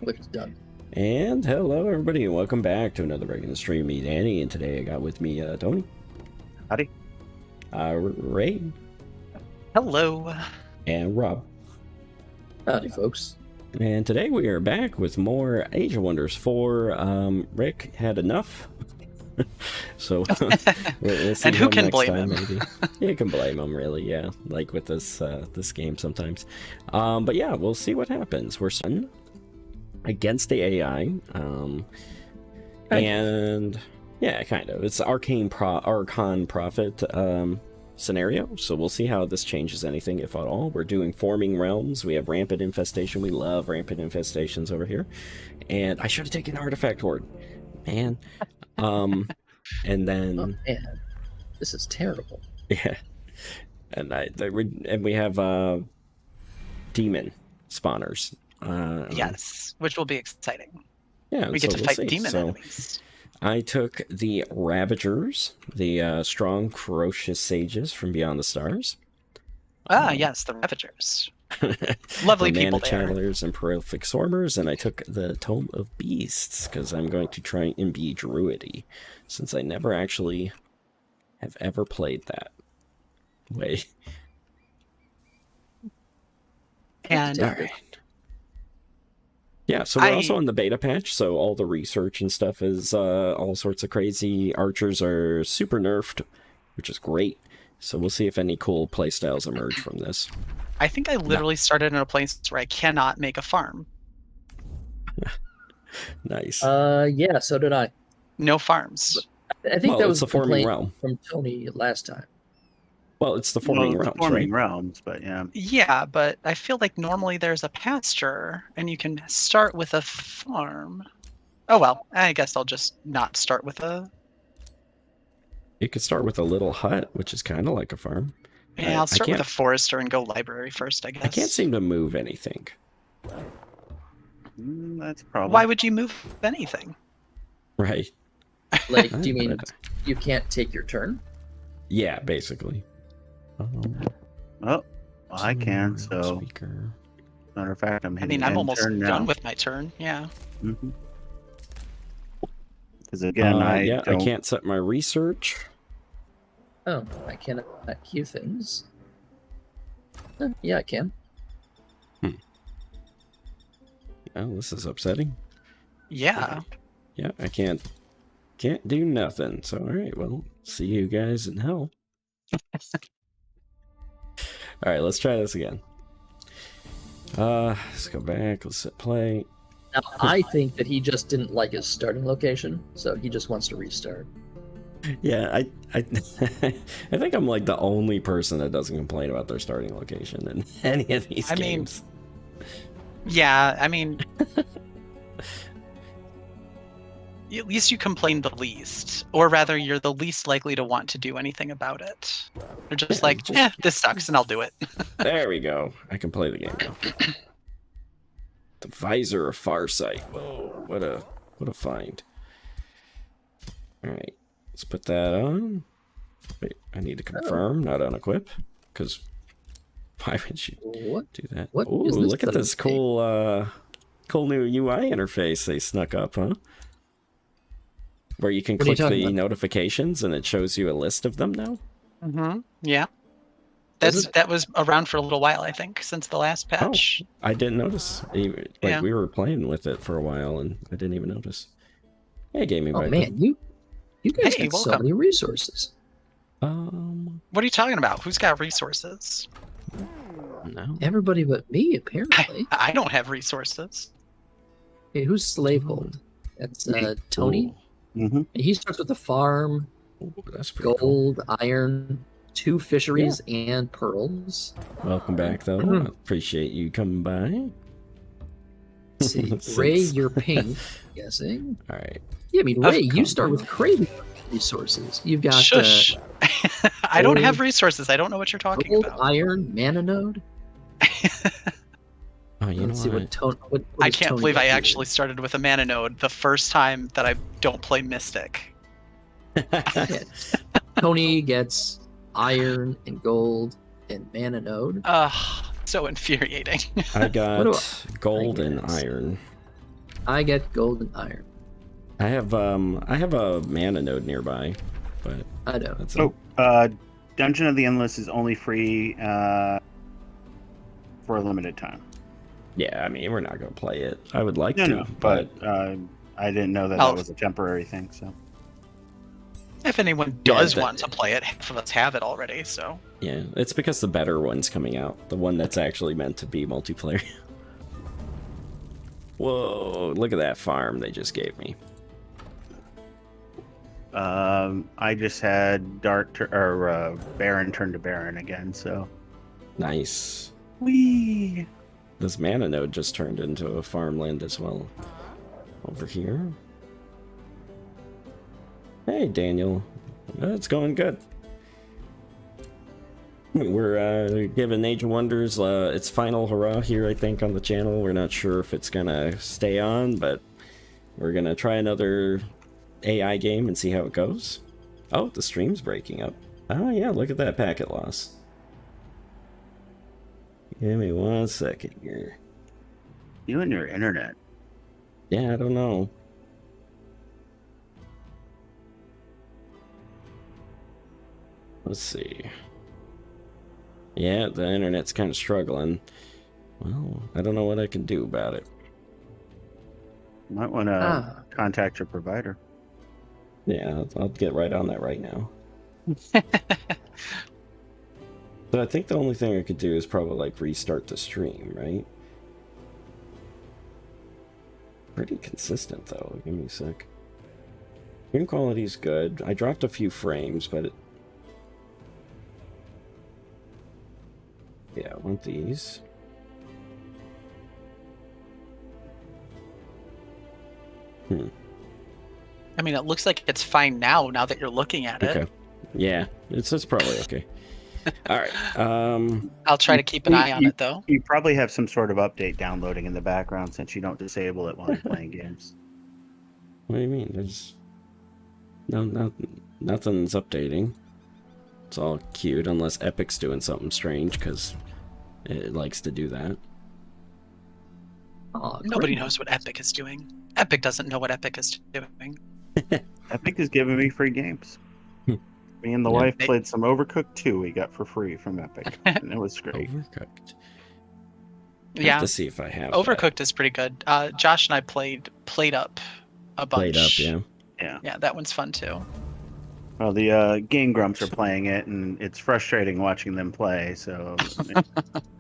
Which is done. And hello, everybody, and welcome back to another regular stream. Me, Danny, and today I got with me Tony. Howdy. Ray. Hello. And Rob. Howdy, folks. And today we are back with more Age of Wonders 4. Rick had enough. So we'll see and who can next blame time, him? maybe. You can blame him, really, yeah. Like with this game sometimes. But yeah, we'll see what happens. We're against the AI. And yeah, kind of. It's Arcane Prophet scenario, so we'll see how this changes anything, if at all. We're doing forming realms. We have rampant infestation. We love rampant infestations over here. And I should have taken artifact horde, man. And then Oh man, this is terrible. yeah, and we have demon spawners. Yes, which will be exciting. Yeah, We get to fight demon enemies. I took the Ravagers, the strong, ferocious sages from Beyond the Stars. Yes, the Ravagers. Lovely the people Mana Channelers and Prolific Swarmers, and I took the Tome of Beasts, because I'm going to try and be druidy, since I never actually have ever played that way. And All right. Yeah, so we're also in the beta patch, so all the research and stuff is all sorts of crazy. Archers are super nerfed, which is great. So we'll see if any cool playstyles emerge from this. I think I literally started in a place where I cannot make a farm. Nice. Yeah, so did I. No farms. I think that was the forming realm from Tony last time. Well, it's the forming realms, forming right? realms, but yeah. Yeah, but I feel like normally there's a pasture, and you can start with a farm. Oh well, I guess I'll just not start with a... You could start with a little hut, which is kind of like a farm. Yeah, I'll start with a forester and go library first, I guess. I can't seem to move anything. That's a problem. Why would you move anything? Right. Like, do you mean you can't take your turn? Yeah, basically. Oh, I can, so... Speaker. Matter of fact, I'm hitting I'm almost turn done now. with my turn, yeah. Because again, I can't set my research. Oh, I cannot queue things. Yeah, I can. Oh, this is upsetting. Yeah. Yeah, I can't do nothing. So, all right, well, see you guys in hell. All right, let's try this again. Let's go back. Let's hit play. Now, I think that he just didn't like his starting location, so he just wants to restart. Yeah, I I think I'm like the only person that doesn't complain about their starting location in any of these games. Yeah, I mean, at least you complain the least, or rather, you're the least likely to want to do anything about it. You're just this sucks, and I'll do it. There we go. I can play the game now. The Visor of Farsight. Whoa, what a find. All right, let's put that on. Wait, I need to confirm, not unequip, because why would you do that? Ooh, look at this cool new UI interface they snuck up, huh? Where you can click the notifications and it shows you a list of them now? Mm-hmm. Yeah. That was around for a little while, I think, since the last patch. Oh, I didn't notice. Like, we were playing with it for a while and I didn't even notice. Hey, Gaming Viper. Oh man, you guys got so many resources. What are you talking about? Who's got resources? No. Everybody but me, apparently. I don't have resources. Hey, who's Slavehold? That's Tony. Mm-hmm. He starts with the farm, that's pretty gold, iron, 2 fisheries, and pearls. Welcome back, though. I appreciate you coming by. Let's see. Ray, you're pink, I'm guessing. All right. Yeah, I mean, Ray, you start with crazy resources. You've got... Shush! I don't have resources. I don't know what you're talking gold, about. iron, mana node. Oh, you Let's see what Tony... I can't believe I actually started with a mana node the first time that I don't play Mystic. Tony gets iron and gold and mana node. So infuriating. I got gold and iron. I get gold and iron. I have a mana node nearby, but I know. that's Oh, Dungeon of the Endless is only free for a limited time. yeah. I mean, we're not gonna play it. I would like No, to, no, but I didn't know that Oh. that was a temporary thing. So If anyone does that- want to play it, half of us have it already. So yeah, it's because the better one's coming out. The one that's actually meant to be multiplayer. Whoa! Look at that farm they just gave me. I just had Baron turn to Baron again. So Nice. wee. This mana node just turned into a farmland as well. Over here. Hey, Daniel. It's going good. We're giving Age of Wonders its final hurrah here, I think, on the channel. We're not sure if it's gonna stay on, but we're gonna try another AI game and see how it goes. Oh, the stream's breaking up. Oh, yeah, look at that packet loss. Give me 1 second here. You and your internet. Yeah, I don't know. Let's see. Yeah, the internet's kind of struggling. Well, I don't know what I can do about it. Might want to contact your provider. Yeah, I'll get right on that right now. So I think the only thing I could do is probably like restart the stream, right? Pretty consistent though. Give me a sec. Stream quality's good. I dropped a few frames, but yeah, I want these. I mean, it looks like it's fine now that you're looking at it. Okay. Yeah, it's probably okay. All right. I'll try to keep an eye on it though. You probably have some sort of update downloading in the background since you don't disable it while you're playing games. What do you mean? There's nothing's updating. It's all cute unless Epic's doing something strange because it likes to do that. Aw, Nobody great. knows what Epic is doing. Epic doesn't know what Epic is doing. Epic is giving me free games. Me and the Yeah. wife played some Overcooked 2 we got for free from Epic, and it was great. Overcooked. I Yeah, have to see if I have Overcooked is pretty good. Josh and I played Up a bunch. Played up, yeah. Yeah, that one's fun too. Well, the Game Grumps are playing it, and it's frustrating watching them play. So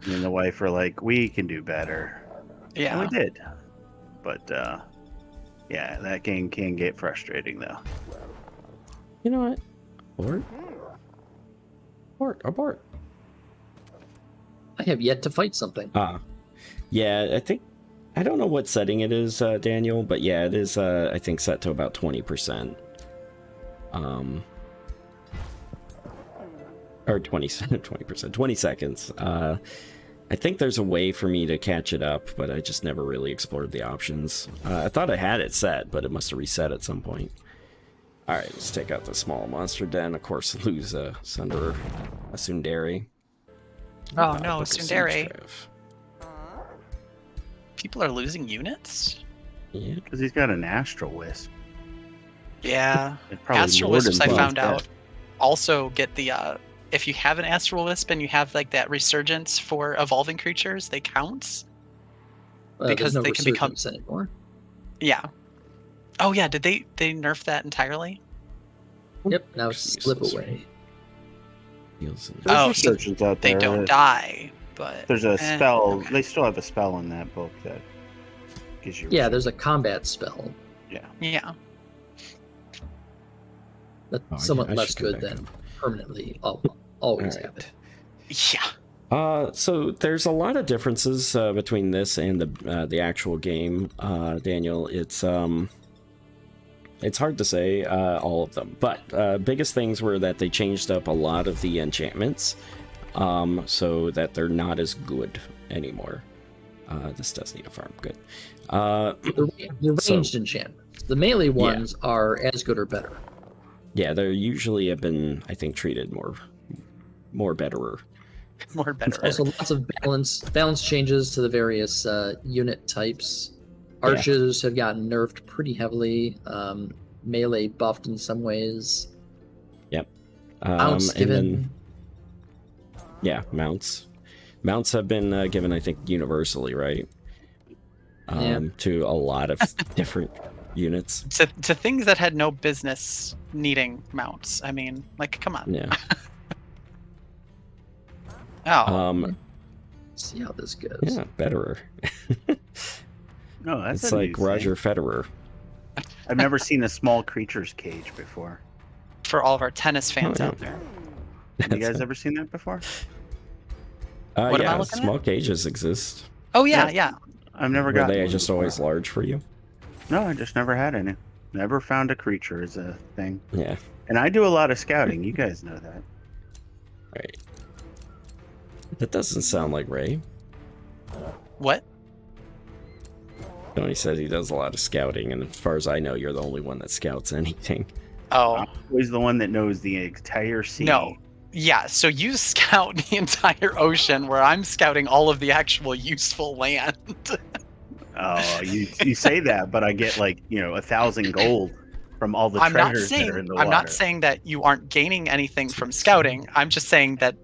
me and the wife are like, we can do better. And Yeah. we did. But yeah, that game can get frustrating though. You know what? Abort. I have yet to fight something. Yeah, I don't know what setting it is, Daniel, but yeah, it is, I think, set to about 20%. Or 20%, 20 seconds. I think there's a way for me to catch it up, but I just never really explored the options. I thought I had it set, but it must have reset at some point. Alright, let's take out the small monster den. Of course, lose a Tsundere. Oh no, Book of Siege Tsundere. Drive. People are losing units? Yeah. Because he's got an Astral Wisp. Yeah. It probably Astral lured Wisps, him I to found his out, death. also get the if you have an Astral Wisp and you have like that resurgence for evolving creatures, they count. Because there's no they can become- resurgence anymore. Yeah. Oh yeah, did they nerf that entirely? Yep, now it's slip Useless, away. Heals and- Oh, There's so resurgence out They there. don't die, but There's a spell. okay. They still have a spell in that book that gives you. Yeah, there's a combat spell Yeah. that's Oh, somewhat I less should come good back than up. permanently always have Alright. it. Yeah. So there's a lot of differences between this and the actual game, Daniel. It's hard to say all of them, but biggest things were that they changed up a lot of the enchantments, so that they're not as good anymore. This does need a farm. Good. The ranged enchantments. The melee ones are as good or better. Yeah, they usually have been, I think, treated more betterer. More better. Also, lots of balance changes to the various unit types Arches have gotten nerfed pretty heavily. Melee buffed in some ways. Yep. Mounts and given. then, yeah, mounts. Mounts have been given, I think, universally, right? To a lot of different units. To things that had no business needing mounts. I mean, like, come on. Yeah. Oh. See how this goes. Yeah, Federer. No, that's It's a like new Roger thing. Federer. I've never seen a small creature's cage before. For all of our tennis fans yeah. out there. Have you guys ever seen that before? What am I yeah, looking at? small cages exist. Oh yeah. I've never Were got. they just always large for you? No, I just never had any. Never found a creature as a thing. Yeah. And I do a lot of scouting. You guys know that. Right. That doesn't sound like Ray. What? Tony says he does a lot of scouting, and as far as I know, you're the only one that scouts anything. Oh. I'm always the one that knows the entire sea. No. Yeah, so you scout the entire ocean where I'm scouting all of the actual useful land. Oh, you say that, but I get 1,000 gold from all the I'm not treasures that saying are in the I'm water. not saying that you aren't gaining anything from scouting. I'm just saying that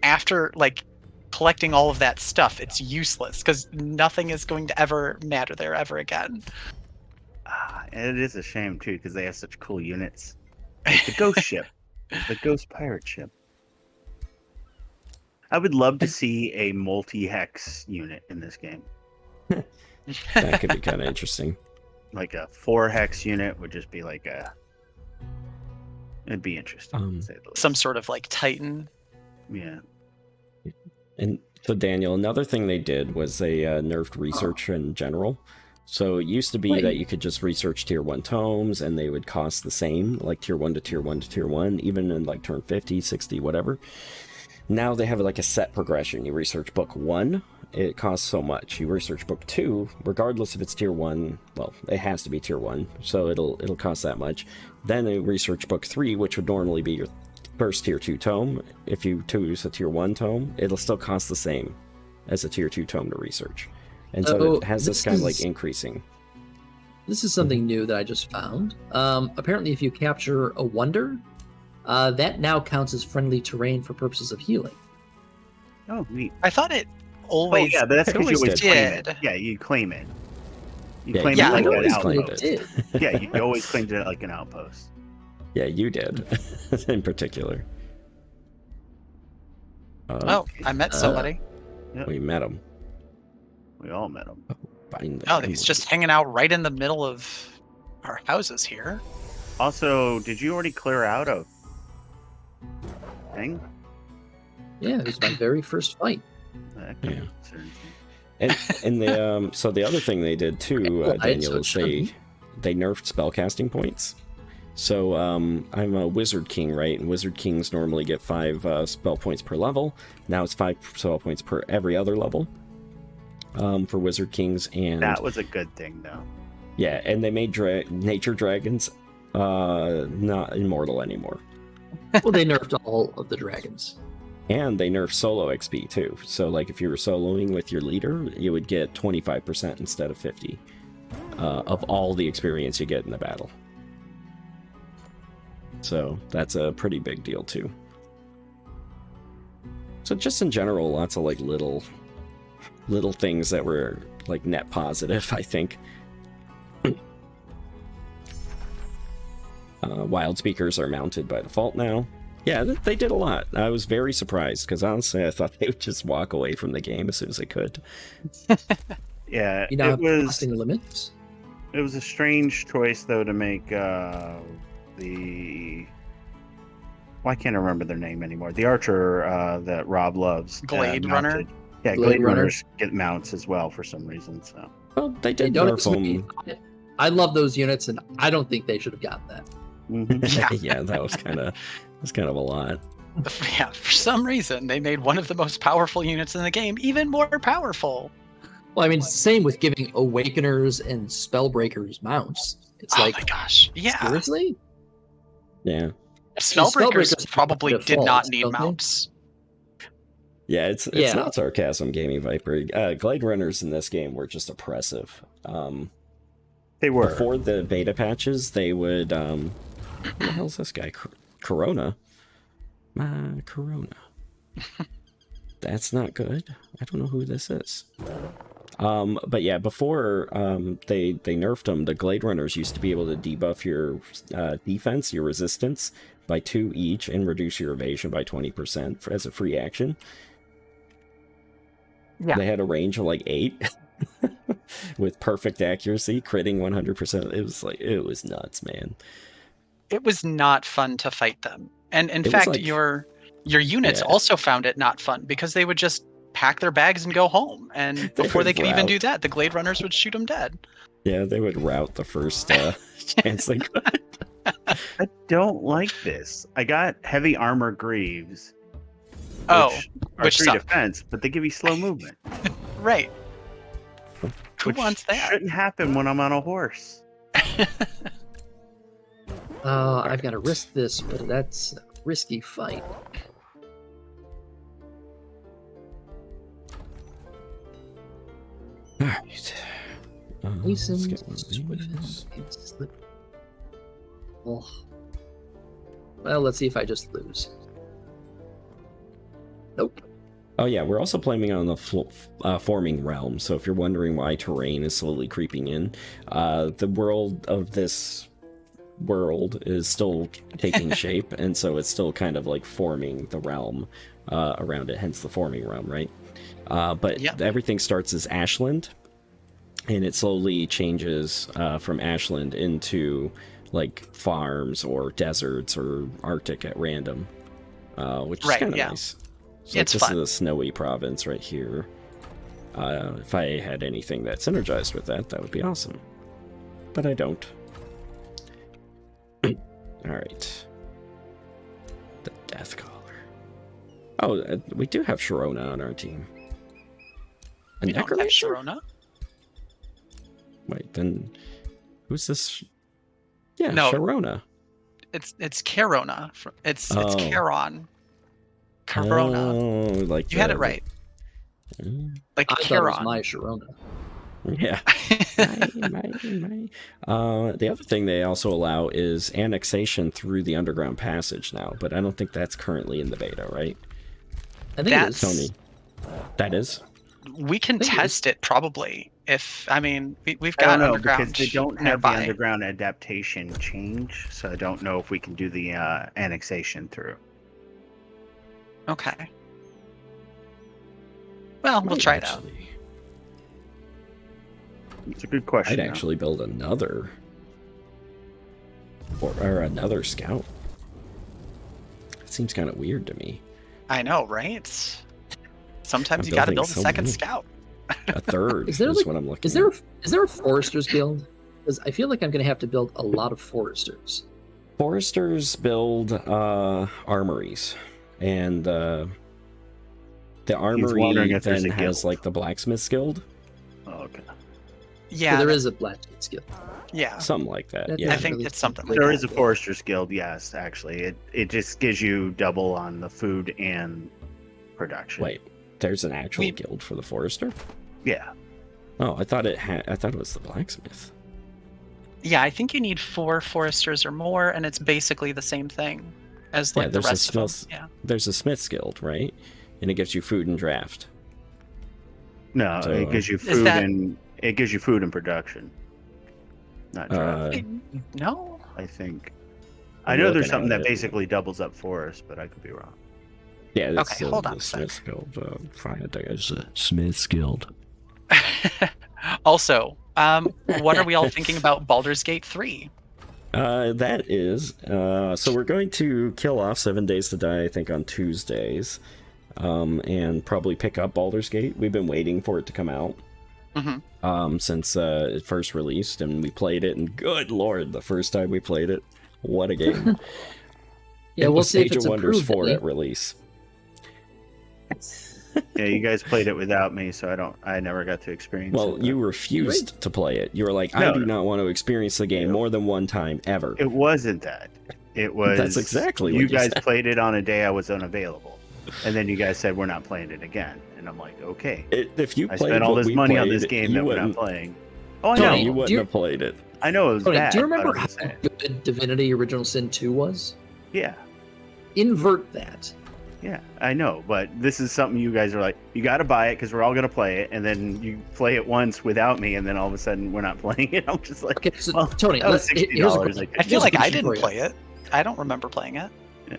after collecting all of that stuff, it's useless because nothing is going to ever matter there ever again. And it is a shame too because they have such cool units. Like the ghost ship, the ghost pirate ship. I would love to see a multi-hex unit in this game. That could be kind of interesting. Like a 4-hex unit would just be it'd be interesting. To say the least. Some sort of Titan. Yeah. And so, Daniel, another thing they did was they nerfed research in general. So it used to be that you could just research tier 1 tomes and they would cost the same, like tier 1 to tier 1 to tier 1, even in turn 50, 60, whatever. Now they have a set progression. You research book 1, it costs so much. You research book 2, regardless if it's tier 1, well, it has to be tier 1, so it'll cost that much. Then you research book 3, which would normally be your first tier 2 tome. If you choose a tier 1 tome, it'll still cost the same as a tier 2 tome to research. And so it has this kind of increasing. This is something new that I just found. Apparently, if you capture a wonder, that now counts as friendly terrain for purposes of healing. Oh, neat. I thought it always. Oh, yeah, but that's because you always claim did. it. Yeah, you claim it. You Yeah, claim you it like always an claimed outpost. it. Yeah, you always claimed it like an outpost. Yeah, you did, in particular. Oh, I met somebody. We met him. We all met him. Find the Oh, he's emerald. just hanging out right in the middle of our houses here. Also, did you already clear out a thing? Yeah, it was my very first fight. That Yeah. concerns me. And the so the other thing they did too, Well, Daniel, so is they nerfed spellcasting points. So I'm a Wizard King, right? And Wizard Kings normally get 5 spell points per level. Now it's 5 spell points per every other level for Wizard Kings. And That was a good thing, though. yeah, and they made nature dragons not immortal anymore. Well, they nerfed all of the dragons. And they nerfed solo XP too. So if you were soloing with your leader, you would get 25% instead of 50 of all the experience you get in the battle. So that's a pretty big deal too. So just in general, lots of little things that were net positive, I think. Wild speakers are mounted by default now. Yeah, they did a lot. I was very surprised because honestly, I thought they would just walk away from the game as soon as they could. Yeah, You know, it was costing limits. it was a strange choice though to make the I can't remember their name anymore. The archer that Rob loves, Glade Runner? mounted. Yeah, Glade Glade Runner. Runners get mounts as well for some reason. So Well, they They did don't nerf them. I love those units, and I don't think they should have gotten that. Yeah. Yeah, that was kind of a lot. Yeah, for some reason, they made one of the most powerful units in the game even more powerful. Well, I mean, it's the same with giving Awakeners and Spellbreakers mounts. It's Oh like, my gosh. Yeah. seriously? Yeah, Spellbreakers Spellbreakers probably default, did not need don't they? mounts. yeah, it's Yeah. not sarcasm, Gaming Viper. Glade Runners in this game were just oppressive. They were. Before the beta patches, they would who the hell's this guy? Corona. Corona. That's not good. I don't know who this is. But yeah, before they nerfed them, the Glade Runners used to be able to debuff your defense, your resistance by 2 each, and reduce your evasion by 20% as a free action. Yeah. They had a range of like 8 with perfect accuracy, critting 100%. It was nuts, man. It was not fun to fight them. And in It was fact, like- your units Yeah. also found it not fun because they would just pack their bags and go home. And before they would could even do rout. that, the Glade Runners would shoot them dead. Yeah, they would rout the first chance they could. I don't like this. I got heavy armor greaves. Oh, Are which 3 suck. defense, but they give you slow movement. Right. Who Which wants that? shouldn't happen when I'm on a horse. I've got to risk this, but that's a risky fight. All right. Let's Mason, get one of these. and slip. Oh. Well, let's see if I just lose. Nope. Oh yeah, we're also playing on the forming realm. So if you're wondering why terrain is slowly creeping in, the world of this world is still taking shape, and so it's still kind of like forming the realm around it. Hence the forming realm, right? But Yep. everything starts as Ashland, and it slowly changes from Ashland into like farms or deserts or Arctic at random, which is Right, kind of yeah. nice. So It's this fun. is a snowy province right here. If I had anything that synergized with that, that would be awesome. But I don't. All right. The Death Caller. Oh, we do have Sharona on our team. A We don't have Necromancer? Sharona. Wait, then who's this? Yeah, No. Sharona. It's Carona. It's Oh. Charon. Corona. Oh, like You had it right. Mm, Like I thought it was Charon. my Sharona. yeah. The other thing they also allow is annexation through the underground passage now, but I don't think that's currently in the beta, right? I think That's- it is. Tony, that is. We can think it is. test it probably. If I mean, we've I got don't know underground because they don't have nearby. the underground adaptation change, so I don't know if we can do the annexation through. Okay. Well, we'll Might try it out. actually- It's a good question. I'd though. actually build another, or another scout. It seems kind of weird to me. I know, right? Sometimes I'm you got to building build a so second many. scout. A third Is there is like- what I'm looking. Is there a Foresters Guild? Because I feel like I'm going to have to build a lot of Foresters. Foresters build armories, and the armory wondering if there's then a has guild. like the blacksmith's guild, Oh, okay. Yeah, So there is a Blacksmith's Guild. yeah. something like that. That- Yeah, I think really it's something like There that. is a Forester's Guild, yes, actually. It just gives you double on the food and production. wait, there's an actual We- guild for the forester. Yeah. Oh, I thought it was the blacksmith. Yeah, I think you need 4 foresters or more, and it's basically the same thing as Yeah, like the there's a rest of them. smith- Yeah. There's a smith's guild, right? And it gives you food and draft. No, So, it gives you Is food that- and production. Not draft, No. I think. I'm I know there's looking something at that it. basically doubles up forest, but I could be wrong. Yeah, that's Okay, hold on the a sec. smith's guild. Fine, I think it's a smith's guild. Also, what are we all thinking about Baldur's Gate 3? That is, so we're going to kill off 7 Days to Die, I think, on Tuesdays, and probably pick up Baldur's Gate. We've been waiting for it to come out, since it first released, and we played it, and good lord, the first time we played it, what a game. Yeah, It we'll was see if Age it's of Wonders improved. 4 eh? at release. Yeah, you guys played it without me, so I never got to experience it. Well, but you refused to play it. You were like, I No. do not want to experience the game Yeah. more than one time, ever. It wasn't that. It was. That's exactly what you you guys said. played it on a day I was unavailable, and then you guys said we're not playing it again, and I'm like, okay. If you I played spent all what this we money on played, this game you that we're not wouldn't- playing. Oh, I Tony, know. You do wouldn't you- have played it. I know it was Tony, bad. do you but remember I'm how just saying. good Divinity Original Sin 2 was? Yeah. Invert that. Yeah, I know, but this is something you guys are like, you got to buy it because we're all going to play it, and then you play it once without me, and then all of a sudden we're not playing it. I'm just like, Okay, so well, Tony, that was here's a $60. question. I feel Here's a like I question didn't for you. play it. I don't remember playing it.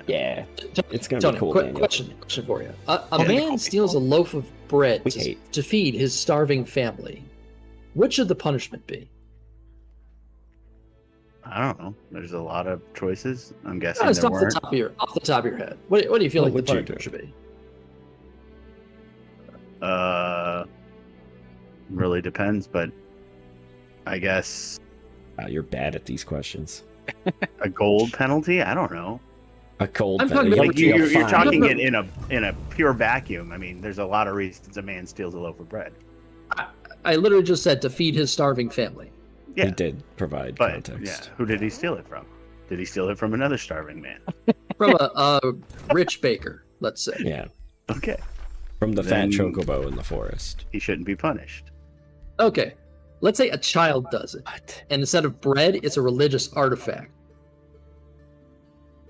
Yeah, it's gonna Tony, be cool. quick Daniel. question for you. A Yeah, man cool steals a people. loaf of bread We to, hate. to feed his starving family. What should the punishment be? I don't know. There's a lot of choices. I'm guessing Just there off the weren't. off the top of your head. What do you feel What like the would you punishment should be? Really depends, but I guess Wow, you're bad at these questions. a gold penalty. I don't know. A cold. I'm talking penalty. about Like You're you're fine. talking No, it in a pure vacuum. I mean, there's a lot of reasons a man steals a loaf of bread. I literally just said to feed his starving family. He Yeah, did provide but context. yeah, who did he steal it from? Did he steal it from another starving man? From a rich baker, let's say. Yeah, Okay, from the Then- fat chocobo in the forest. he shouldn't be punished. Okay. Let's say a child does it. What? And instead of bread, it's a religious artifact.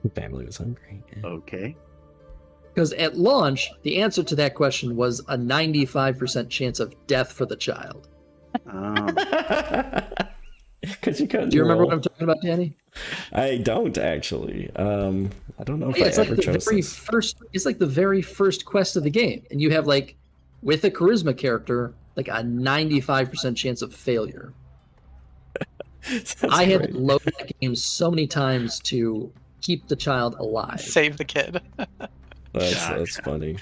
The family was hungry. Yeah. Okay, Because at launch, the answer to that question was a 95% chance of death for the child. Because you couldn't. Do you remember roll. what I'm talking about, Danny? I don't actually. I don't know if Yeah, I it's like ever the chose very this. first. It's like the very first quest of the game, and you have like, with a charisma character, like a 95% chance of failure. That's I had great. to load that game so many times to keep the child alive. Save the kid. That's funny.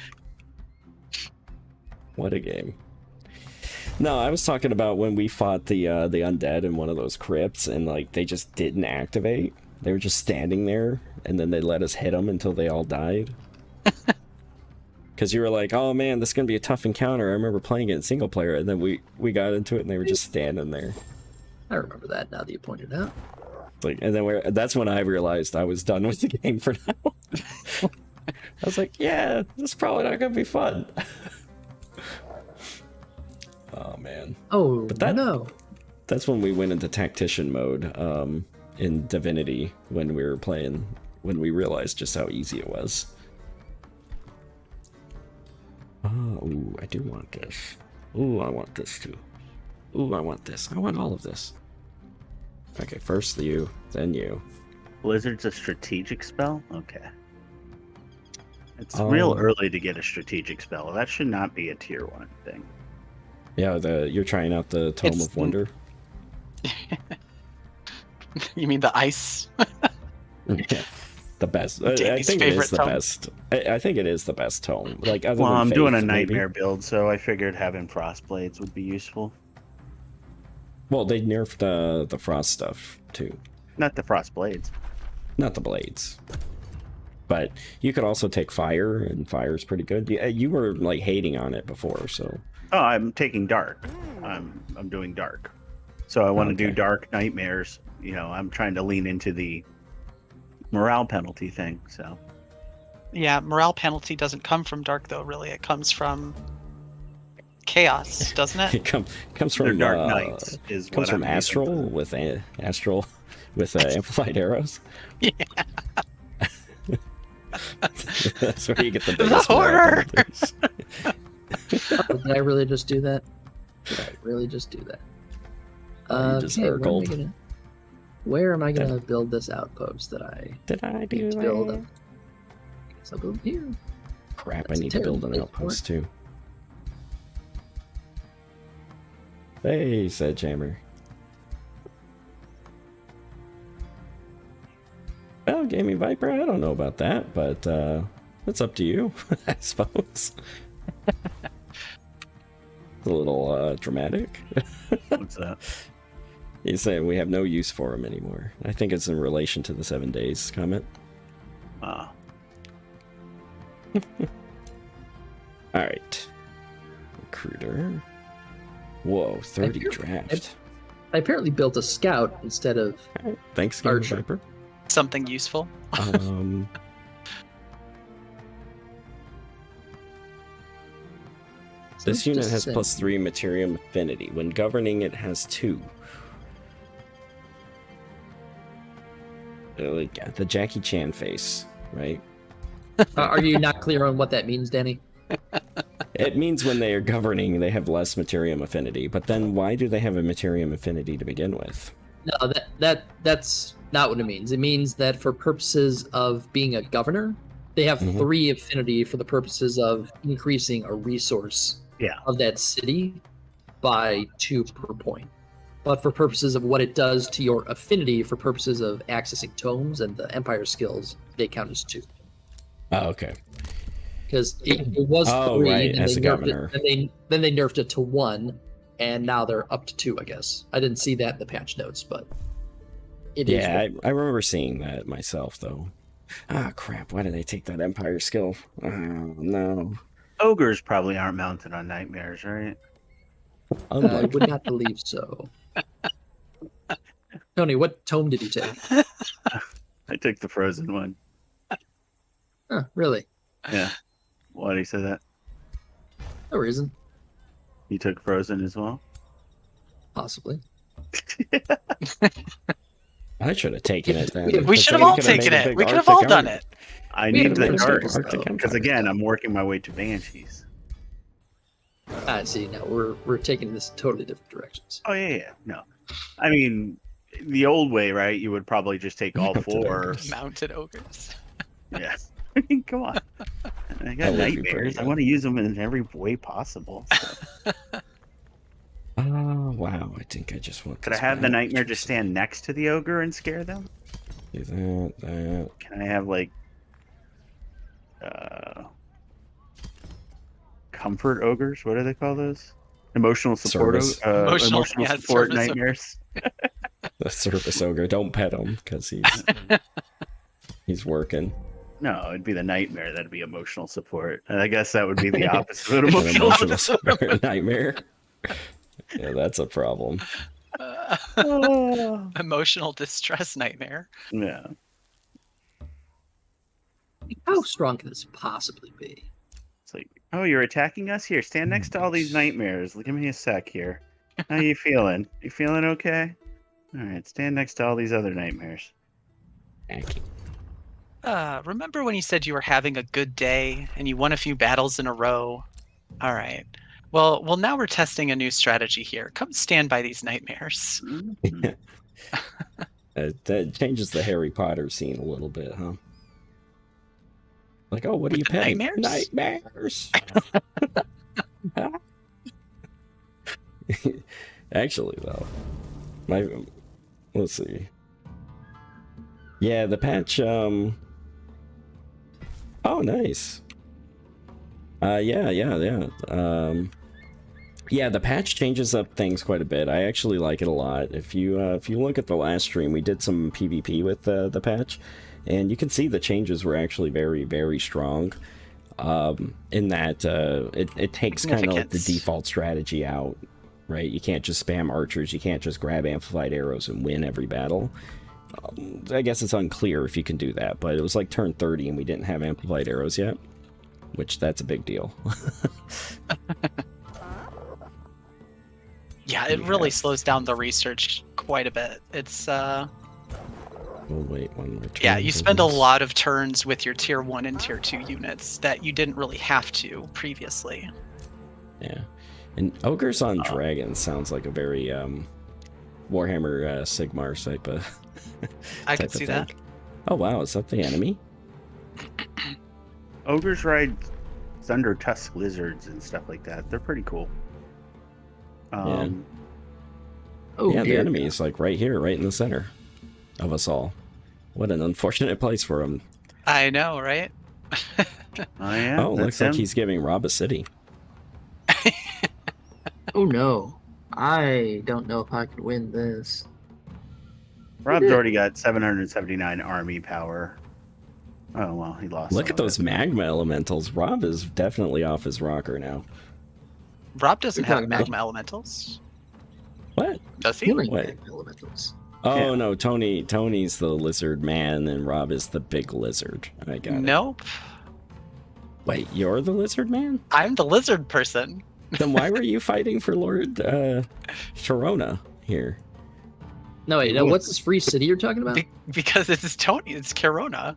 What a game. No, I was talking about when we fought the undead in one of those crypts, and like they just didn't activate. They were just standing there, and then they let us hit them until they all died. Because you were like, "Oh man, this is gonna be a tough encounter." I remember playing it in single player, and then we got into it, and they were just standing there. I remember that now that you pointed it out. It's like, and then that's when I realized I was done with the game for now. I was like, "Yeah, this is probably not gonna be fun." Oh man. Oh, But that- no. That's when we went into tactician mode in Divinity when we were playing, when we realized just how easy it was. Oh, ooh, I do want this. Ooh, I want this too. Ooh, I want this. I want all of this. Okay, first you, then you. Blizzard's a strategic spell. Okay, it's real Um, early to get a strategic spell. That should not be a tier 1 thing. Yeah, you're trying out the Tome It's- of Wonder. You mean the ice? Yeah, the best. I Danny's think it favorite is the tome. best. I think it is the best tome. Like, other Well, than I'm doing a Faith, maybe. nightmare build, so I figured having frost blades would be useful. Well, they nerfed the frost stuff too. Not the frost blades. Not the blades. But you could also take fire, and fire's pretty good. You were like hating on it before, so Oh, I'm taking dark. I'm doing dark. So I want to do Okay. dark nightmares. You know, I'm trying to lean into the morale penalty thing. So Yeah, morale penalty doesn't come from dark though. Really, it comes from chaos, doesn't it? it comes they're from dark knights is comes what from I'm astral using. with astral with amplified arrows. Yeah. That's where you get the The biggest morale horror! penalties. Oh, did I really just do that? Did I really just do that? Oh, you just Okay, Urgled. where am I gonna build this outpost that I Did I do need to build? that? I guess I'll build here. Crap! That's I need to build an terrible. outpost too. Hey, said Jammer. Well, Gaming Viper, I don't know about that, but it's up to you, I suppose. It's a little dramatic. What's that? He's saying we have no use for him anymore. I think it's in relation to the 7 days comment. Ah, All right. Recruiter. Whoa, 30 I- draft. I apparently built a scout instead of. Thanks, Gaming Archer. Viper. Something useful. This unit has Descent. +3 Materium Affinity. When governing, it has 2. Like the Jackie Chan face, right? Are you not clear on what that means, Danny? It means when they are governing, they have less Materium Affinity. But then why do they have a Materium Affinity to begin with? No, that's not what it means. It means that for purposes of being a governor, they have Mhm. 3 affinity for the purposes of increasing a resource Yeah. of that city by 2 per point. But for purposes of what it does to your affinity, for purposes of accessing tomes and the Empire skills, they count as 2. Oh, okay. Because it was 3, right, and then as they a nerfed governor. it, then they nerfed it to 1, and now they're up to 2, I guess. I didn't see that in the patch notes, but it is. Yeah, I remember seeing that myself, though. Ah, crap. Why did I take that Empire skill? Oh, no. Ogres probably aren't mounted on nightmares, right? I Unlike would not believe so. Tony, what tome did you take? I took the frozen one. Huh, really? Yeah. Why do you say that? No reason. You took frozen as well? Possibly. I should have taken it then. We because should have then all could've made taken a it. big We could have Arctic all done army. it. I We need have the the dark Arctic because Empire. again, I'm working my way to Banshees. I see. Now we're taking this in totally different directions. Oh yeah. No, I mean the old way, right? You would probably just take all Mounted 4. ogres. Mounted ogres. Yeah. I mean, come on. I got That would be pretty nightmares. I good. want to use them in every way possible. So. Oh, wow. I think I just want Could I this have the back. nightmare just stand next to the ogre and scare them? Do that. Can I have like comfort ogres? What do they call those? Emotional support. Service. Emotional, yeah, support service nightmares. The service ogre. Don't pet him, because he's working. No, it'd be the nightmare. That'd be emotional support. And I guess that would be the opposite of An emotional emotional support. nightmare. Yeah, that's a problem. Emotional distress nightmare. Yeah. How strong can this possibly be? It's like, oh, you're attacking us? Here, stand next to all these nightmares. Give me a sec here. How you feeling? You feeling okay? All right, stand next to all these other nightmares. Thank you. Remember when you said you were having a good day and you won a few battles in a row? All right. Well, now we're testing a new strategy here. Come stand by these nightmares. Mhm. That changes the Harry Potter scene a little bit, huh? Like, oh, what are With you the petting? nightmares? Actually, though, let's see. Yeah, the patch. Oh, nice. Yeah. Yeah, the patch changes up things quite a bit. I actually like it a lot. If you look at the last stream, we did some PvP with the patch, and you can see the changes were actually very, very strong. In that it takes kind of like the default strategy out, right? You can't just spam archers. You can't just grab amplified arrows and win every battle. I guess it's unclear if you can do that, but it was like turn 30 and we didn't have amplified arrows yet, which that's a big deal. Yeah, it really slows down the research quite a bit. It's We'll wait one more turn. yeah, you for spend a this. lot of turns with your tier 1 and tier 2 units that you didn't really have to previously. Yeah, and ogres on dragons sounds like a very Warhammer Sigmar type of. I can type of see that. thing. Oh wow, is that the enemy? Ogres ride thunder tusk lizards and stuff like that. They're pretty cool. Oh, Yeah, the dear enemy God. is like right here, right in the center of us all. What an unfortunate place for him. I know, right? Oh yeah. Oh, looks that's like him. he's giving Rob a city. Oh no. I don't know if I can win this. Rob's already got 779 army power. Oh well, he lost. Look some at of those it. magma elementals. Rob is definitely off his rocker now. Rob doesn't You're have talking about- magma elementals. What? Does he? Healing Wait. magma elementals. Oh Yeah. no, Tony's the lizard man and Rob is the big lizard. I got it. Nope. Wait, you're the lizard man? I'm the lizard person. Then why were you fighting for Lord Sharona here? No, wait, no, what's this free city you're talking about? Because it's Tony. It's Corona.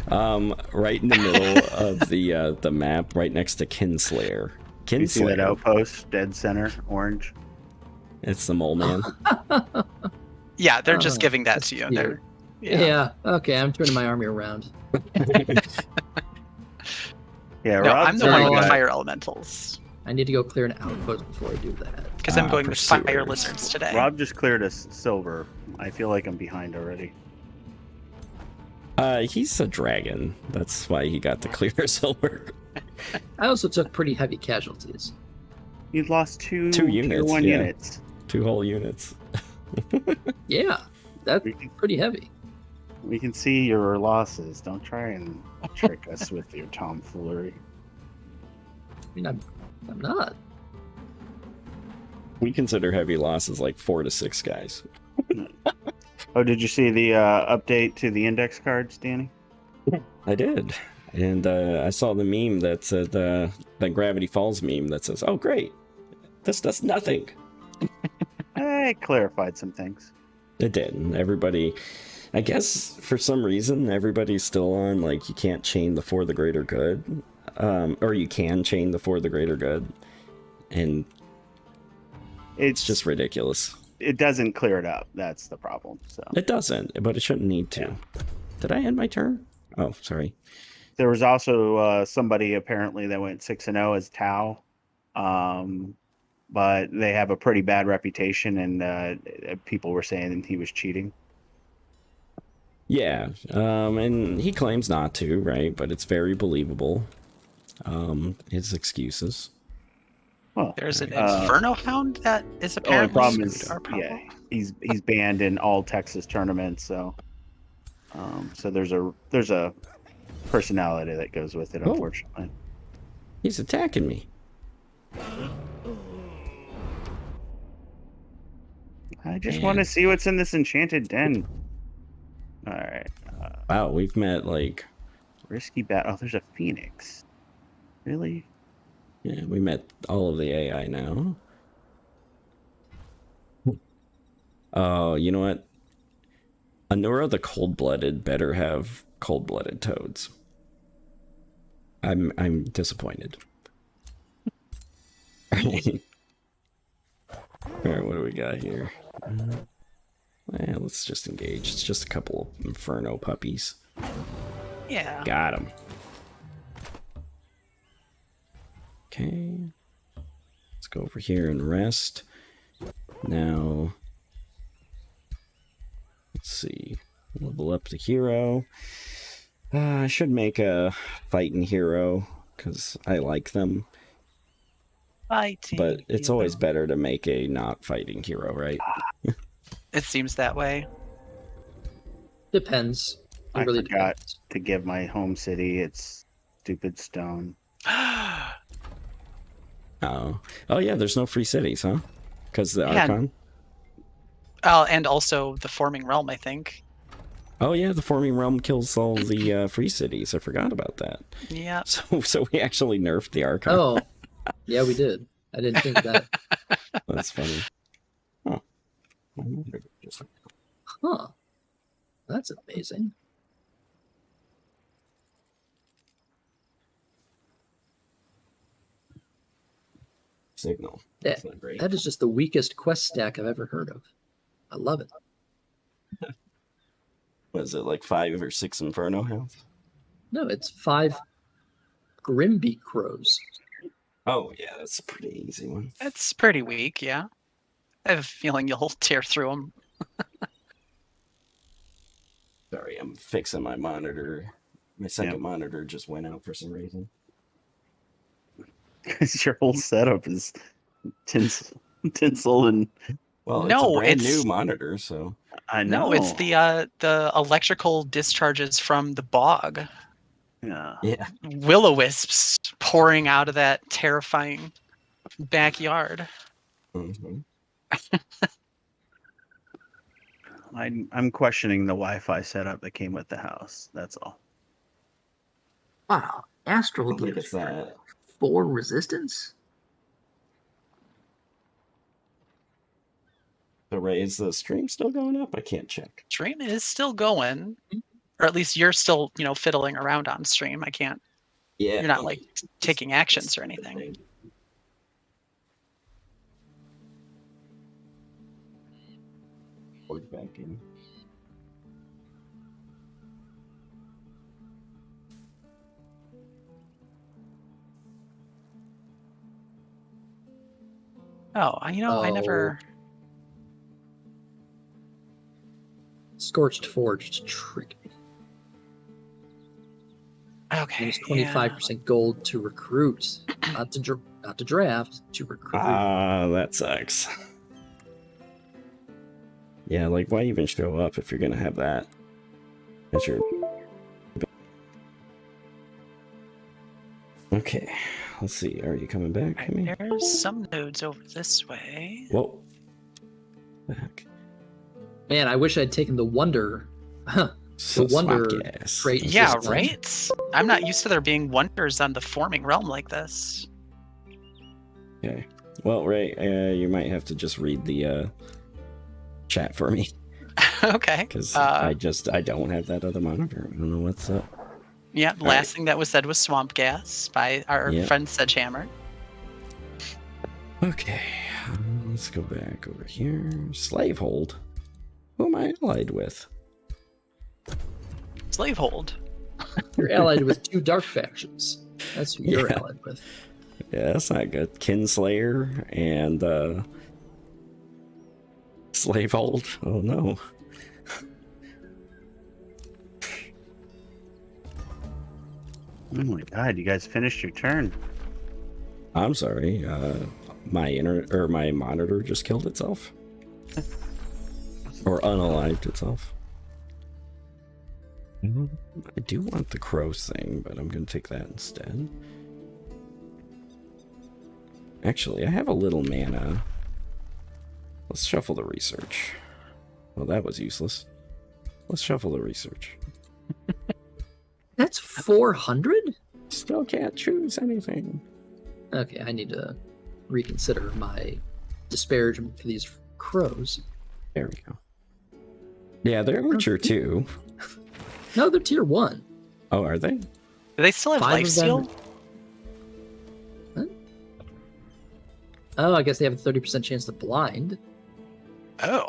Right in the middle of the map, right next to Kinslayer. You see that Kinslayer. outpost, dead center, orange? It's the mole man. Yeah, they're just Oh, giving that that's to you. cute. Yeah. Okay, I'm turning my army around. Yeah, No, Rob's I'm the one already with got- fire elementals. I need to go clear an outpost before I do that. Because I'm going with fire pursuers. lizards today. Rob just cleared us silver. I feel like I'm behind already. He's a dragon. That's why he got the clear silver. I also took pretty heavy casualties. You lost two Two tier units, 1 yeah. units. 2 whole units. Yeah, that's pretty heavy. We can see your losses. Don't try and trick us with your tomfoolery. I mean, I'm not. We consider heavy losses like 4 to 6 guys. Oh, did you see the update to the index cards, Danny? I did. And I saw the meme that said, the Gravity Falls meme that says, oh, great. This does nothing. I clarified some things. It did. And everybody, I guess for some reason, everybody's still on, like, you can't chain the for the greater good. Or you can chain the for the greater good. And it's just ridiculous. It doesn't clear it up. That's the problem. So It doesn't, but it shouldn't need to. Yeah. Did I end my turn? Oh, sorry. there was also somebody apparently that went 6-0 as Tau. But they have a pretty bad reputation, and people were saying he was cheating. Yeah, and he claims not to, right? But it's very believable. His excuses. Well, There's an Inferno Hound that is only apparently problem screwed is, our problem. yeah, he's banned in all Texas tournaments. So there's a personality that goes with it, Oh. unfortunately. He's attacking me. I just Man. want to see what's in this enchanted den. All right, Wow, we've met like, risky bat. Oh, there's a phoenix. Really? yeah, we met all of the AI now. Oh, you know what? Anura the Cold-Blooded better have cold-blooded toads. I'm disappointed. Alright, what do we got here? Well, let's just engage. It's just a couple of Inferno puppies. Yeah. Got him. Okay. Let's go over here and rest. Now, let's see. Level up the hero. I should make a fighting hero because I like them. Fighting. But it's hero. always better to make a not fighting hero, right? It seems that way. Depends. It I really forgot depends. to give my home city its stupid stone. Oh, yeah. There's no free cities, huh? Because the Yeah. Archon. And also the Forming Realm, I think. Oh yeah, the Forming Realm kills all the free cities. I forgot about that. Yeah. So we actually nerfed the Archon. Oh, yeah, we did. I didn't think that. That's funny. Huh. Huh. That's amazing. Signal. Yeah, That's not great. that is just the weakest quest stack I've ever heard of. I love it. Was it like 5 or 6 Inferno Hounds? No, it's 5 Grimbeak Crows. Oh yeah, that's a pretty easy one. It's pretty weak, yeah. I have a feeling you'll tear through them. Sorry, I'm fixing my monitor. My second monitor just went out for some reason. Because your whole setup is tinsel and Well, No, it's a brand it's- new monitor, so I know. No, it's the electrical discharges from the bog. Yeah. yeah. Will-o-wisps pouring out of that terrifying backyard. Mm-hmm. I'm questioning the Wi-Fi setup that came with the house. That's all. Wow. Astral Look at gives that. 4 resistance? So, Ray, is the stream still going up? I can't check. Stream is still going, or at least you're still, fiddling around on stream. I can't. Yeah. You're not like taking actions or anything. Back in. Oh, I never. Scorched Forge trick me. Okay. Use 25% gold to recruit, not to draft, to recruit. Ah, that sucks. Yeah, like why even show up if you're gonna have that as your. Okay, let's see. Are you coming back? Right, there's some nodes over this way. Whoa. Back. Man, I wish I'd taken the Wonder. So the Wonder gas. trait. Yeah, system. right? I'm not used to there being wonders on the forming realm like this. Okay. Well, Ray, you might have to just read the chat for me Okay. because I don't have that other monitor. I don't know what's up. Yeah, the last thing that was said was swamp gas by our friend Sedgehammer. Okay, let's go back over here. Slavehold. Who am I allied with? Slavehold. You're allied with 2 dark factions. That's who you're Yeah. allied with. Yeah, that's not good. Kinslayer and Slavehold. Oh no. Oh my god, you guys finished your turn. I'm sorry. My monitor just killed itself. Or unalived itself. I do want the crows thing, but I'm gonna take that instead. Actually, I have a little mana. Let's shuffle the research. Well, that was useless. Let's shuffle the research. That's 400? Still can't choose anything. Okay, I need to reconsider my disparagement for these crows. There we go. Yeah, they're mature too. No, they're tier 1. Oh, are they? Do they still have 5 of lifesteal? Huh? Oh, I guess they have a 30% chance to blind. Oh,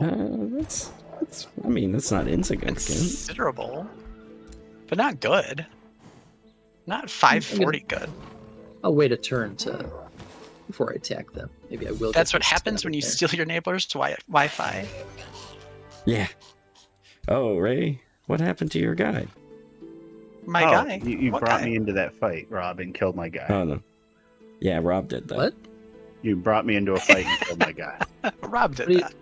That's I mean, that's not insignificant. considerable. But not good. Not 540 good. I'll wait a turn before I attack them. Maybe I will. That's get what this happens stab when you there. steal your neighbor's Wi-Fi. Yeah. Oh, Ray, what happened to your guy? My Oh, guy. You What brought guy? me into that fight, Rob, and killed my guy. Oh no. Yeah, Rob did that. What? You brought me into a fight and killed my guy. Rob did What do you- that.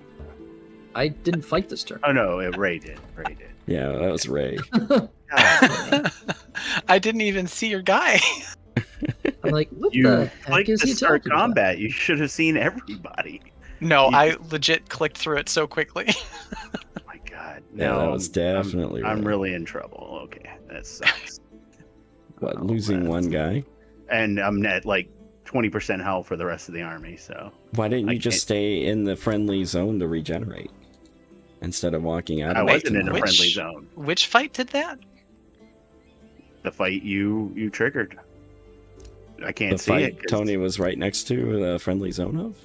I didn't fight this turn. Oh no, Ray did. Ray did. Yeah, that was Ray. God, I didn't even see your guy. I'm like, what you the heck clicked is to he start talking about? combat. You should have seen everybody. No, You- I legit clicked through it so quickly. Oh my god. Yeah, No, that was definitely I'm Ray. really in trouble. Okay, that sucks. What, Oh, losing man. one guy? And I'm at like 20% health for the rest of the army. So Why didn't you I just can't- stay in the friendly zone to regenerate instead of walking out? I of wasn't in a which- friendly zone. Which fight did that? The fight you triggered. I can't the see fight it. 'cause- Tony was right next to the friendly zone of.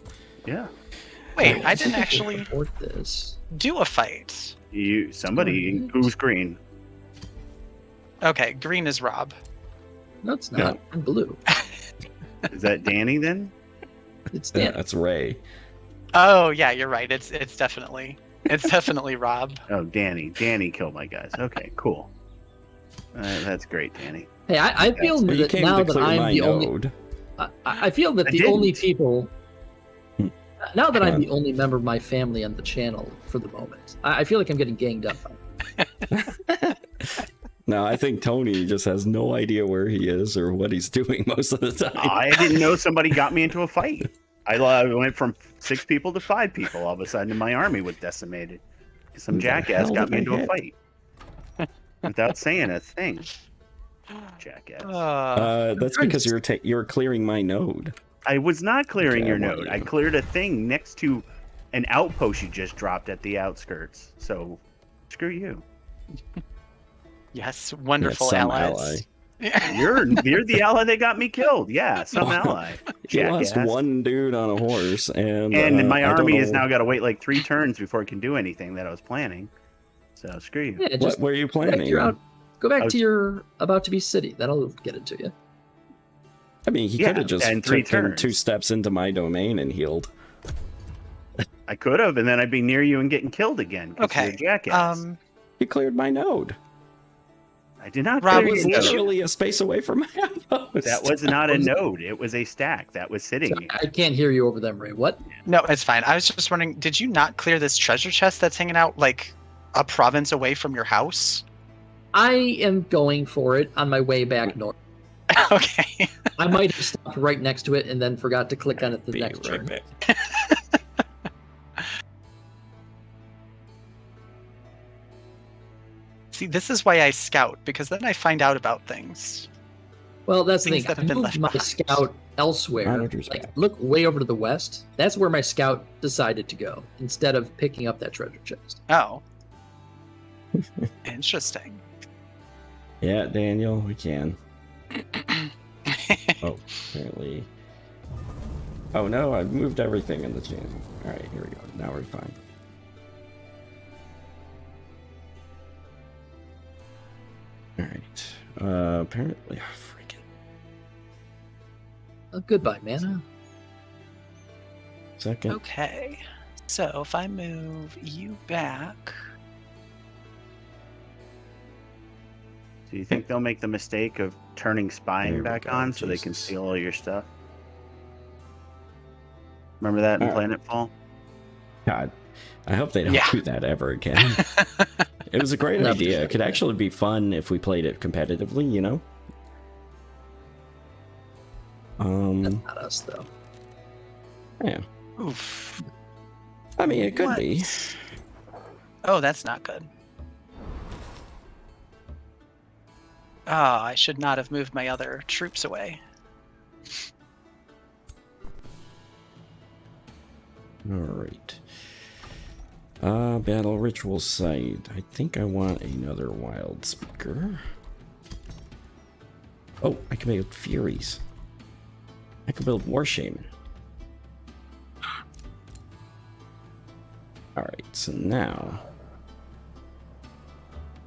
Yeah. Wait, I didn't think actually report this. do a fight. Somebody who's green. Okay, green is Rob. No, it's No. not. I'm blue. Is that Danny then? It's Yeah, Dan. that's Ray. Oh yeah, you're right. It's definitely Rob. Oh, Danny. Danny killed my guys. Okay, cool. That's great, Danny. Hey, I feel Well, you that came now to that clear I'm my the only. node. I feel that I the only didn't. people. Now that Come I'm on. the only member of my family on the channel for the moment, I feel like I'm getting ganged up on. No, I think Tony just has no idea where he is or what he's doing most of the time. I didn't know somebody got me into a fight. I went from 6 people to 5 people. All of a sudden, my army was decimated. Some Who the jackass hell got did me I into a hit? fight without saying a thing. Jackass. That's because you're clearing my node. I was not clearing Okay, your I want node. you. I cleared a thing next to an outpost you just dropped at the outskirts. So, screw you. Yes, wonderful some allies. Yeah. You're the ally that got me killed. Yeah, some ally. You lost Jackass. one dude on a horse, and My I don't army has know- now got to wait like 3 turns before it can do anything that I was planning. So screw you. Yeah, just What were you go back to planning? your go back I was- to your about to be city. That'll get it to you. I mean, he Yeah, could have just and 3 taken turns. 2 steps into my domain and healed. I could have, and then I'd be near you and getting killed again. 'Cause Okay. you're a jackass. He cleared my node. I did not. Rob, clear It was your node. literally a space away from my outpost. That was not a node. It was a stack that was sitting. So I can't hear you over them, Ray. What? No, it's fine. I was just wondering, did you not clear this treasure chest that's hanging out like a province away from your house? I am going for it on my way back north. Okay. I might have stopped right next to it and then forgot to click on it the Be next right turn. back. See, this is why I scout, because then I find out about things. Well, that's the Things thing. that I have been moved left my behind. scout elsewhere. Monitor's Like, back. look way over to the west. That's where my scout decided to go instead of picking up that treasure chest. Oh. Interesting. Yeah, Daniel, we can. Oh, apparently. Oh no, I've moved everything in the channel. Alright, here we go. Now we're fine. Alright. Apparently. Oh, freaking. Goodbye, mana. Second. Okay. So if I move you back. Do you think they'll make the mistake of turning There spying we back go, on so they can Jesus. steal all your stuff? Remember that in Alright. Planetfall? God. I hope they don't Yeah. do that ever again. It was a great No. idea. It could actually be fun if we played it competitively, you know? Not us, though. Yeah. Oof. I mean, it could What? be. Oh, that's not good. Oh, I should not have moved my other troops away. Alright. Battle ritual site. I think I want another wild speaker. Oh, I can build Furies. I can build War Shaman. Alright, so now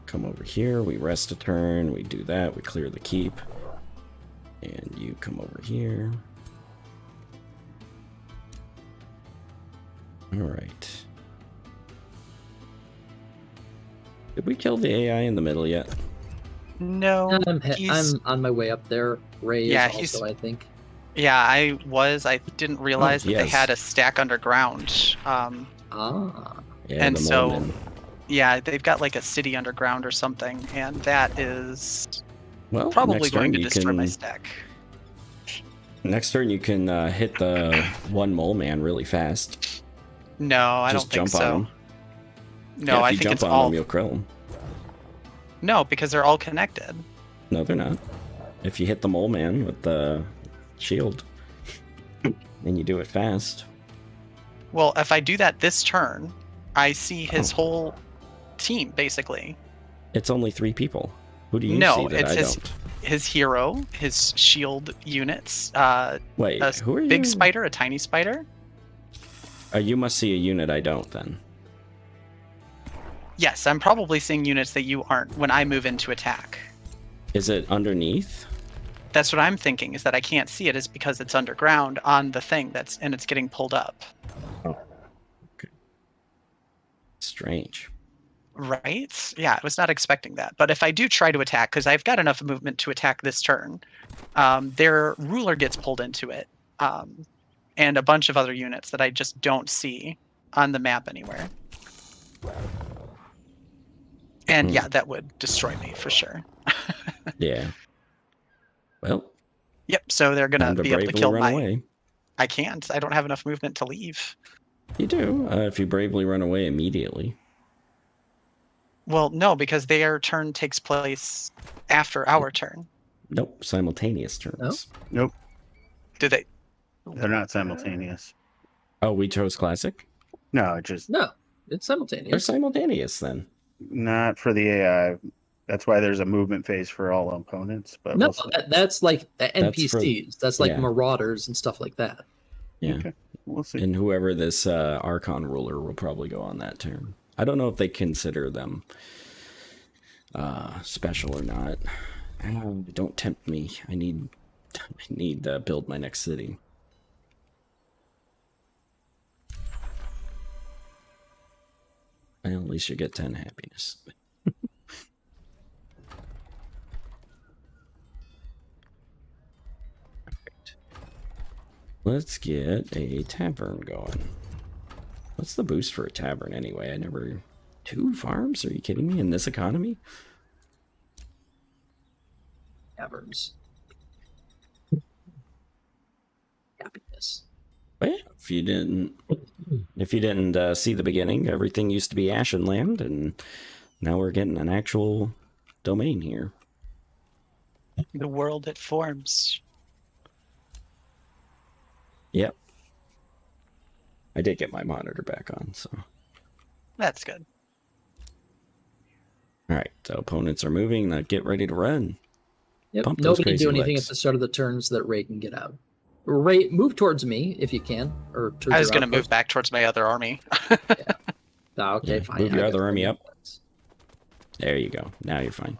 come over here, we rest a turn, we do that, we clear the keep. And you come over here. Alright. Did we kill the AI in the middle yet? No, I'm he's- on my way up there. Ray Yeah, is he's- also, I think. Yeah, I was. I didn't realize that they yes. had a stack underground. Ah. Yeah, And the so- Molden. Yeah, they've got like a city underground or something, and that is Well, probably next going turn to you destroy my can stack. next turn you can hit the one mole man really fast. No, I Just don't think jump on so. him. No, Yeah, if I you think jump it's on all him, you'll kill him. no, because they're all connected. No, they're not. If you hit the mole man with the shield, and you do it fast. Well, if I do that this turn, I see his Oh. whole team basically. It's only 3 people. Who do you No, see that it's I his- don't? His hero, his shield units, Wait, a who are you? big spider, a tiny spider. You must see a unit I don't then. Yes, I'm probably seeing units that you aren't when I move into attack. Is it underneath? That's what I'm thinking, is that I can't see it is because it's underground on the thing and it's getting pulled up. Strange. Right? Yeah, I was not expecting that. But if I do try to attack, because I've got enough movement to attack this turn, their ruler gets pulled into it. And a bunch of other units that I just don't see on the map anywhere. And yeah, that would destroy me for sure. Yeah. Well, Yep, so they're time gonna to be able to bravely kill run my. away. I can't. I don't have enough movement to leave. You do, if you bravely run away immediately. Well, no, because their turn takes place after our turn. Nope, simultaneous turns. Nope, Do they? they're not simultaneous. Oh, we chose classic? No, it just No, it's They're simultaneous. simultaneous then. not for the AI. That's why there's a movement phase for all opponents. But No, we'll see. that's like the That's for- NPCs. That's like yeah. marauders and stuff like that. Yeah. Okay, we'll see. And whoever this Archon ruler will probably go on that turn. I don't know if they consider them special or not. Don't tempt me. I need to build my next city. Well, at least you get 10 happiness. Perfect. Let's get a tavern going. What's the boost for a tavern anyway? 2 farms? Are you kidding me? In this economy? Taverns. Happiness. Well, yeah, if you didn't see the beginning, everything used to be Ashenland, and now we're getting an actual domain here. The world it forms. Yep. I did get my monitor back on, so. That's good. Alright, so opponents are moving. Now get ready to run. Yep. Pump those Nobody can do crazy anything legs. at the start of the turn so that Ray can get out. Ray, move towards me if you can, or towards I was your going to move outpost. back towards my other army. Ah, okay, Yeah, fine. move I your guess other that army makes up. sense. There you go. Now you're fine.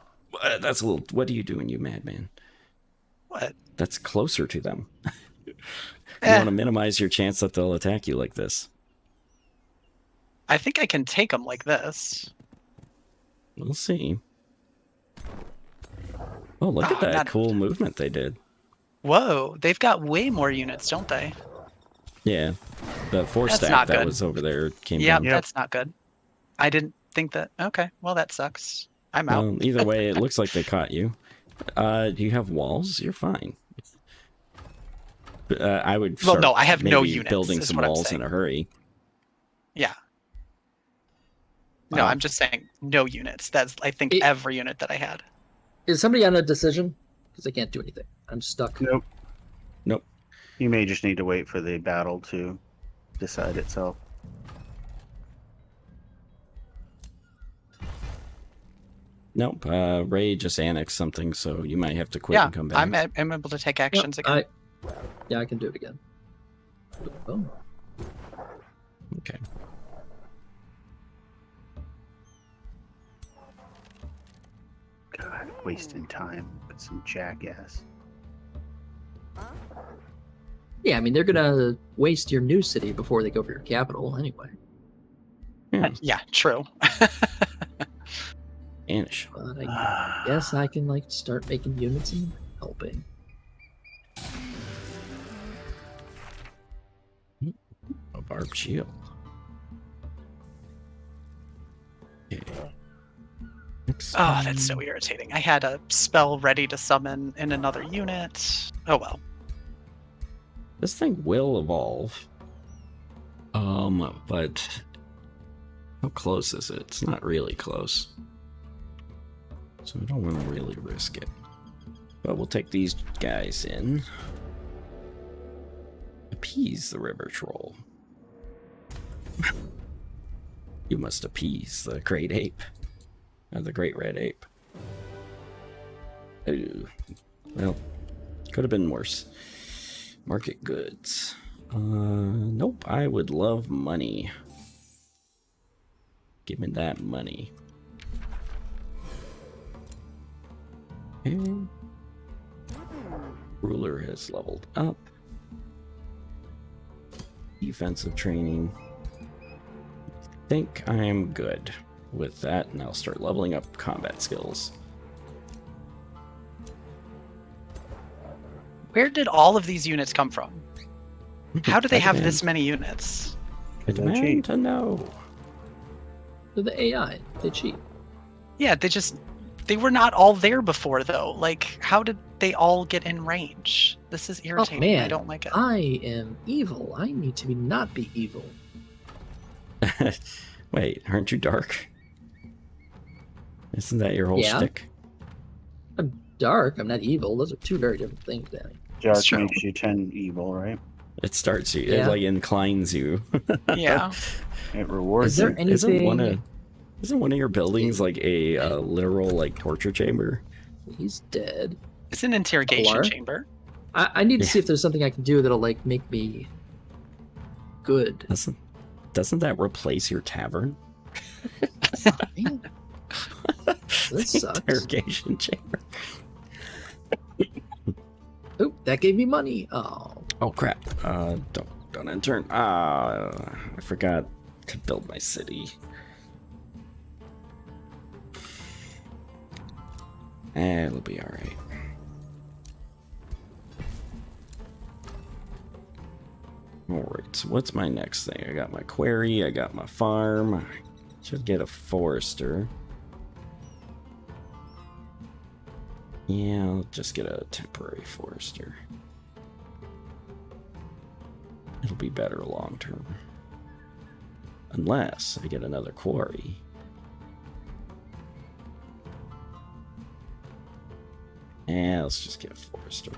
That's a little. What are you doing, you madman? What? That's closer to them. You Eh. want to minimize your chance that they'll attack you like this. I think I can take them like this. We'll see. Oh, look Ah, at that not- cool movement they did. Whoa, they've got way more units, don't they? Yeah, the 4 That's stack not that good. was over there came Yep, down. Yep. that's not good. I didn't think that. Okay, well, that sucks. I'm out. Well, either way, it looks like they caught you. Do you have walls? You're fine. I would. Well, start no, I have no maybe units, Building is some what I'm walls in saying. a hurry. Yeah. No, Wow. I'm just saying no units. That's, I think, It- every unit that I had. Is somebody on a decision? Because I can't do anything. I'm stuck. Nope. Nope. You may just need to wait for the battle to decide itself. Nope. Ray just annexed something, so you might have to quit Yeah, and come back. I'm able to take actions Yep, again. Yeah, I can do it again. Oh, Okay. God, wasting time with some jackass. yeah, I mean they're gonna waste your new city before they go for your capital anyway. Yeah. Yeah, true. Anish. But I guess I can like start making units and helping. A barbed shield. Okay. Next Oh, that's so one. irritating. I had a spell ready to summon in another unit. Oh well. This thing will evolve. But how close is it? It's not really close. So I don't want to really risk it. But we'll take these guys in. Appease the river troll. You must appease the great ape. The great red ape. Ooh. Well, could have been worse. Market goods. Nope. I would love money. Give me that money. Okay. Ruler has leveled up. Defensive training. I think I am good with that, and I'll start leveling up combat skills. Where did all of these units come from? How do they I have demand- this many units? I They're demand cheap. to know. They're the AI. They cheat. Yeah, they were not all there before though. Like, how did they all get in range? This is irritating. I man. don't like it. I am evil. I need to not be evil. Wait, aren't you dark? Isn't that your whole Yeah. shtick? dark. I'm not evil. Those are two very different things, Danny. Dark true. makes you 10 evil, right? It starts you. Yeah. It like inclines you. Yeah. It rewards Is there you. Isn't one of your buildings like a literal like torture chamber? He's dead. It's an interrogation Or- chamber. I need to Yeah. see if there's something I can do that'll like make me good. Doesn't that replace your tavern? Man. This sucks. Interrogation chamber. Oop, that gave me money. Oh. Oh crap! Don't enter. I forgot to build my city. It'll be all right. All right. So what's my next thing? I got my quarry. I got my farm. I should get a forester. Yeah, I'll just get a temporary forester. It'll be better long term. Unless I get another quarry. Yeah, let's just get a forester.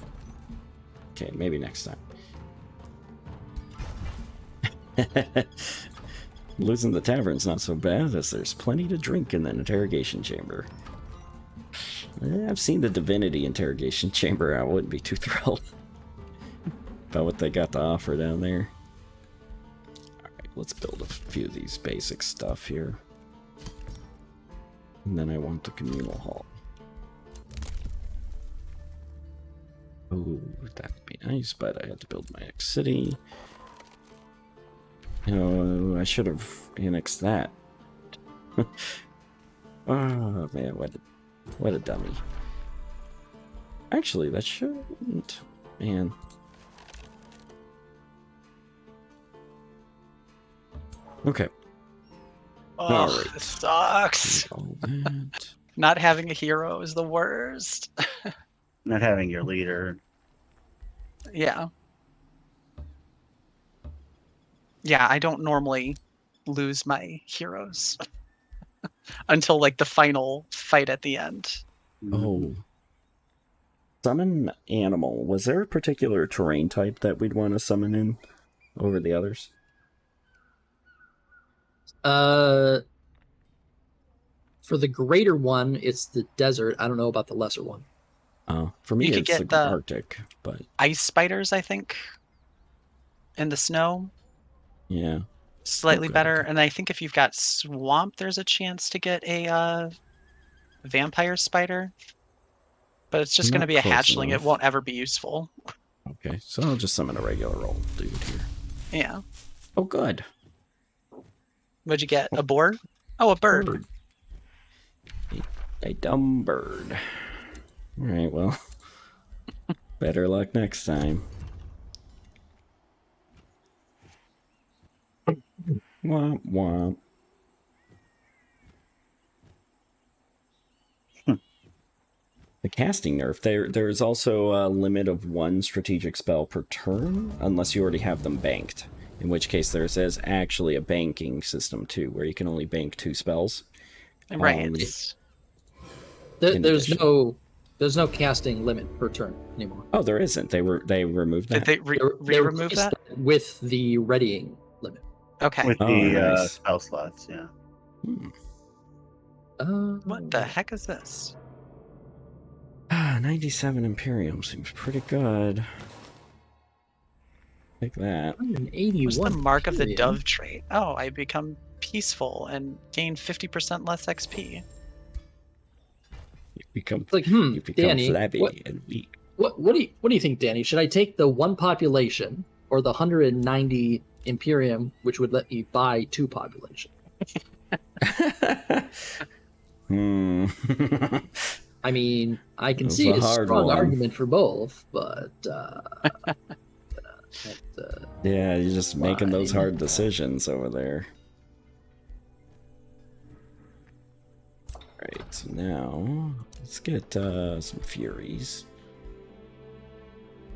Okay, maybe next time. Losing the tavern's not so bad, as there's plenty to drink in the interrogation chamber. I've seen the divinity interrogation chamber. I wouldn't be too thrilled about what they got to offer down there. Alright, let's build a few of these basic stuff here. And then I want the communal hall. Oh, that would be nice, but I had to build my next city. You know, I should have annexed that. Oh man, what a dummy. Actually, that shouldn't. Man. Okay. Oh, Alright. this sucks. All that. Not having a hero is the worst. Not having your leader. Yeah. Yeah, I don't normally lose my heroes until like the final fight at the end. Oh. Summon animal. Was there a particular terrain type that we'd want to summon in over the others? For the greater one, it's the desert. I don't know about the lesser one. For me, You could it's get the the- Arctic, but Ice spiders, I think, in the snow, yeah. slightly Okay. better. And I think if you've got swamp, there's a chance to get a vampire spider. But it's just going to Not be a close hatchling. enough. It won't ever be useful. Okay, so I'll just summon a regular old dude here. Yeah. Oh, good. What'd you get? A boar? Oh, a bird. A dumb bird. Alright, well. Better luck next time. Womp womp. The casting nerf. There is also a limit of one strategic spell per turn, unless you already have them banked. In which case there is actually a banking system too, where you can only bank 2 spells. Right. Um, It's- In There's addition. no casting limit per turn anymore. Oh, there isn't. They removed Did that. they They remove replaced that? it with the readying limit. Okay. With Oh, the nice. spell slots, yeah. What the heck is this? 97 Imperium seems pretty good. Take that. 181. What's the mark of the period. dove trait? Oh, I become peaceful and gain 50% less XP. You become, It's like, you become Danny, flabby what, and weak. what do you think, Danny? Should I take the 1 population or the 190 Imperium, which would let me buy 2 population? Hmm. I mean, I can That's see a a hard strong one. argument for both, but Yeah, you're just making those Fine. hard decisions over there. Alright, so now let's get some Furies.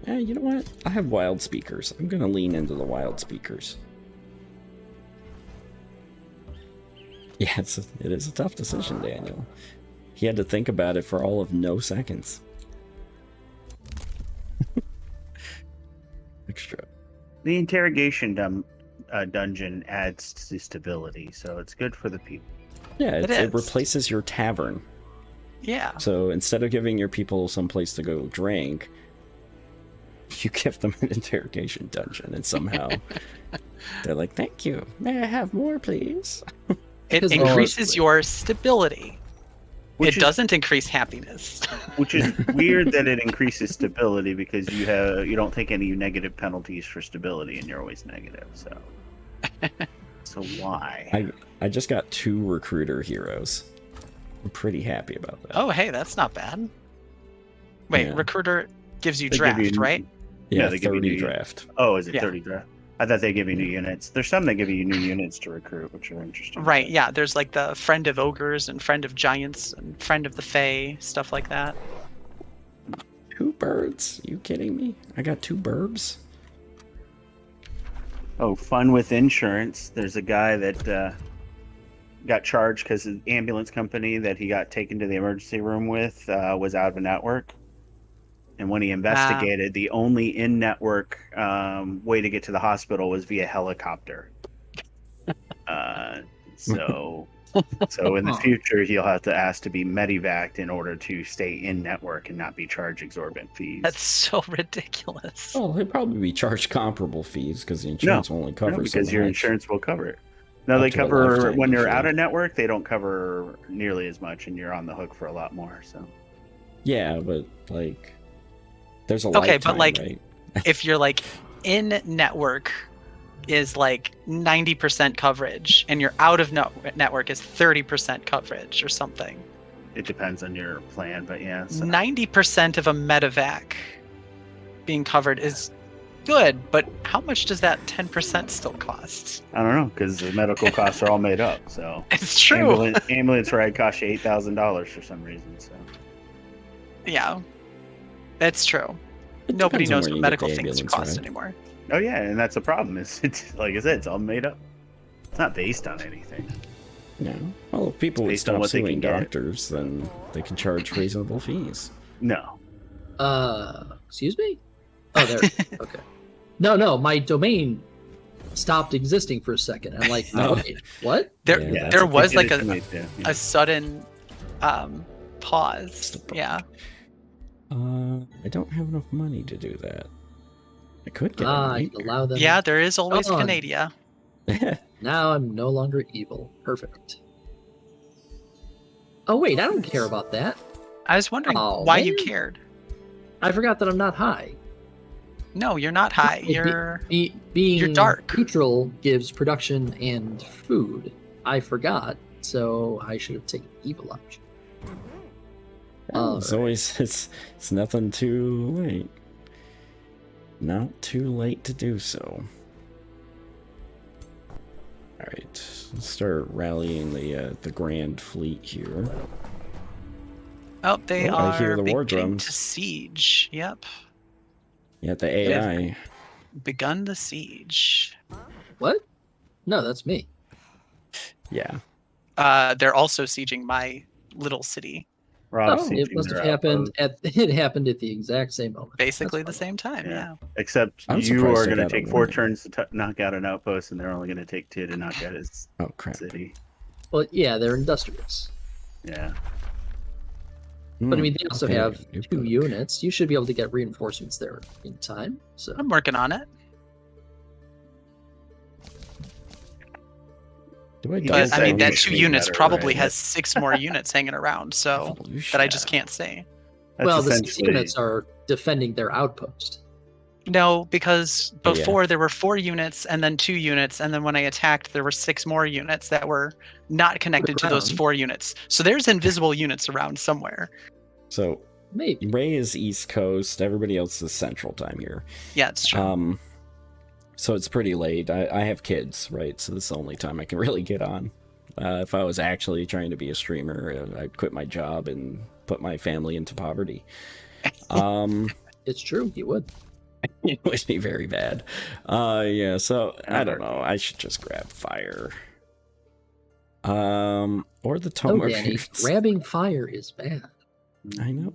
Yeah, you know what? I have Wild Speakers. I'm gonna lean into the Wild Speakers. Yeah, it is a tough decision, Daniel. He had to think about it for all of no seconds. The interrogation dungeon adds to stability, so it's good for the people. Yeah, It it is. replaces your tavern. Yeah. So instead of giving your people some place to go drink, you give them an interrogation dungeon, and somehow they're like, "Thank you. May I have more, please?" It Because increases your stability. Which It is- doesn't increase happiness. Which is weird that it increases stability because you don't take any negative penalties for stability, and you're always negative. So why? I just got 2 recruiter heroes. I'm pretty happy about that. Oh, hey, that's not bad. Wait, Yeah. recruiter gives you They give draft, you- right? Yeah, they give you 30 new- draft. Oh, is it Yeah. 30 draft? I thought they give you new units. There's some that give you new units to recruit, which are interesting. Right, yeah. There's like the friend of ogres and friend of giants and friend of the fae, stuff like that. 2 birds? You kidding me? I got 2 burbs? Oh, fun with insurance. There's a guy that got charged because the ambulance company that he got taken to the emergency room with was out of network. And when he investigated, the only in-network way to get to the hospital was via helicopter. So in the future, he'll have to ask to be medevaced in order to stay in network and not be charged exorbitant fees. That's so ridiculous. Oh, he'll probably be charged comparable fees because the insurance will only cover No, because so your much. insurance will cover it. No, Up they to a cover lifetime, when you're usually. out of network. They don't cover nearly as much, and you're on the hook for a lot more. So Yeah, but like, there's a Okay, lifetime, but, like, right? If you're like in network is like 90% coverage and you're out of network is 30% coverage or something. it depends on your plan, but yeah. So. 90% of a medevac being covered is good, but how much does that 10% still cost? I don't know because the medical costs are all made up. So It's true. ambulance ride costs you $8,000 for some reason. So Yeah, that's true. It Nobody depends on knows where what you get medical the things ambulance cost ride. anymore. oh yeah, and that's the problem. Is it's like I said, it's all made up. It's not based on anything. No. Well, if people would based on stop what they suing can get. doctors, then they can charge reasonable fees. No, Excuse me? Oh, there. Okay. No, my domain stopped existing for a second. I'm like, Oh. wait, what? There, Yeah, that's there a was like It is made, yeah. a sudden pause. Just a I don't have enough money to do that. I could get You allow them. Yeah, there is always on. Canada. it. Now I'm no longer evil. Perfect. Oh wait, I don't care about that. I was wondering Oh, why you man. cared. I forgot that I'm not high. No, you're not high. Well, You're Being You're dark. neutral gives production and food. I forgot, so I should have taken evil option. It's always it's nothing too late. Not too late to do so. All right, let's start rallying the Grand Fleet here. they Oh, I are hear the war beginning drums. to siege. Yep, Yeah, the AI. begun the siege. What? No, that's me. Yeah. They're also sieging my little city, Rob Oh, it sieging must have their happened outpost. it happened at the exact same moment. basically the That's same time. Yeah. Yeah. Except I'm you surprised are they going to got a take 4 warning. turns to knock out an outpost, and they're only going to take 2 to knock out his Oh crap. city. Well, yeah, they're industrious. Yeah. But I mean, they also Okay, have new 2 book. units. You should be able to get reinforcements there in time. So I'm working on it. Do I But, But I mean, that evolution 2 units better, probably right? has 6 more units hanging around, so that I just can't say. That's well, the 6 essentially- units are defending their outpost. No, because Oh, yeah. before there were 4 units and then 2 units, and then when I attacked, there were 6 more units that were not connected to those Around. 4 units. So there's invisible units around somewhere. So Maybe. Ray is East Coast. Everybody else is Central Time here. Yeah, it's true. So it's pretty late. I have kids, right? So this is the only time I can really get on. If I was actually trying to be a streamer, I'd quit my job and put my family into poverty. It's true. You would. It would be very bad. Yeah, so I don't know. I should just grab fire. Or the Oh, Tomar Danny, Roots. grabbing fire is bad. I know.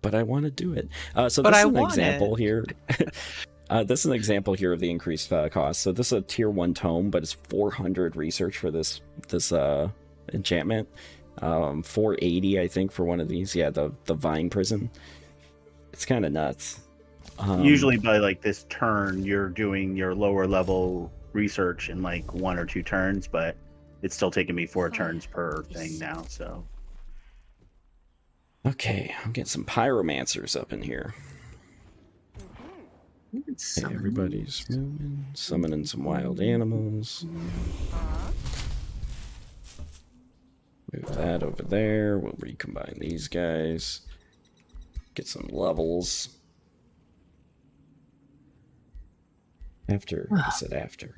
But I want to do it. So But this I is an want example it. here. This is an example here of the increased cost. So this is a tier 1 tome, but it's 400 research for this enchantment. 480, I think, for one of these. Yeah, the Vine Prison. It's kind of nuts. Usually by like this turn, you're doing your lower level research in like 1 or 2 turns, but it's still taking me 4 turns per thing now. So okay, I'm getting some pyromancers up in here. Okay, everybody's moving, summoning some wild animals. Move that over there. We'll recombine these guys. Get some levels. After, I said after.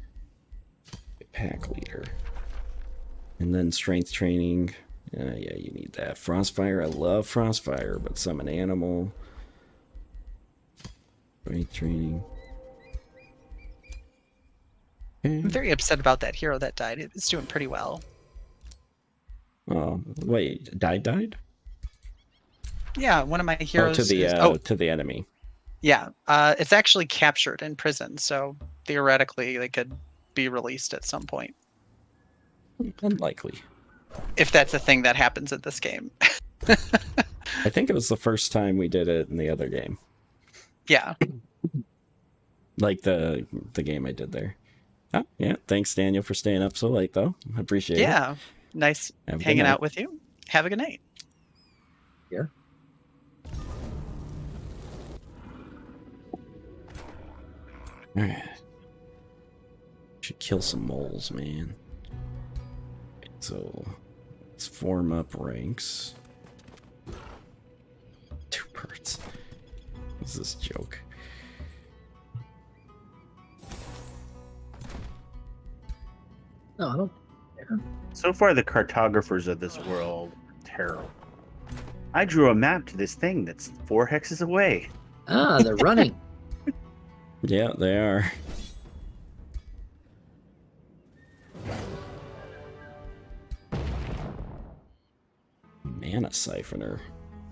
Pack leader. And then strength training. Yeah, you need that. Frostfire, I love Frostfire, but summon animal. Strength training. Okay. I'm very upset about that hero that died. It's doing pretty well. Oh, wait, died? Yeah, one of my Oh, heroes. to the enemy. Yeah, it's actually captured in prison, so theoretically they could be released at some point. Unlikely. If that's a thing that happens in this game. I think it was the first time we did it in the other game. Yeah. Like the game I did there. Oh, yeah. Thanks, Daniel, for staying up so late, though. I appreciate it. Yeah. Nice hanging out with you. Have a good night. Here. Alright. Should kill some moles, man. So let's form up ranks. 2 birds. What's this joke? No, I don't. so far, the cartographers of this world are terrible. I drew a map to this thing that's 4 hexes away. Ah, they're running. Yeah, they are. Mana Siphoner.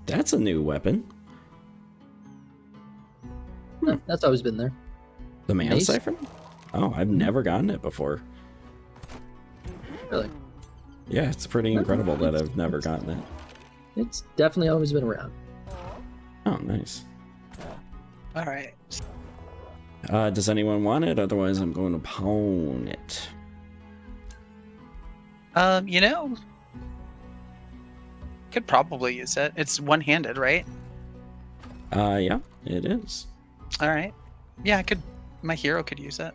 That's a new weapon. That's always been there. The Mana Mace? Siphoner? Oh, I've never gotten it before. Really, Yeah, it's pretty incredible that I've never gotten it. it's definitely always been around. Oh, nice. All right. Does anyone want it? Otherwise, I'm going to pawn it. You know, could probably use it. It's one-handed, right? Yeah, it is. All right. Yeah, I could. My hero could use it.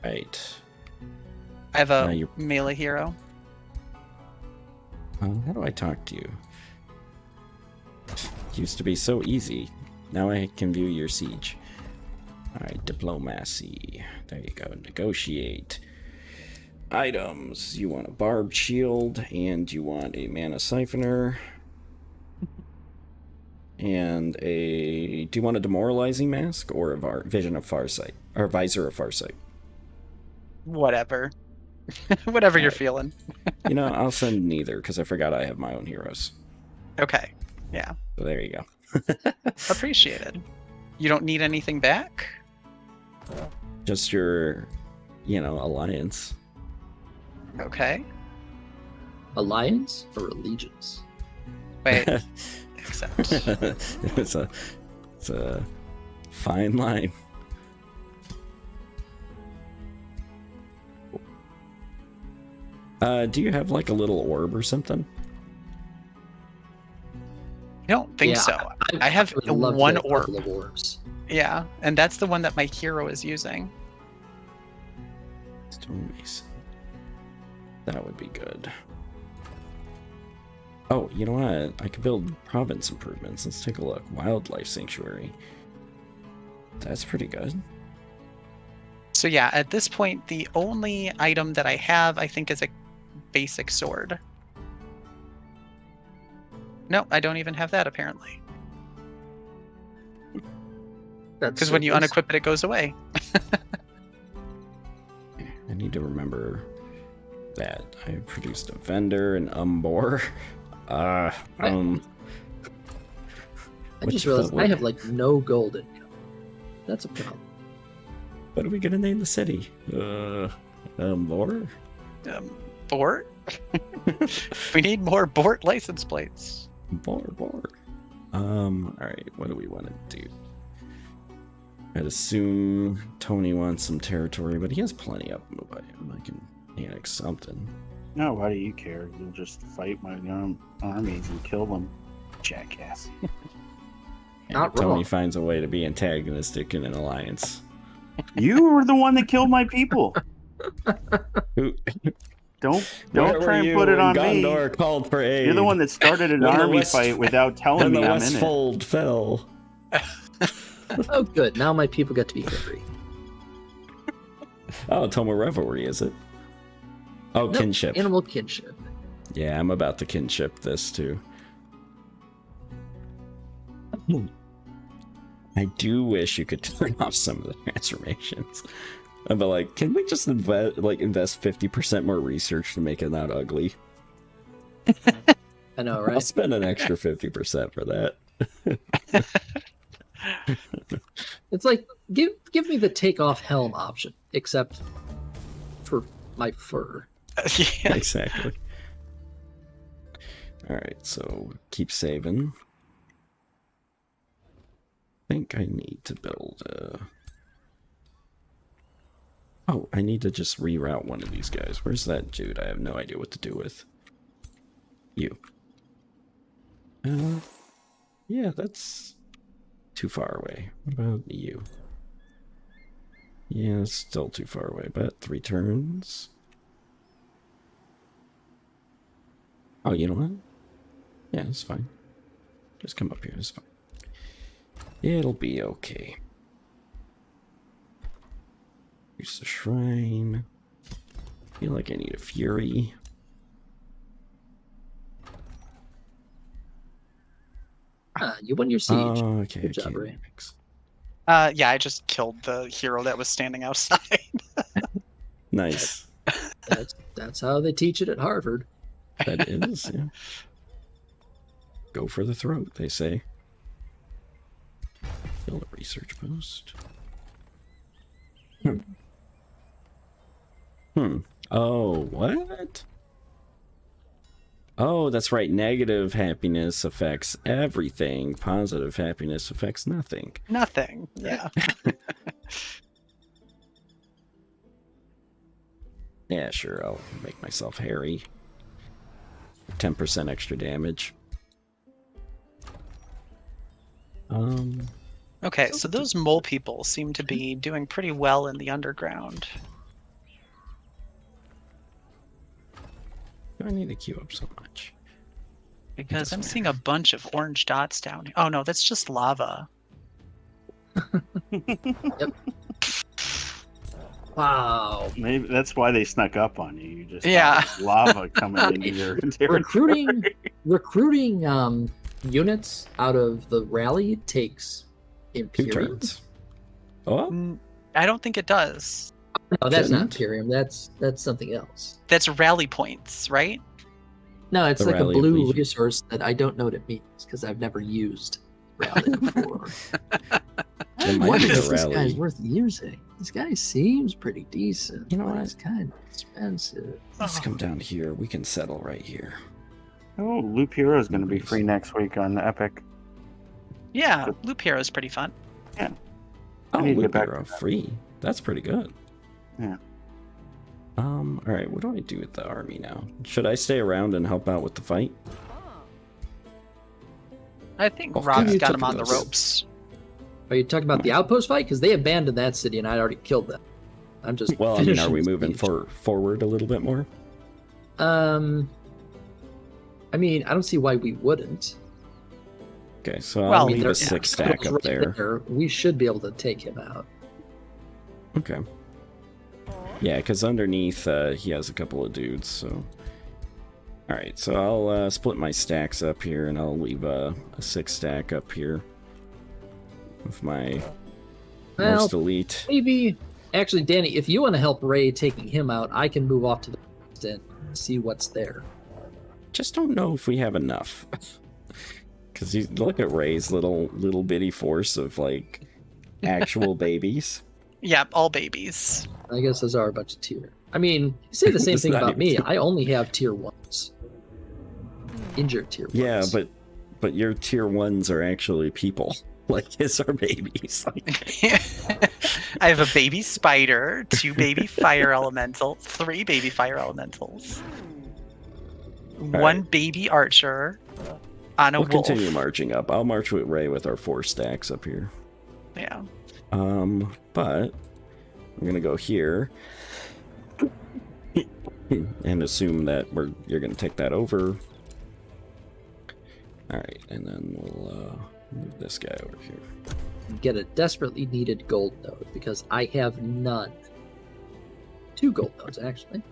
Right. I have a you're- melee hero. How do I talk to you? Used to be so easy. Now I can view your siege. Alright, diplomacy. There you go. Negotiate. Items. You want a barbed shield, and you want a mana siphoner. And a... Do you want a demoralizing mask or a vision of farsight? Or visor of farsight? Whatever. Whatever you're feeling. You know, I'll send neither, because I forgot I have my own heroes. Okay. Yeah. So there you go. Appreciated. You don't need anything back? Just your, alliance. Okay. Alliance or allegiance? Wait. Accept. it's a fine line. Do you have like a little orb or something? I don't think Yeah, so. I have would love to one get a orb. couple of orbs. Yeah, and that's the one that my hero is using. Stone Mason. That would be good. Oh, you know what? I could build province improvements. Let's take a look. Wildlife Sanctuary. That's pretty good. So yeah, at this point, the only item that I have, I think, is a basic sword. No, I don't even have that, apparently. Because when you unequip it, it goes away. I need to remember that I produced a vendor, an umbor. I What just the realized fuck? I have like no gold income. That's a problem. What are we gonna name the city? More? Bort? We need more Bort license plates. More. Alright, what do we want to do? I'd assume Tony wants some territory, but he has plenty of them by him. I can annex something. No, why do you care? You'll just fight my armies and kill them, jackass. Not Tony wrong. finds a way to be antagonistic in an alliance. You were the one that killed my people. Who? Don't Where try were and put it when on Gondor me. called for aid? You're the one that started an When the army West- fight without telling when me the I'm in it. Westfold fell. Oh, good. Now my people get to be angry. Oh, Tomo Revelry, is it? Oh, Nope, kinship. Animal kinship. Yeah, I'm about to kinship this too. I do wish you could turn off some of the transformations. But like, can we just invest 50% more research to make it not ugly? I know, I'll right? spend an extra 50% for that. It's like give me the take off helm option, except for my fur. Yeah. Exactly. Alright, so keep saving. I think I need to build Oh, I need to just reroute one of these guys. Where's that dude? I have no idea what to do with. You. Yeah, that's too far away. What about you? Yeah, it's still too far away, but 3 turns. Oh, you know what? Yeah, it's fine. Just come up here, it's fine. It'll be okay. Use the shrine. Feel like I need a fury. You won your siege. Oh, okay. Good job, I can't Ray. mix. Yeah, I just killed the hero that was standing outside. Nice. That's how they teach it at Harvard. That is, yeah. Go for the throat, they say. Build a research post. Oh, what? Oh, that's right. Negative happiness affects everything. Positive happiness affects nothing. Nothing. Yeah. Yeah, sure. I'll make myself hairy. 10% extra damage. Okay, so those mole people seem to be doing pretty well in the underground. Do I need to queue up so much? Because I'm doesn't seeing a bunch of orange dots down here. Oh no, that's just lava. Wow. Maybe that's why they snuck up on you. You just Yeah. had lava coming into your territory. Recruiting units out of the rally takes 2 Imperium. turns. Oh, Mm, I don't think it does. No, that's not Shouldn't. Imperium. That's something else. That's rally points, right? No, it's The like a Rally of blue Legion. resource that I don't know what it means because I've never used rally before. I It might wonder be if a this rally. guy's worth using. This guy seems pretty decent. You know but what? He's kind of expensive. let's come down here. We can settle right here. Oh, Loop Hero is going to be free next week on Epic. Yeah, Loop Hero is pretty fun. Oh, need to get Loop back Hero to that. free. That's pretty good. Yeah. All right. What do I do with the army now? Should I stay around and help out with the fight? I think Oh, Rob's you got took him on the those. ropes. Are you talking about the outpost fight? Because they abandoned that city and I'd already killed them. I'm just Well, I mean, finishing are we this moving siege. forward a little bit more? I mean, I don't see why we wouldn't. Okay, so I'll Well, leave there- a 6 stack up Right there. we should be able to take him out. Okay. Yeah, because underneath he has a couple of dudes, so... Alright, so I'll split my stacks up here, and I'll leave a 6 stack up here. With my Well, most elite. maybe. Actually, Danny, if you want to help Ray taking him out, I can move off to the west and see what's there. Just don't know if we have enough. Because you look at Ray's little bitty force of, like, actual babies. Yep, all babies. I guess those are a bunch of tier. I mean, you say the same It's thing not about even me. tier. I only have tier 1s. Injured tier 1s. Yeah, but your tier 1s are actually people. Like, his are babies. I have a baby spider, 2 baby fire elementals, 3 baby fire elementals, 1 baby archer on a We'll wolf. continue marching up. I'll march with Ray with our 4 stacks up here. Yeah. But I'm gonna go here and assume that you're gonna take that over. All right, and then we'll move this guy over here. Get a desperately needed gold node because I have none. 2 gold nodes, actually.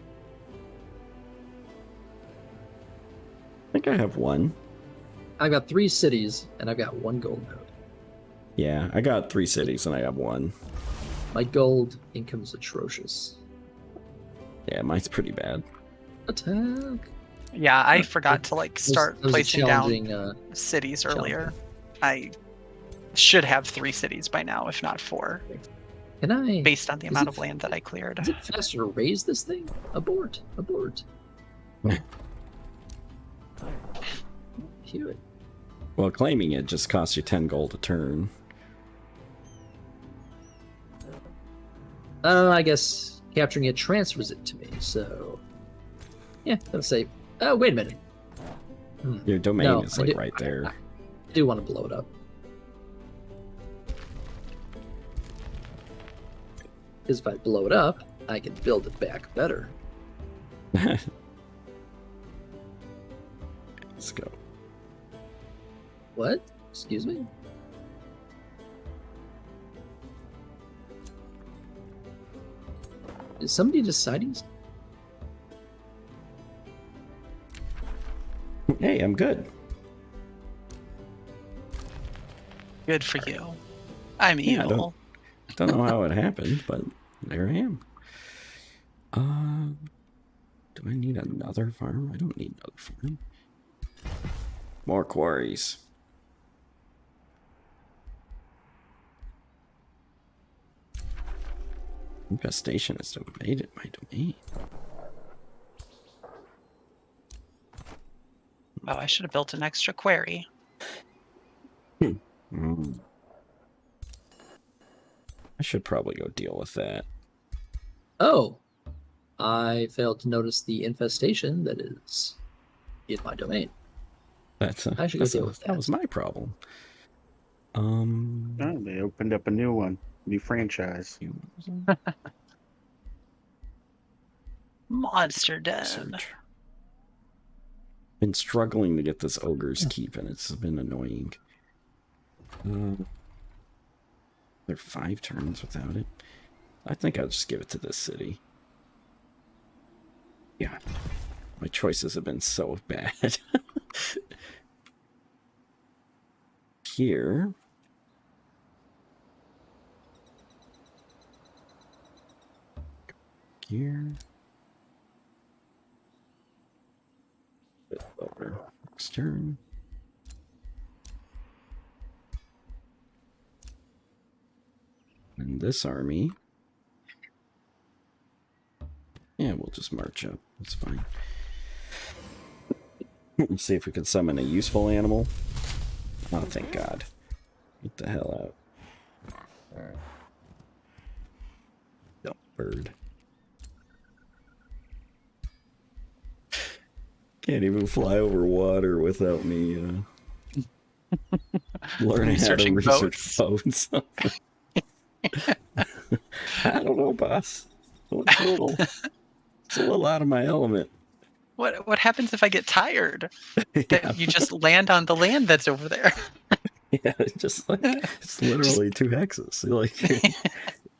I think I have 1. I've got 3 cities and I've got 1 gold node. Yeah, I got 3 cities and I have 1. My gold income is atrocious. Yeah, mine's pretty bad. Attack. Yeah, I forgot to like start That was a placing down challenging, cities challenge. earlier. I should have 3 cities by now, if not 4, Can I? based on the Is amount it- of land that I cleared. Is it faster to raise this thing? Abort. Abort. Hear it. Well, claiming it just costs you 10 gold a turn. I guess capturing it transfers it to me, so... Yeah, let's say... Oh, wait a minute. Your domain No, is I like do- right there. I do want to blow it up. Because if I blow it up, I can build it back better. Let's go. What? Excuse me? Is somebody deciding? Hey, I'm good. Good for you. I'm Yeah, I evil. Don't know how it happened, but there I am. Do I need another farm? I don't need another farm. More quarries. Infestation has invaded my domain. Oh, I should have built an extra quarry. Mm. I should probably go deal with that. Oh, I failed to notice the infestation that is in my domain. That's I should go deal with that that. was my problem. Oh, they opened up a new one, new franchise. Monster Den. Search. Been struggling to get this ogre's keep, and it's been annoying. They're 5 turns without it. I think I'll just give it to this city. Yeah, my choices have been so bad. Here. Here. Bit over. Next turn. And this army. Yeah, we'll just march up. That's fine. Let's see if we can summon a useful animal. Oh, thank God. Get the hell out. No, bird. Can't even fly over water without me learning how to Researching research boats. I don't know, boss. It's a little out of my element. What happens if I get tired? Yeah, That you just land on the land that's over there. yeah, it's just like it's literally 2 hexes. Like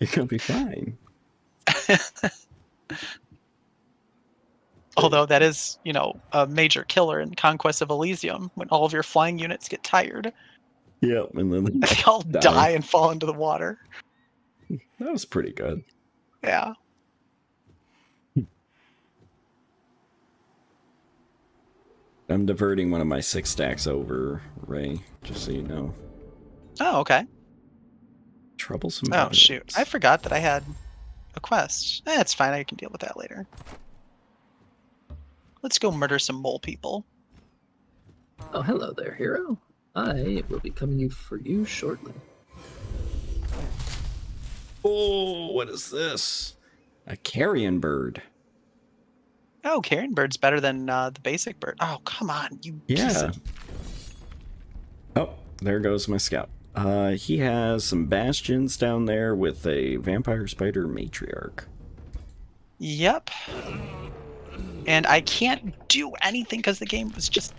you're gonna be fine. Although that is, a major killer in Conquest of Elysium when all of your flying units get tired. Yep, and then They all die and fall into the water. that was pretty good. Yeah. I'm diverting one of my 6 stacks over, Ray, just so you know. Oh, okay. troublesome. Oh shoot! veterans. I forgot that I had a quest. It's fine. I can deal with that later. Let's go murder some mole people. Oh, hello there, hero. I will be coming for you shortly. Oh, what is this? A carrion bird. Oh, carrion bird's better than the basic bird. Oh, come on, you piece Yeah. of... Oh, there goes my scout. He has some bastions down there with a vampire spider matriarch. Yep. And I can't do anything because the game was just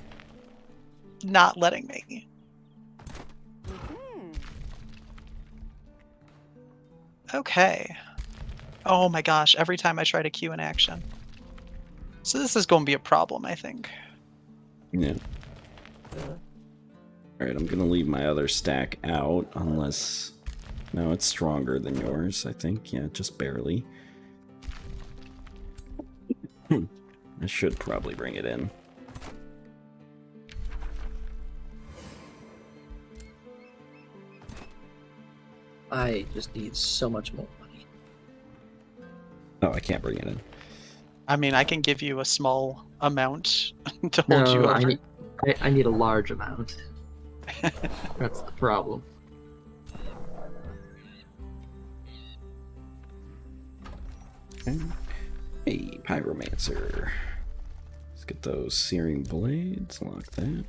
not letting me. Okay. Oh my gosh, every time I try to queue in action. So this is going to be a problem, I think. Yeah. Alright, I'm gonna leave my other stack out, unless... No, it's stronger than yours, I think. Yeah, just barely. I should probably bring it in. I just need so much more money. Oh, I can't bring it in. I mean, I can give you a small amount to hold you No, over. I need a large amount. That's the problem. Okay. Hey, Pyromancer. Let's get those Searing Blades. Lock that.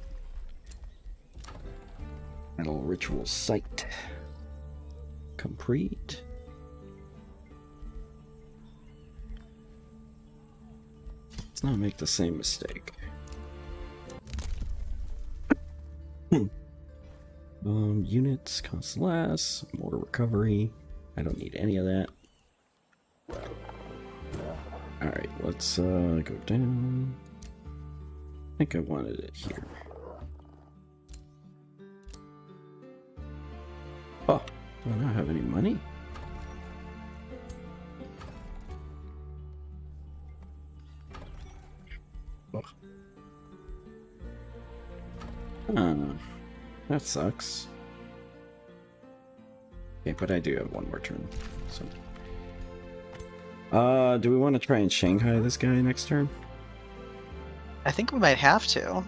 Metal Ritual Sight. Complete. Let's not make the same mistake. Units cost less, more recovery. I don't need any of that. Alright, let's go down. I think I wanted it here. Oh, do I not have any money? That sucks. Okay, but I do have one more turn. So, do we want to try and Shanghai this guy next turn? I think we might have to.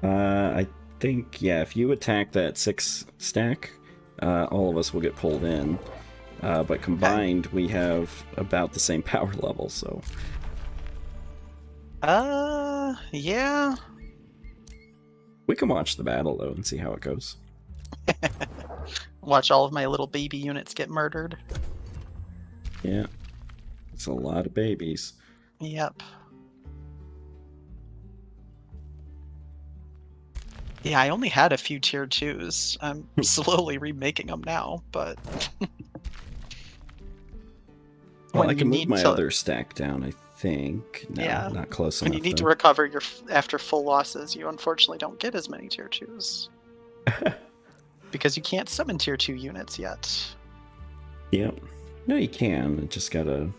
I think, yeah, if you attack that 6 stack, all of us will get pulled in. But combined, we have about the same power level, so... Yeah. We can watch the battle, though, and see how it goes. Watch all of my little baby units get murdered. Yeah. It's a lot of babies. Yep. Yeah, I only had a few tier 2s. I'm slowly remaking them now, but... Well, When I you can move need my to- other stack down, I think. No, Yeah. not close When enough. you need to though. recover your after full losses, you unfortunately don't get as many tier 2s. Because you can't summon tier 2 units yet. Yep. No, you can. It just gotta...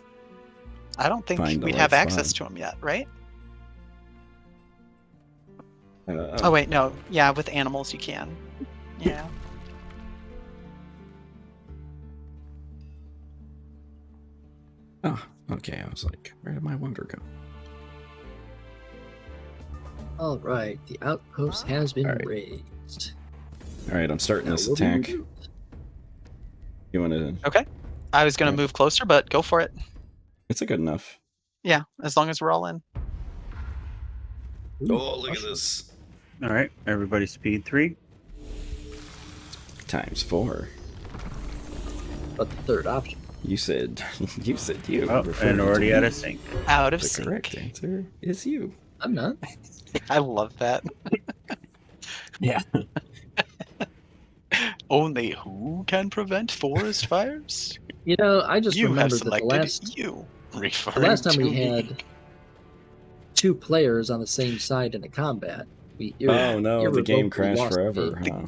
I don't think Find the we'd right have access spot. to them yet, right? Oh, Oh wait, no. Yeah, with animals you can. Yeah. oh, okay. I was like, where did my wonder go? All right, the outpost has been All right. raised. All right, I'm starting Now, this what do you attack. do? You want to... Okay. I was gonna Okay. move closer, but go for it. It's a good enough. Yeah, as long as we're all in. Ooh, Oh, look at this. All right, everybody, speed 3. Times 4. But the third option. You said... you said you. Oh, referred and to already out me. of sync. Out of The sync. correct answer is you. I'm not. I love that. Yeah. Only who can prevent forest fires? You know, I just You have remembered that the selected last you. the Referring last time to we me. had 2 players on the same side in a combat, we Oh no, the game irrevocably crashed lost the forever, game. huh?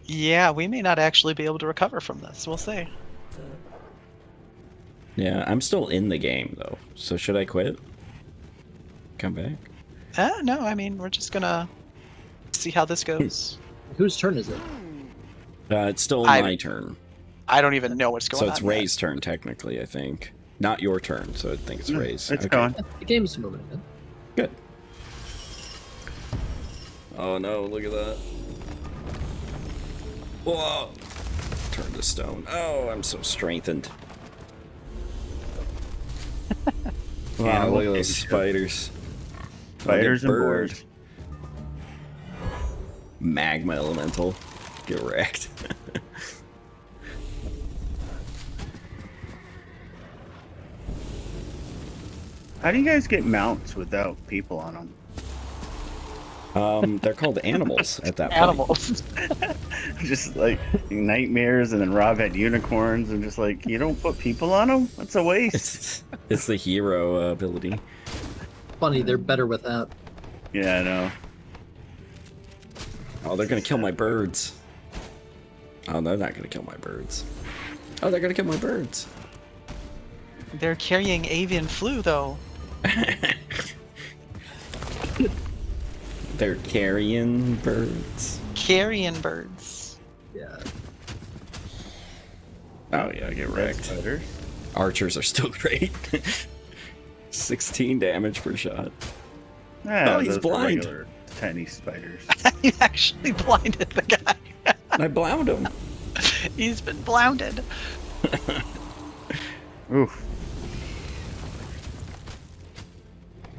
Yeah, we may not actually be able to recover from this. We'll see. Yeah, I'm still in the game though. So should I quit? Come back? No, I mean, we're just gonna see how this goes. Whose turn is it? It's still I- my turn. I don't even know what's going So on. it's yet. Ray's turn, technically, I think. Not your turn, so I think it's Ray's. It's going. The game's moving. Man. Good. Oh no, look at that. Whoa! Turn to stone. Oh, I'm so strengthened. Wow, look at those spiders. Spiders and bird. boars. Magma elemental. Get wrecked. How do you guys get mounts without people on them? They're called animals at that point. Animals. Just like nightmares, and then Rob had unicorns, and just like, you don't put people on them? That's a waste. It's the hero ability. Funny, they're better without. Yeah, I know. Oh, they're gonna kill my birds. Oh, they're not gonna kill my birds. Oh, they're gonna kill my birds. They're carrying avian flu, though. They're carrion birds. Carrion birds. Yeah. Oh yeah, get wrecked. Spiders. Archers are still great. 16 damage per shot. Ah, Oh, he's those are blind. regular tiny spiders. You actually blinded the guy. I blowned him. He's been blounded. Oof.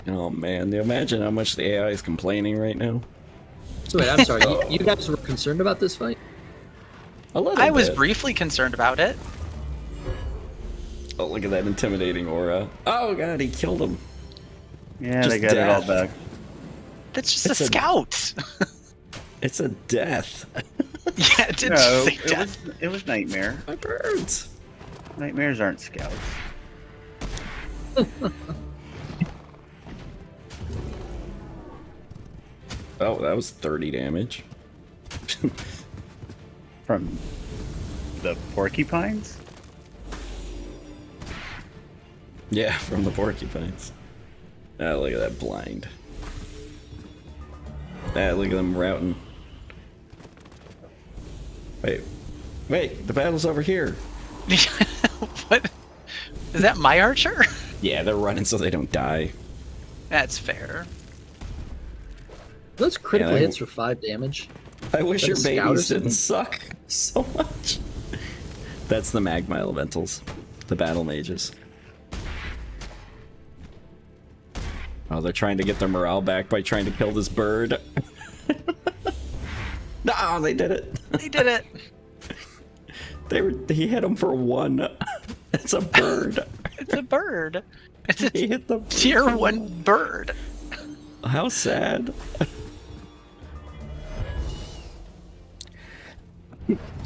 Oh man, imagine how much the AI is complaining right now. So wait, I'm sorry. You guys were concerned about this fight? A little I was bit. briefly concerned about it. Oh, look at that intimidating aura. Oh god, he killed him. Yeah, Just they got it all death. back. That's just It's a a- scout. It's a death. Yeah, it didn't No, say death. it was Nightmare. My birds. Nightmares aren't scouts. Oh, that was 30 damage. From the porcupines? Yeah, from the porcupines. Oh, look at that blind. Ah, look at them routing. Wait, the battle's over here. What? Is that my archer? Yeah, they're running so they don't die. That's fair. Those critical Yeah, hits for 5 damage. I wish That your a scout or babies didn't something? suck so much. That's the magma elementals, the battle mages. Oh, they're trying to get their morale back by trying to kill this bird. No, they did it. They did it. He hit him for 1. It's a bird. It's a bird. It's He a hit the tier 1 bird. How sad.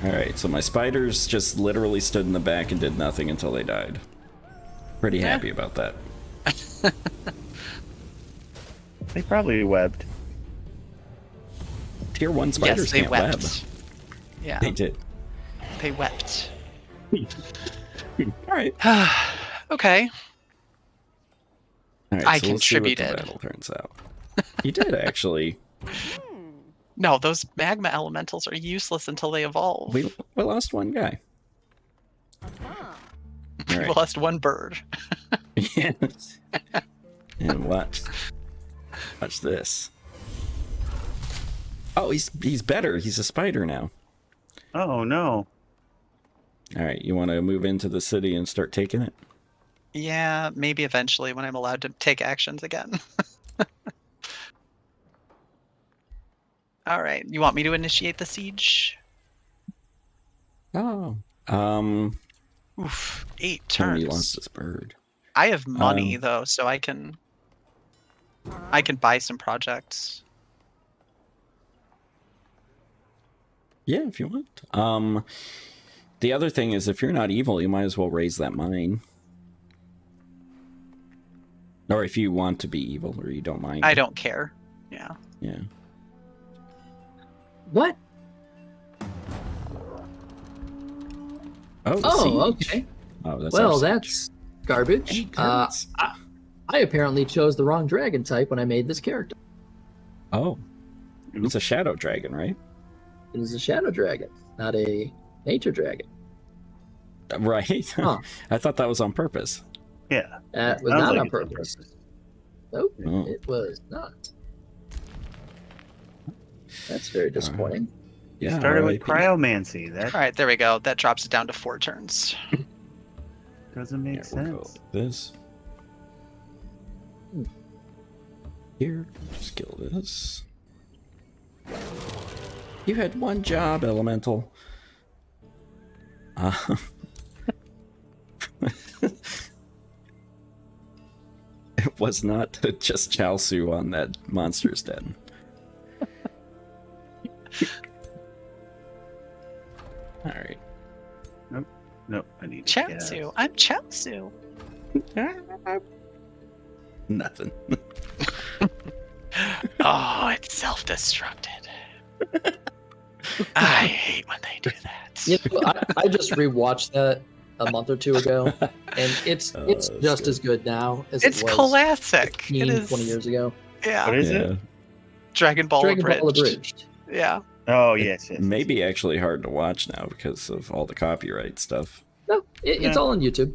Alright, so my spiders just literally stood in the back and did nothing until they died. Pretty happy about that. They probably webbed. Tier 1 spiders Yes, they can't wept. web. Yeah, They did. they wept. Alright. Okay. Alright, I so let's see what the contributed. battle turns out. You did, actually. No, those magma elementals are useless until they evolve. We lost one guy. We Alright. lost one bird. Yes. And watch this. Oh, he's better. He's a spider now. Oh no. All right, you want to move into the city and start taking it? Yeah, maybe eventually when I'm allowed to take actions again. All right, you want me to initiate the siege? Oh. Oof, 8 Tony turns. lost his bird. I have money though, so I can buy some projects. Yeah, if you want. The other thing is, if you're not evil, you might as well raise that mine. Or if you want to be evil, or you don't mind. I don't care. Yeah. Yeah. What? Oh, the Oh, siege. okay. Oh, that's Well, our siege. that's garbage. Hey, carrots. I apparently chose the wrong dragon type when I made this character. Oh. It's a shadow dragon, right? It is a shadow dragon. not a nature dragon. Right? Huh. I thought that was on purpose. Yeah. That was Sounds not like on it's on purpose. purpose. Nope, Oh. it was not. That's very disappointing. Yeah. Started with RIP. cryomancy. That All right, there we go. That drops it down to 4 turns. doesn't make Yeah, we'll go sense. like this. Here, just kill this. You had one job, Elemental. It was not just Chaosu on that monster's den. Alright. Nope, I need Chaosu. I'm Chaosu. Nothing. Oh, it's self-destructed. I hate when they do that. You know, I just rewatched that a month or two ago, and it's that's just good. as good now as It's it was classic. 15, It is. 20 years ago. Yeah. What is Yeah. it? Dragon Ball Dragon Abridged. Ball Abridged. Yeah. Oh, yes, yes. Maybe actually hard to watch now because of all the copyright stuff. No, it's Yeah. all on YouTube.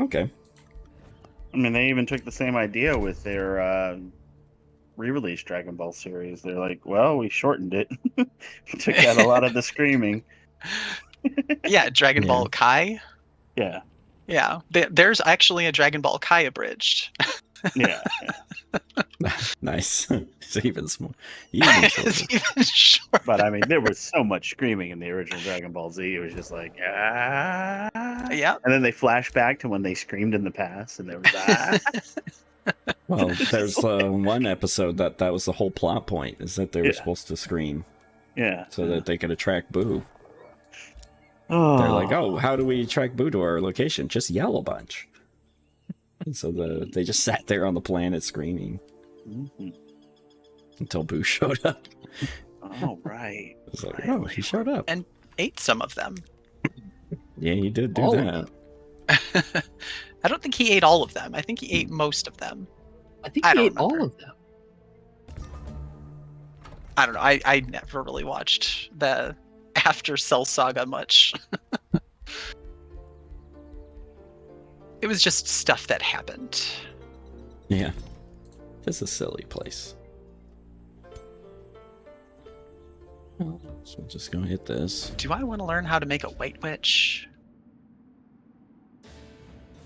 Okay. I mean, they even took the same idea with their re-release Dragon Ball series. They're like, well, we shortened it. Took out a lot of the screaming. Yeah, Dragon Yeah. Ball Kai. Yeah, Yeah. There's actually a Dragon Ball Kai Abridged. yeah. Nice. It's even small. Even It's shorter. even shorter. But I mean, there was so much screaming in the original Dragon Ball Z. It was just like, ah. Yeah. And then they flash back to when they screamed in the past, and there was ah. Well, there's one episode that was the whole plot point is that they were Yeah. supposed to scream Yeah. so that they could attract Boo. Oh. They're like, oh, how do we attract Boo to our location? Just yell a bunch. And so they just sat there on the planet screaming Mhm. until Boo showed up. Oh, right. It was like, Right. oh, he showed up. And ate some of them. Yeah, he did do All of that. them. I don't think he ate all of them. I think he ate most of them. I think I he don't ate all remember. of them. I don't know. I never really watched the After Cell Saga much. It was just stuff that happened. Yeah. It's a silly place. So we're just gonna hit this. Do I want to learn how to make a White Witch?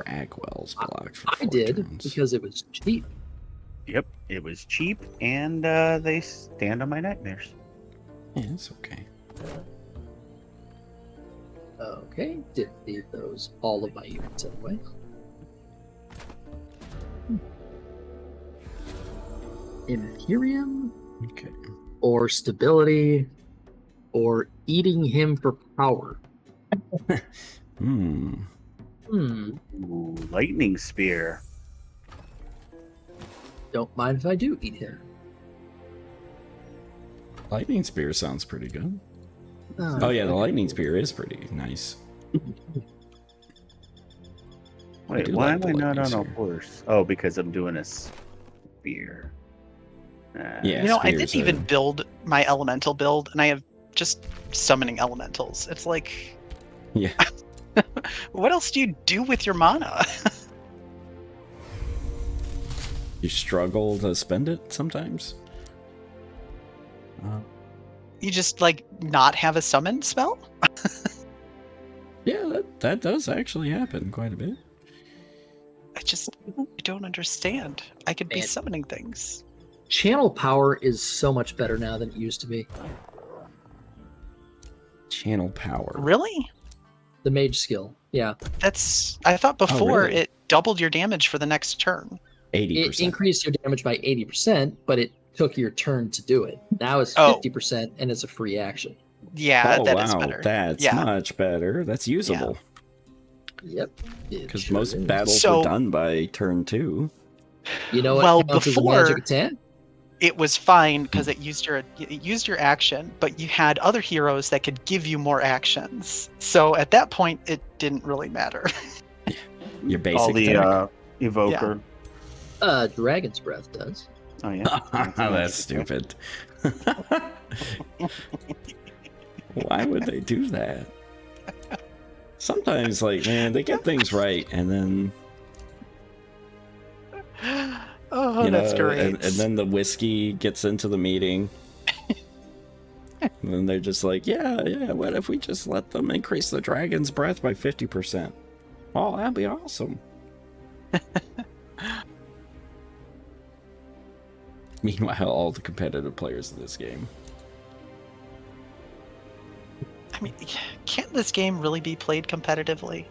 Ragwell's blocked for I 4 did turns. because it was cheap. Yep, it was cheap, and they stand on my nightmares. Yeah, it's okay. Okay, did leave those all of my units anyway. Imperium Okay. or stability or eating him for power. Hmm. Ooh, lightning spear. Don't mind if I do eat him. Lightning spear sounds pretty good. Oh, Oh yeah, the lightning spear is pretty nice. Wait, do why like am I the not on lightning a spear. horse? Oh, because I'm doing a spear. Yeah. You know, I spears didn't even are- build my elemental build, and I have just summoning elementals. It's like, Yeah. what else do you do with your mana? You struggle to spend it sometimes. You just like not have a summon spell? Yeah, that does actually happen quite a bit. I don't understand. I could be Man. summoning things. Channel power is so much better now than it used to be. Channel power. Really? The mage skill, yeah. I thought before really? it doubled your damage for the next turn. 80%. It increased your damage by 80%, but it took your turn to do it. Now it's Oh. 50% and it's a free action. Yeah, oh that wow, is better. that's Yeah. much better. That's usable Yep. it because sure most is. battles So- were done by turn 2. You know what Well, counts as a before- magic attack? It was fine because it used your action, but you had other heroes that could give you more actions. So at that point, it didn't really matter. Your basic All the attack. evoker. Dragon's Breath does. Oh yeah, That's stupid. Why would they do that? Sometimes, like, man, they get things right, and then Oh, you that's know, great. and then the whiskey gets into the meeting. And then they're just like, yeah, what if we just let them increase the dragon's breath by 50%? Oh, that'd be awesome. Meanwhile, all the competitive players in this game. I mean, can't this game really be played competitively?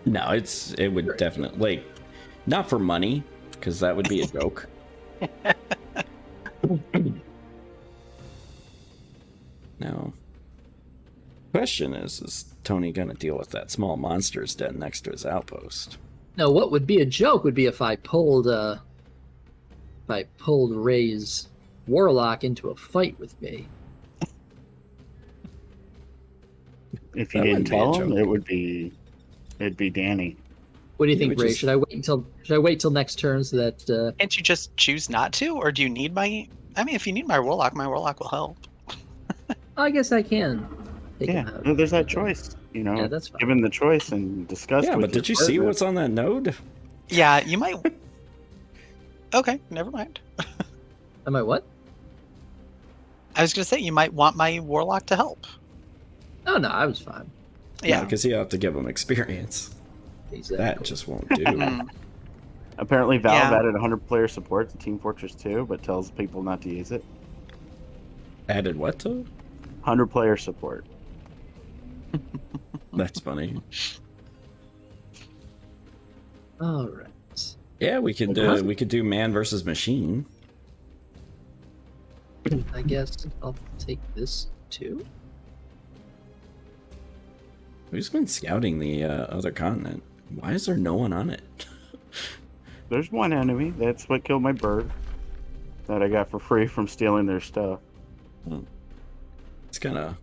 No, it would definitely, like, not for money, because that would be a joke. No. Question is Tony gonna deal with that small monster's den next to his outpost? Now, what would be a joke would be if I pulled Ray's warlock into a fight with me. If you That didn't wouldn't be a tell him, joke. it'd be Danny. What do you You think, would Ray? just- Should I wait till next turn so that Can't you just choose not to, or do you need my? I mean, if you need my warlock will help. I guess I can take Yeah, him out. no, there's that choice. You know, Yeah, that's fine. given the choice and discussed. Yeah, with but did you your see partner. what's on that node? Yeah, you might. Okay, never mind. Am I what? I was gonna say you might want my warlock to help. Oh no, I was fine. Yeah. because you have to give them experience. Exactly. That just won't do. Mm. Apparently, Valve Yeah. added 100-player support to Team Fortress 2, but tells people not to use it. Added what to? 100-player support. That's funny. All right. Yeah, we could do man versus machine. I guess I'll take this too. Who's been scouting the other continent? Why is there no one on it? There's one enemy. That's what killed my bird. That I got for free from stealing their stuff. It's kind of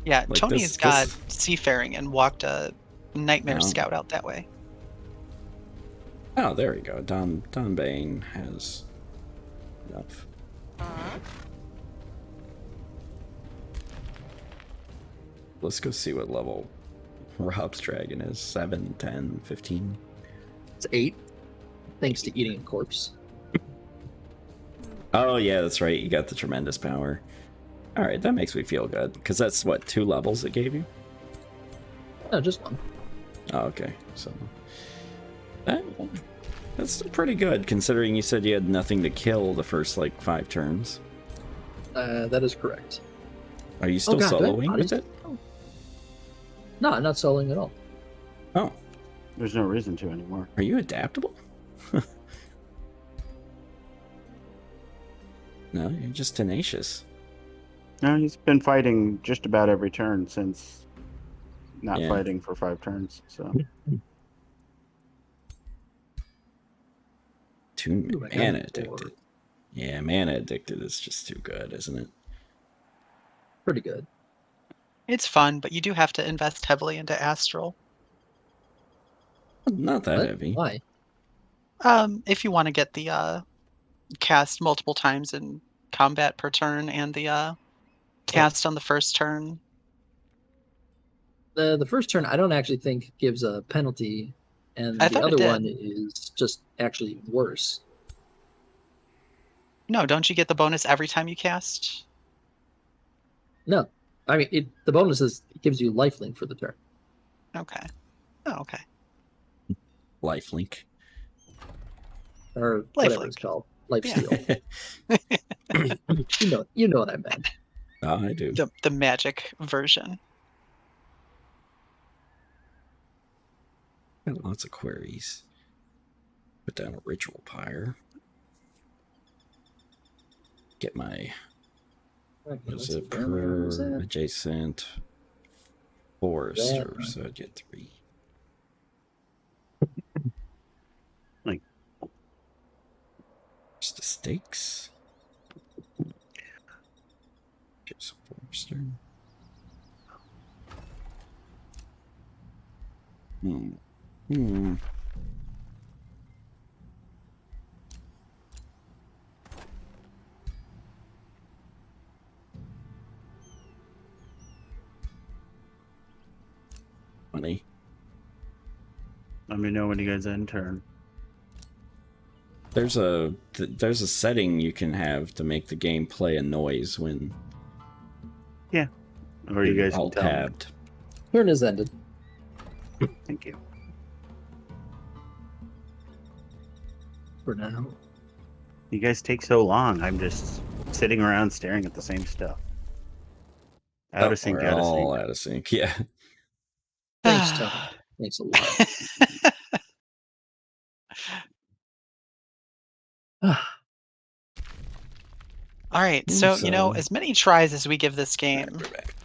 Yeah, Like Tony's this- got seafaring and walked a nightmare Oh. scout out that way. oh, there we go. Don Bane has enough. Let's go see what level Rob's dragon is. 7, 10, 15. It's 8. Thanks to eating a corpse. Oh yeah, that's right. You got the tremendous power. All right, that makes me feel good because that's what 2 levels it gave you. No, just one. Oh, okay. So that's still pretty good considering you said you had nothing to kill the first like 5 turns. That is correct. Are you still God, do I have soloing with bodies? it? Oh. No, I'm not soloing at all. Oh, There's no reason to anymore. are you adaptable? No, you're just tenacious. No, he's been fighting just about every turn since not Yeah. fighting for 5 turns. So Too Ooh, I got mana a 4. addicted. Yeah, mana addicted is just too good, isn't it? Pretty good. It's fun, but you do have to invest heavily into Astral. Not that What? heavy. Why? If you want to get the cast multiple times in combat per turn and the cast on the first turn. The first turn I don't actually think gives a penalty, and I the thought it other did. one is just actually worse. No, don't you get the bonus every time you cast? No, I mean the bonus is it gives you lifelink for the turn. Okay. Oh, okay. Lifelink. Or Lifelink. whatever it's called. Life Yeah. steal. you know what I meant. Oh, I do. The magic version. Got lots of queries. Put down a ritual pyre. Get my Okay, was let's it see, where was per that? adjacent forester, That- so I'd get 3. Like- Just the stakes. Just forester. Hmm. funny. Let me know when you guys end turn. There's a setting you can have to make the game play a noise when Or you guys all can tell me. tabbed. Turn is ended. Thank you. For now. You guys take so long. I'm just sitting around staring at the same stuff. Out of sync, We're out of all sync. out of sync. Yeah. Thanks, Tony. Thanks a lot. All right, so you know, as many tries as we give this game, We're back.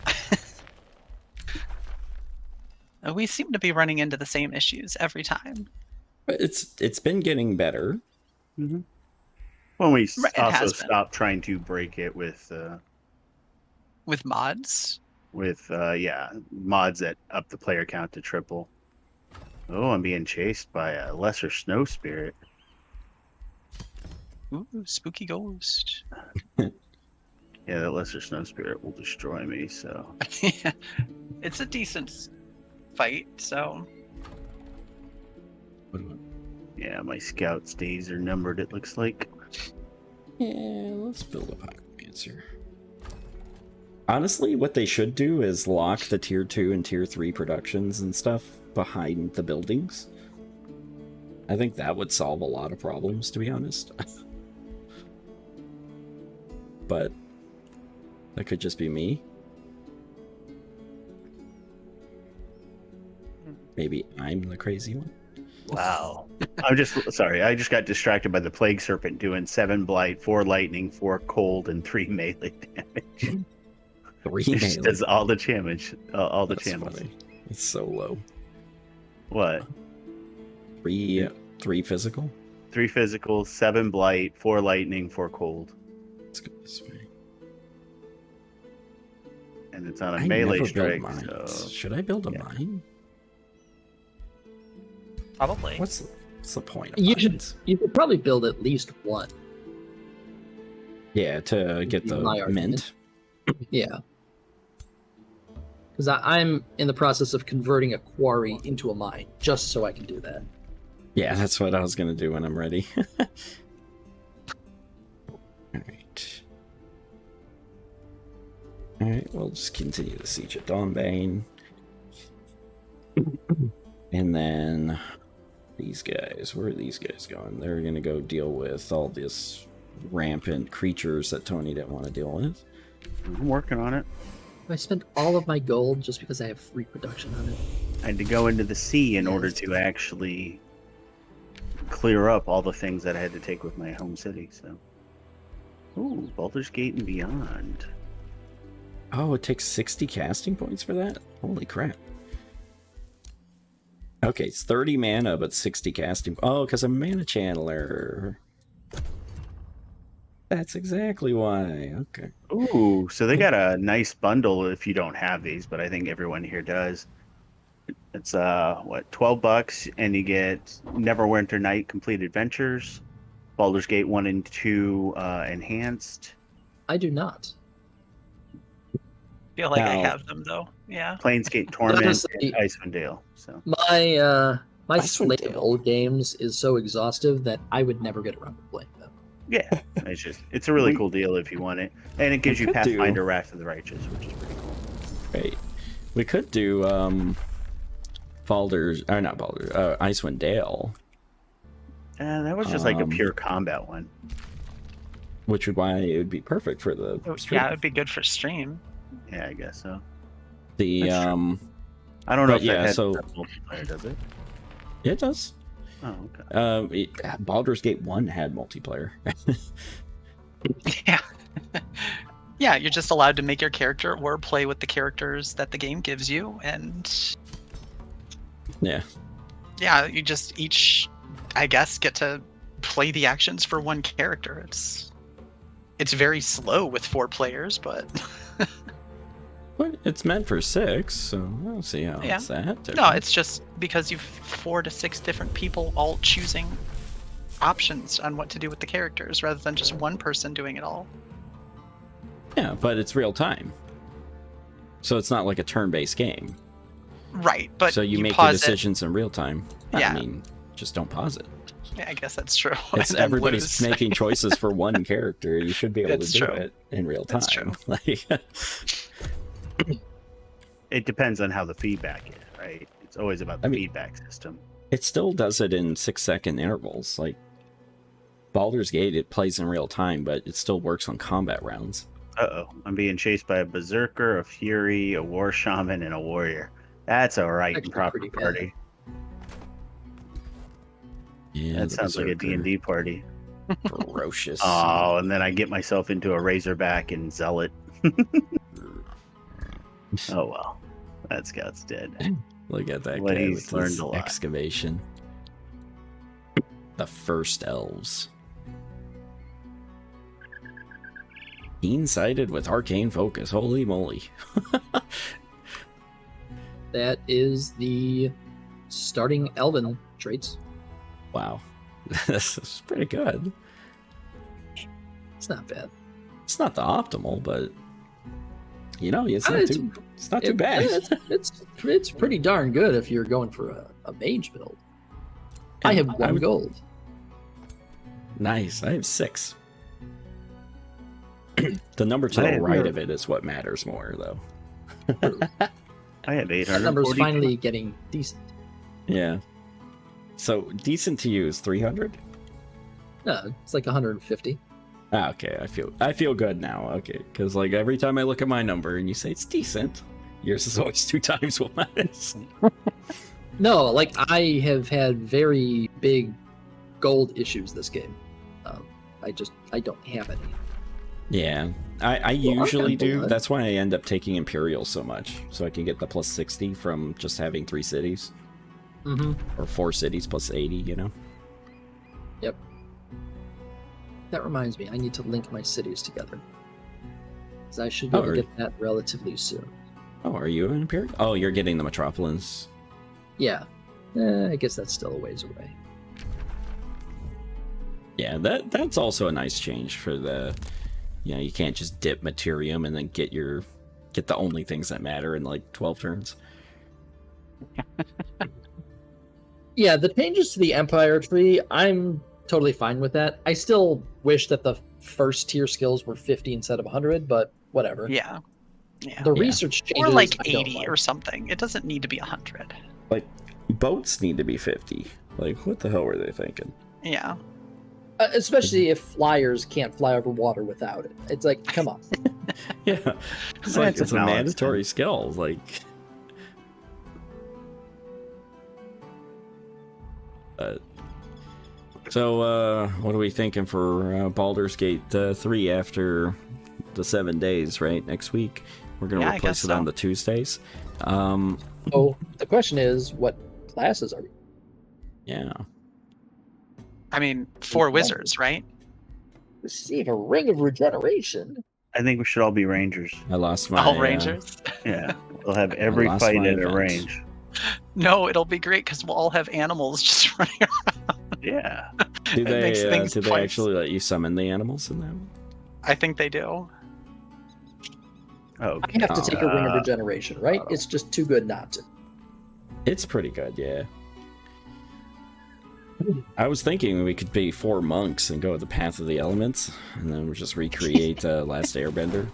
we seem to be running into the same issues every time. But it's been getting better. Mm-hmm. When we Right, it also has been. stop trying to break it with Mods. mods that up the player count to triple. Oh, I'm being chased by a lesser snow spirit. Ooh, spooky ghost. Yeah, that lesser snow spirit will destroy me. So Yeah, it's a decent fight. So yeah, my scout's days are numbered. It looks like. Yeah, let's build a Pyromancer. Honestly, what they should do is lock the tier 2 and tier 3 productions and stuff behind the buildings. I think that would solve a lot of problems, to be honest. But that could just be me. Maybe I'm the crazy one. Wow. I'm just sorry. I just got distracted by the plague serpent doing 7 blight, 4 lightning, 4 cold, and 3 melee damage. 3 It just melee. does all the damage, all the That's channels. funny. It's so low. What? 3 physical? 3 physical, 7 blight, 4 lightning, 4 cold, Let's go this way. and it's on a I melee never strike. build mines. So Should I build a yeah. mine? probably. What's the point of You should mines? you could probably build at least one. Yeah, to get the My argument. mint. Yeah. Because I'm in the process of converting a quarry into a mine, just so I can do that. Yeah, that's what I was gonna do when I'm ready. Alright. Alright, we'll just continue the siege at Dawnbane. And then these guys, where are these guys going? They're gonna go deal with all this rampant creatures that Tony didn't want to deal with. I'm working on it. I spent all of my gold just because I have free production on it. I had to go into the sea in order to actually clear up all the things that I had to take with my home city. So, ooh, Baldur's Gate and Beyond. Oh, it takes 60 casting points for that? Holy crap. Okay, it's 30 mana, but 60 casting. Oh, because I'm a mana channeler. That's exactly why. Okay. Ooh, so they got a nice bundle if you don't have these, but I think everyone here does. It's what, $12, and you get Neverwinter Night Complete Adventures, Baldur's Gate 1 and 2 enhanced, I do not. Feel like I Now- have them though. Yeah. Planescape Torment, Honestly- and Icewind Dale. So My Icewind slate of Dale. old games is so exhaustive that I would never get around to playing them. yeah, it's a really cool deal if you want it, and it gives We you could do- Pathfinder Wrath of the Righteous, which is pretty cool. Right. We could do Icewind Dale, That was just like a Um, pure combat one. which would why it would be perfect for the stream. Yeah, it would be good for stream. Yeah, I guess so. The That's true. I don't know But if that yeah, has so- multiplayer, does it? it does. Oh, okay. Baldur's Gate 1 had multiplayer. Yeah. Yeah, you're just allowed to make your character or play with the characters that the game gives you, and Yeah. yeah, you just each, I guess, get to play the actions for one character. It's very slow with 4 players, but But it's meant for 6, so I don't see how Yeah. it's that no, different. it's just because you've 4 to 6 different people all choosing options on what to do with the characters rather than just one person doing it all. Yeah, but it's real time. So it's not like a turn-based game. Right, but so you make the pause decisions in real time. Yeah. I mean, just don't pause it. Yeah, I guess that's true. It's And then everybody's lose. making choices for one character. You should be able It's to do true. it in real time. It's true. Like, It depends on how the feedback is, right? It's always about the I mean- feedback system. it still does it in 6-second intervals. Like Baldur's Gate, it plays in real time, but it still works on combat rounds. Uh-oh. I'm being chased by a berserker, a fury, a war shaman, and a warrior. That's a right and Actually proper pretty bad. party. Yeah, That the sounds like a Berserker, D&D party. ferocious. Oh, and then I get myself into a razorback and zealot. Oh well. That scout's dead. Look at that Well, guy he's with learned his a lot. excavation. The first elves. Keen-sighted with arcane focus. Holy moly. That is the starting Elven traits. Wow. This is pretty good. It's not bad. It's not the optimal, but you know, it's not It's- too bad. It's pretty darn good if you're going for a mage build. I have one gold. Nice. I have 6. The number to I the have right your- of it is what matters more, though. I have That number's 840. finally getting decent. Yeah. So decent to you is 300. No, it's like 150. Ah, okay, I feel good now. Okay, because like every time I look at my number and you say it's decent, yours is always 2 times what mine is. No, like I have had very big gold issues this game. I don't have any. Yeah, I Well, usually okay, do. but- That's why I end up taking Imperial so much, so I can get the plus 60 from just having 3 cities Mm-hmm. or 4 cities plus 80. You know. Yep. That reminds me, I need to link my cities together. Because I should be able to get that relatively soon. Oh, are you an Imperial? Oh, you're getting the Metropolis. Yeah. I guess that's still a ways away. Yeah, that's also a nice change for the. You know, you can't just dip Materium and then get the only things that matter in like 12 turns. Yeah, the changes to the Empire tree, I'm totally fine with that. I still wish that the first tier skills were 50 instead of 100, but whatever. Yeah. Yeah. The Yeah. research changes. Or like I don't 80 like. or something. It doesn't need to be 100. Like, boats need to be 50. Like, what the hell were they thinking? Yeah. Especially if flyers can't fly over water without it. It's like, come on. Yeah, it's like That's it's a balance, mandatory skill. Like, so what are we thinking for Baldur's Gate 3 after the 7 days? Right, next week we're gonna Yeah, I replace guess it on so. the Tuesdays. So the question is, what classes are we? Yeah, I mean, 4 wizards, right? Receive a ring of regeneration. I think we should all be rangers. I lost my All rangers. Yeah. We'll have every lost fight my at a event. range. No, it'll be great because we'll all have animals just running around. Yeah. do It makes they things do they twice. actually let you summon the animals in that? I think they do. Okay. I have to take a ring of Uh, regeneration, right? It's just too good not to. It's pretty good, yeah. I was thinking we could be 4 monks and go with the Path of the Elements, and then we'll just recreate Last Airbender.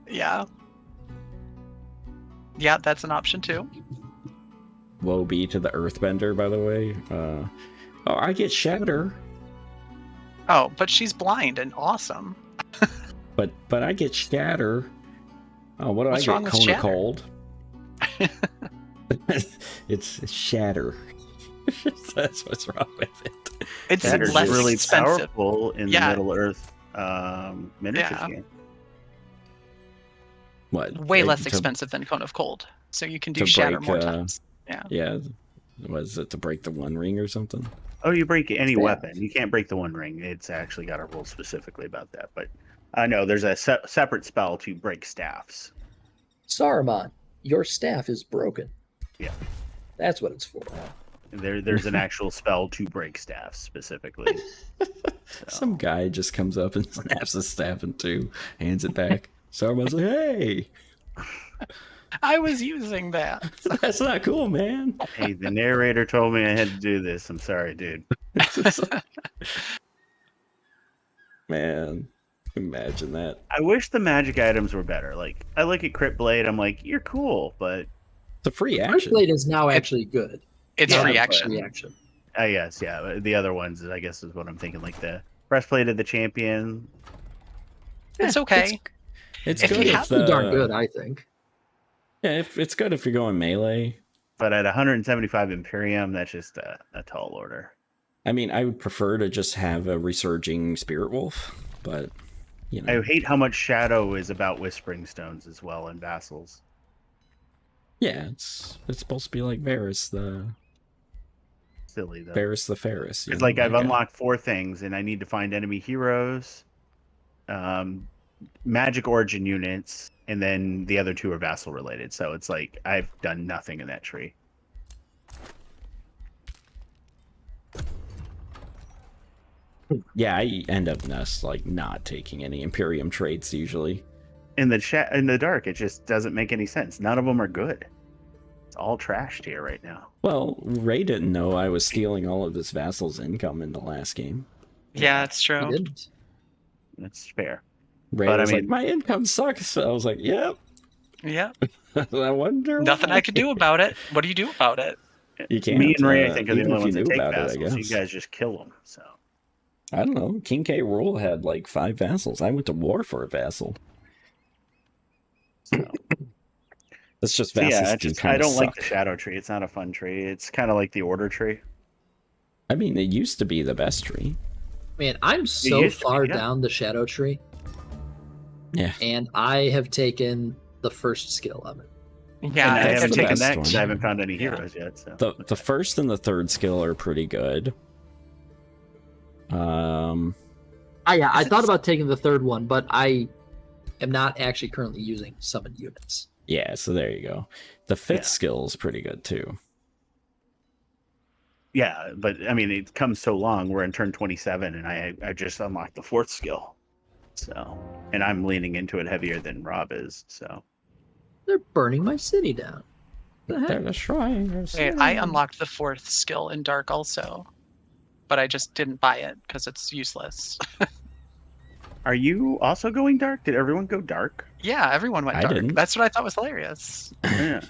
Yeah. Yeah, that's an option too. Woe be to the Earthbender, by the way. Oh, I get Shatter, Oh, but she's blind and awesome. but I get Shatter. Oh, what do What's I wrong get? with Cone of Shatter? Cold. It's Shatter. That's what's wrong with it. It's Shatter's less really expensive. powerful in Yeah. the Middle Earth miniatures Yeah. game. What? Way less to- expensive than Cone of Cold. So you can do to Shatter break, more times. Yeah. Was it to break the One Ring or something? Oh, you break any Yeah. weapon. You can't break the One Ring. It's actually got a rule specifically about that. But I know there's a separate spell to break staffs. Saruman, your staff is broken. Yeah. That's what it's for. There's an actual spell to break staffs specifically. Some guy just comes up and snaps his staff in 2, hands it back. Saruman's like, hey! I was using that. That's not cool, man. Hey, the narrator told me I had to do this. I'm sorry, dude. Man, imagine that. I wish the magic items were better. Like, I look at Crit Blade, I'm like, you're cool, but It's a free First action. Blade is now actually good. It's Yeah, free but- action. Reaction. I guess, yeah. The other ones, I guess, is what I'm thinking. Like the breastplate of the champion. It's okay. It's If good you if have the Darn good, I think. yeah, if it's good if you're going melee. But at 175 Imperium, that's just a tall order. I mean, I would prefer to just have a resurging Spirit Wolf, but you know, I hate how much shadow is about Whispering Stones as well in Vassals. yeah, it's supposed to be like Varys the Silly, though. Varys the Ferris. It's like I've unlocked 4 things, and I need to find enemy heroes, magic origin units, and then the other 2 are vassal related. So it's like I've done nothing in that tree. Yeah, I end up not taking any Imperium traits usually. In the dark, it just doesn't make any sense. None of them are good. It's all trashed here right now. Well, Ray didn't know I was stealing all of his vassals' income in the last game. Yeah, it's He true. didn't. That's fair. Ray But, I was like, mean- "My income sucks." So I was like, "Yep." Yeah. I wonder. Nothing why. I could do about it. What do you do about it? You can't. Me and Ray, I think, are the even only if ones you that knew take about it, I vassals. You guess. guys just kill them. So I don't know. King K. Rool had like 5 vassals. I went to war for a vassal. That's just So, vassals. yeah, do I kinda don't like the suck. shadow tree. It's not a fun tree. It's kind of like the order tree. I mean, it used to be the best tree. Man, I'm so used to be, far yeah. down the shadow tree, Yeah. and I have taken the first skill of it. Yeah, And I that's haven't the taken best that because I one. haven't found any Yeah. heroes yet. So The first and the third skill are pretty good. I thought about taking the third one, but I am not actually currently using summoned units. Yeah, so there you go. The 5th Yeah. skill is pretty good too. yeah, but I mean, it comes so long. We're in turn 27, and I just unlocked the 4th skill. So, and I'm leaning into it heavier than Rob is. So They're burning my city down. The heck? They're destroying your Hey, city. I unlocked the 4th skill in Dark also, but I just didn't buy it because it's useless. are you also going dark? Did everyone go dark? Yeah, everyone went I dark. didn't. That's what I thought was hilarious. Yeah,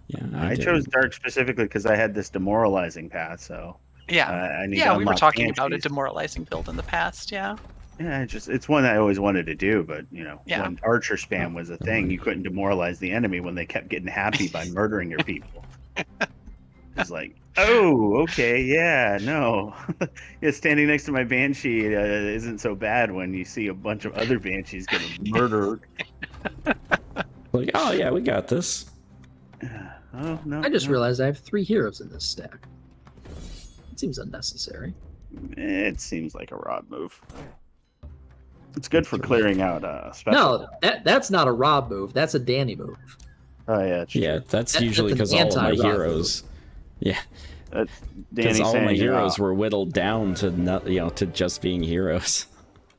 Yeah, I did. chose dark specifically because I had this demoralizing path. So Yeah. I need Yeah, to we were unlock talking about a banshees. demoralizing build in the past, yeah. Yeah, it's one that I always wanted to do, but Yeah. when archer spam was a thing, you couldn't demoralize the enemy when they kept getting happy by murdering your people. It's like, oh, okay, yeah, no, yeah, standing next to my banshee isn't so bad when you see a bunch of other banshees getting murdered. Like, oh yeah, we got this. Oh no, I just no. realized I have 3 heroes in this stack. It seems unnecessary. It seems like a Rob move. It's good for clearing out special. No, that's not a Rob move. That's a Danny move. Oh yeah, it's Yeah, true. that's That's usually an because all of my anti-Rob heroes. Yeah, That's because Danny all saying, my heroes were whittled down to not, to just being heroes.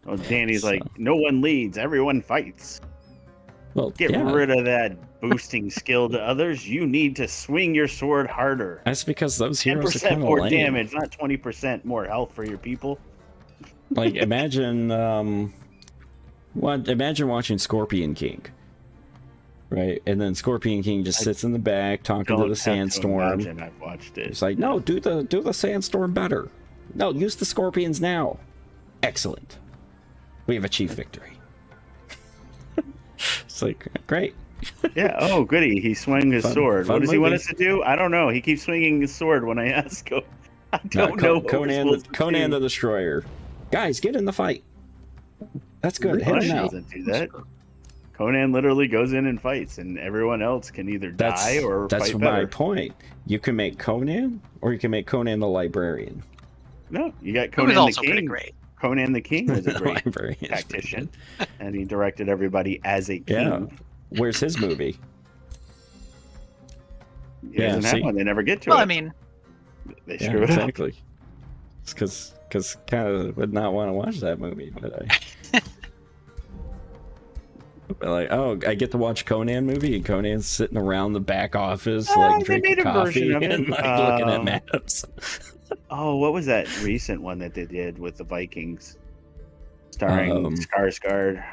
Well, Danny's So- like, no one leads, everyone fights. Well, Get yeah, rid of that boosting skill to others. You need to swing your sword harder. that's because those heroes are 10% kind of more lame. damage, not 20% more health for your people. Like imagine, imagine watching Scorpion King, right? And then Scorpion King just I sits in the back talking to Don't the have to sandstorm. imagine I've watched it. It's like, no, do the sandstorm better. No, use the scorpions now. Excellent. We have achieved victory. It's like, great. Yeah. Oh, goody. He swung his Fun- sword. fun What does he want movie. us to do? I don't know. He keeps swinging his sword when I ask him. I No, don't know. What we're supposed to Conan do. the Destroyer. Guys, get in the fight. That's good. Hit Conan him now. doesn't do that. Conan literally goes in and fights, and everyone else can either die or That's fight my better. point. You can make Conan, or you can make Conan the Librarian. No, you got It was Conan the also pretty King. great. Conan the King was a great Librarian is pretty tactician, good. and he directed everybody as a king. Yeah. Where's his movie? He doesn't see? have one. They never get to Well, it. I mean, They Yeah, screw it up. exactly. It's because kind of would not want to watch that movie, but I. Like, oh, I get to watch Conan movie, and Conan's sitting around the back office, they like drinking made a version coffee of it. and like looking at maps. Oh, what was that recent one that they did with the Vikings, starring Skarsgård?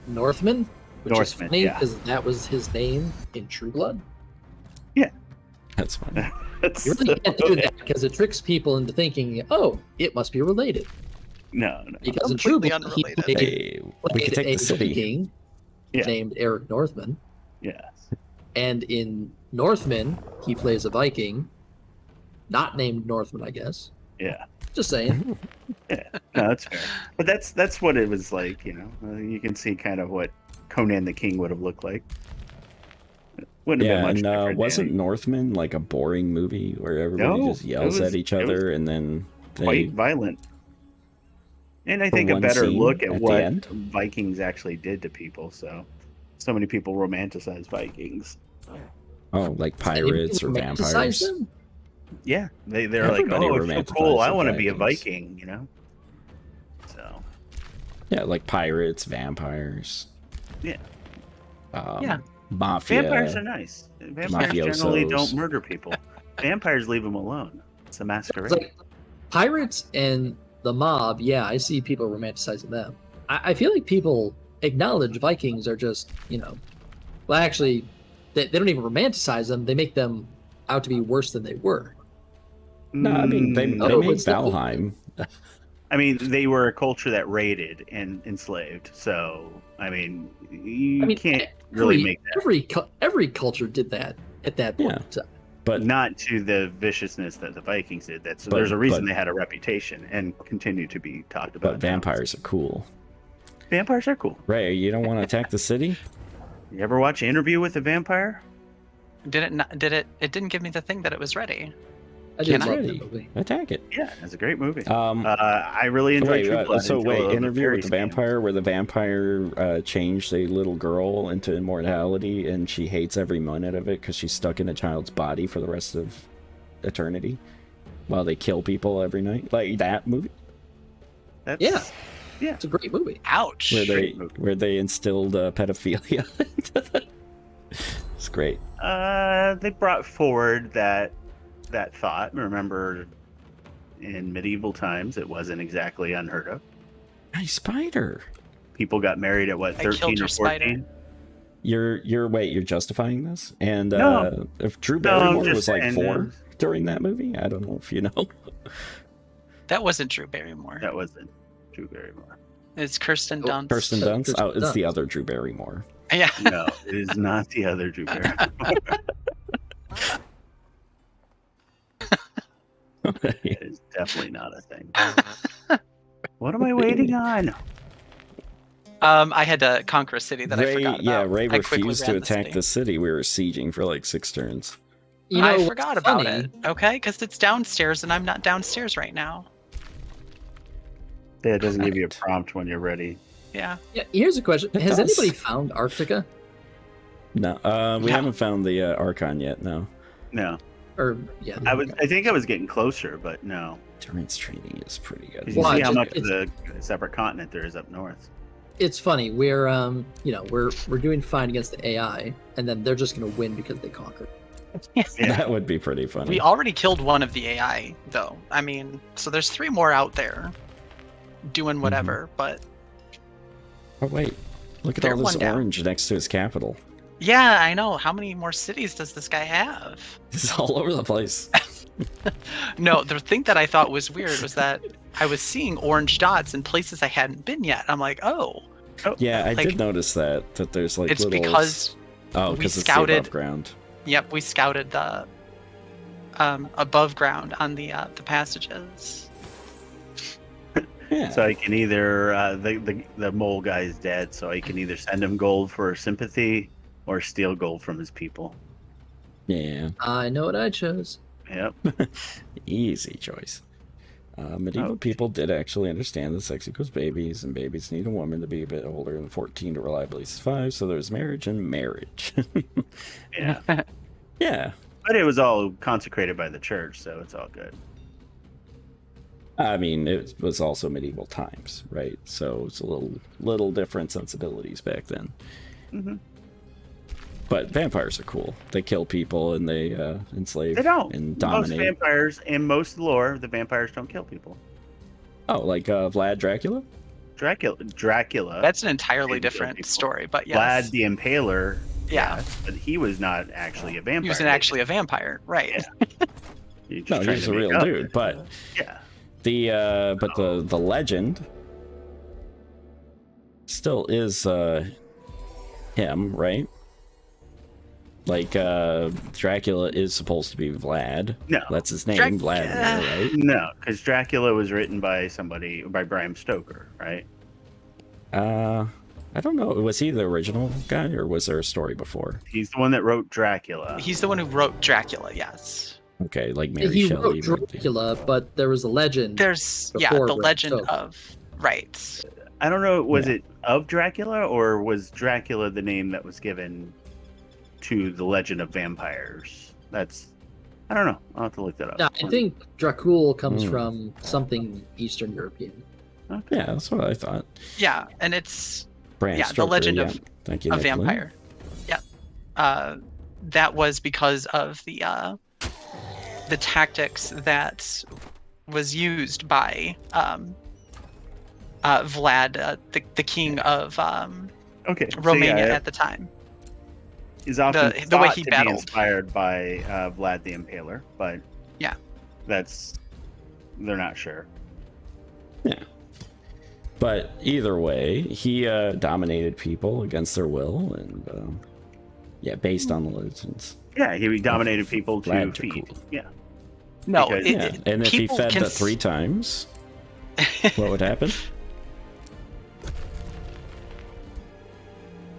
Northman, which Northman, is funny yeah. because that was his name in True Blood. That's funny. You really can't do that because it tricks people into thinking, oh, it must be related. No. Because in True Completely Blood, he unrelated. played, Hey, we can take a the city. Viking Yeah. named Eric Northman. Yes. And in Northman, he plays a Viking, not named Northman, I guess. Yeah. Just saying. Yeah. No, that's fair. But that's what it was like, you know. You can see kind of what Conan the King would have looked like. Wouldn't have Yeah, been much and different. wasn't Northman like a boring movie where everybody No, just yells it was- at each it was other and then they quite violent. And I For think a one better scene look at at the what end? Vikings actually did to people. So many people romanticize Vikings. oh, like Does anybody pirates or romanticize vampires. them? Yeah, they're like, Everybody oh, it's so cool. I romanticizes want to be a Vikings. Viking, you know. So Yeah, like pirates, vampires. Yeah. Yeah. Mafia. vampires are nice. Vampires generally Mafiosos. don't murder people. Vampires leave them alone. It's a masquerade. It's like pirates and the mob, yeah, I see people romanticizing them. I feel like people acknowledge Vikings are just, well, actually, they don't even romanticize them. They make them out to be worse than they were. No, I mean they Oh, made it's the- Valheim. I mean, they were a culture that raided and enslaved. So, I mean, you can't really make that. Every culture did that at that point. Yeah. in time. But Not to the viciousness that the Vikings did. But- There's a reason but- they had a reputation and continue to be talked about. but vampires are cool. Vampires are cool. Ray, you don't want to attack the city? You ever watch Interview with a Vampire? Did it not? Did it? It didn't give me the thing that it was ready. I did It's love ready. that movie. Attack it. Yeah, it's a great movie. Um, I really enjoyed True Blood. so until wait, the Interview fairy with the scandal. Vampire, where the vampire changed a little girl into immortality, and she hates every minute of it because she's stuck in a child's body for the rest of eternity, while they kill people every night. Like that movie, That's, Yeah. Yeah. It's a great movie. Ouch. where they instilled pedophilia. It's great. They brought forward that thought. Remember, in medieval times, it wasn't exactly unheard of. Nice spider. People got married at what, I killed 13 your or spider. 14? You're justifying this? And No. if Drew No, I'm Barrymore just was like saying, 4 during that movie, I don't know if you know. That wasn't Drew Barrymore. That wasn't Drew Barrymore. It's Kirsten Dunst. Kirsten Dunst. Kirsten Oh, it's the Dunst. other Drew Barrymore. Yeah. No, it is not the other Drew Barrymore. It is definitely not a thing. What am I waiting on? I had to conquer a city that I Ray, forgot about. yeah, Ray I quickly refused to ran attack city. the city. We were sieging for like 6 turns. I what's forgot about funny? it. Okay, because it's downstairs and I'm not downstairs right now. Yeah, it doesn't give you a Correct. prompt when you're ready. Yeah. Yeah, here's a question. It Has does. anybody found Arctica? No, we No. haven't found the Archon yet. No, No, Or yeah, I think I was getting closer, but no. Torrance Trading is pretty good. 'Cause you Well, see I how just- much of the separate continent there is up north. it's funny. We're we're doing fine against the AI, and then they're just gonna win because they conquered. Yeah. That would be pretty funny. We already killed one of the AI, though. I mean, so there's 3 more out there doing whatever, but Oh wait, look at They're all this one down. orange next to his capital. yeah, I know. How many more cities does this guy have? It's all over the place. No, the thing that I thought was weird was that I was seeing orange dots in places I hadn't been yet. I'm like, oh, Yeah, I Like, did notice that there's like it's little. because oh, we because it's the scouted- above ground. yep, we scouted the above ground on the passages. Yeah. So I can either the mole guy's dead, so I can either send him gold for sympathy or steal gold from his people. Yeah. I know what I chose. Yep. Easy choice. Medieval Ouch. people did actually understand that sex equals babies, and babies need a woman to be a bit older than 14 to reliably survive, so there's marriage and marriage. Yeah. Yeah. But it was all consecrated by the church, so it's all good. I mean, it was also medieval times, right? So it's a little different sensibilities back then. Mm-hmm. But vampires are cool. They kill people and they enslave They don't. and Most dominate. vampires, in most lore, the vampires don't kill people. Oh, like Vlad Dracula? Dracula. That's an entirely didn't kill different people. story, but yes. Vlad the Impaler. Yeah. Yes, but he was not actually a vampire. He wasn't actually a vampire, right? Yeah. You're just No, trying he's to a make real up. dude. But Yeah. the legend still is him, right? Like Dracula is supposed to be Vlad. No. That's his name, Vladimir, right? No, because Dracula was written by Bram Stoker, right? I don't know. Was he the original guy, or was there a story before? He's the one that wrote Dracula. He's the one who wrote Dracula, yes. Okay, like Mary He Shelley. wrote Dracula, but there was a legend. There's Before the Bram legend Stoker. of right. I don't know. Was Yeah. it of Dracula, or was Dracula the name that was given to the legend of vampires? I don't know. I'll have to look that up. No, I think Dracul comes Hmm. from something Eastern European. Okay. Yeah, that's what I thought. Yeah, and it's Bram the Stoker, legend yeah. of Thank you, a Nick Lynn. vampire. Yeah. That was because of the tactics that was used by Vlad, the king of Okay. So, Romania yeah, at the time. is often the way thought he to battled. be inspired by Vlad the Impaler, but Yeah. they're not sure. Yeah. But either way, he dominated people against their will, and based on the legends. Yeah, he dominated people to Vlad feed. Dracul. Yeah. No, Because- Yeah, and if he people fed can that 3 times, what would happen?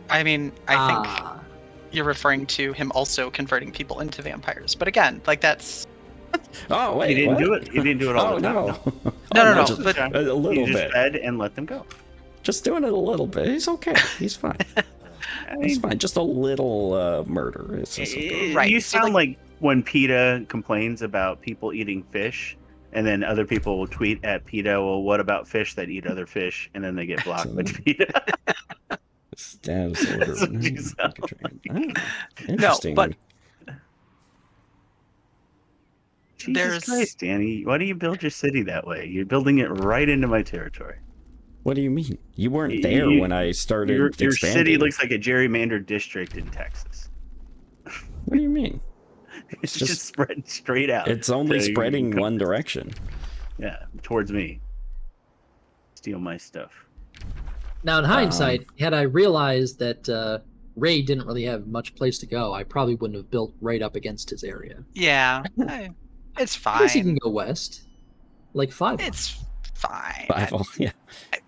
I mean, I think Ah, you're referring to him also converting people into vampires. But again, like that's Oh wait, He didn't what? do it. He didn't do it all Oh the time. no! No, Oh, no, just but- a little He just bit. fed and let them go. Just doing it a little bit. He's okay. He's fine. I He's mean, fine. Just a little murder. It's just okay. Right, You so, sound like when PETA complains about people eating fish, and then other people will tweet at PETA, well, what about fish that eat other fish? And then they get blocked by PETA. Status order. That's what you sound Interesting. but- Jesus There's- Christ, Danny. Why do you build your city that way? You're building it right into my territory. What do you mean? You weren't You- there you- when I started Your expanding. city looks like a gerrymandered district in Texas. What do you mean? It's just- just spread straight out. It's only So you spreading can- one direction. Yeah, towards me. Steal my stuff. now, in hindsight, had I realized that Ray didn't really have much place to go, I probably wouldn't have built right up against his area. yeah, it's I guess he can fine. go west, like 5. It's fine. Bible, yeah.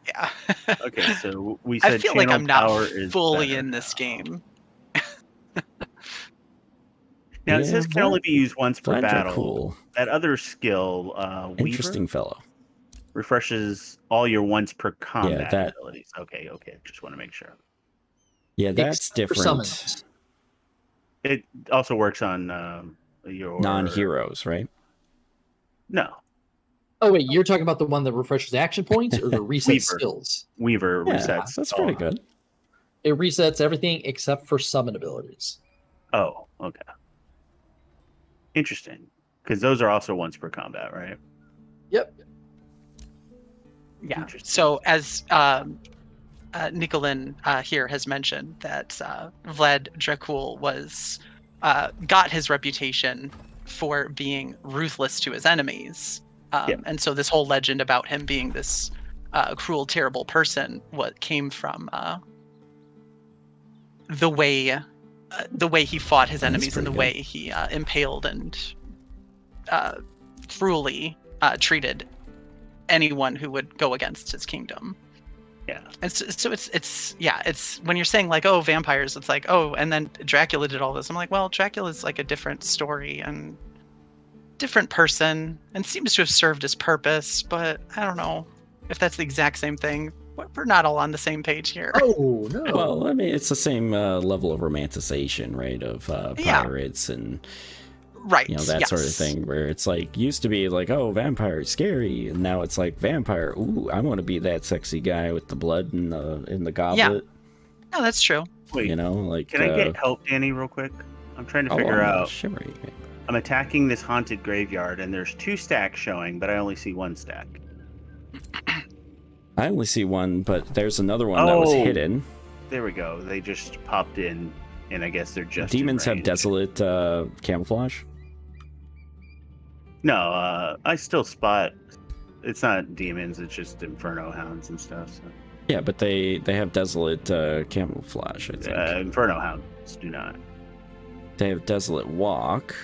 Yeah. Okay, so we said I feel like channel I'm not power is fully better in this now. game. Now, it Yeah, says can only be used once per Vlad battle. Dracul. That other skill, Weaver, Interesting fellow. refreshes all your once per combat that- abilities. Okay, just want to make sure. Yeah, that's Except for different. summons. It also works on your Non-heroes, right? No, Oh wait, you're talking about the one that refreshes action points or the reset Weaver. skills? Weaver Yeah, resets. that's all. pretty good. It resets everything except for summon abilities. Oh, okay. Interesting, because those are also once per combat, right? Yep. Yeah. Interesting. So as Nicolin here has mentioned that Vlad Dracul was got his reputation for being ruthless to his enemies, and so this whole legend about him being this cruel, terrible person what came from the way he fought his That's enemies and the pretty way he impaled and cruelly treated anyone who would go against his kingdom. Yeah. And so it's when you're saying like, oh, vampires, it's like, oh, and then Dracula did all this. I'm like, well, Dracula's like a different story and different person and seems to have served his purpose, but I don't know if that's the exact same thing. We're not all on the same page here. Oh no. Well, I mean, it's the same level of romanticization, right? Of Yeah. pirates and Right. You know, that sort of yes. thing, where it's like, used to be like, oh, vampire, scary, and now it's like, vampire, ooh, I want to be that sexy guy with the blood in the goblet. No, that's true. Wait, You know, like, can I get help, Danny, real quick? I'm trying to oh, figure I'm out. shivering. I'm attacking this haunted graveyard, and there's 2 stacks showing, but I only see 1 stack. I only see one, but there's another one that was Oh. hidden. There we go. They just popped in, and I guess they're just. Demons in have range. desolate camouflage. No, I still spot. It's not demons. It's just inferno hounds and stuff. So. Yeah, but they have desolate camouflage, I think. Inferno hounds do not. They have desolate walk.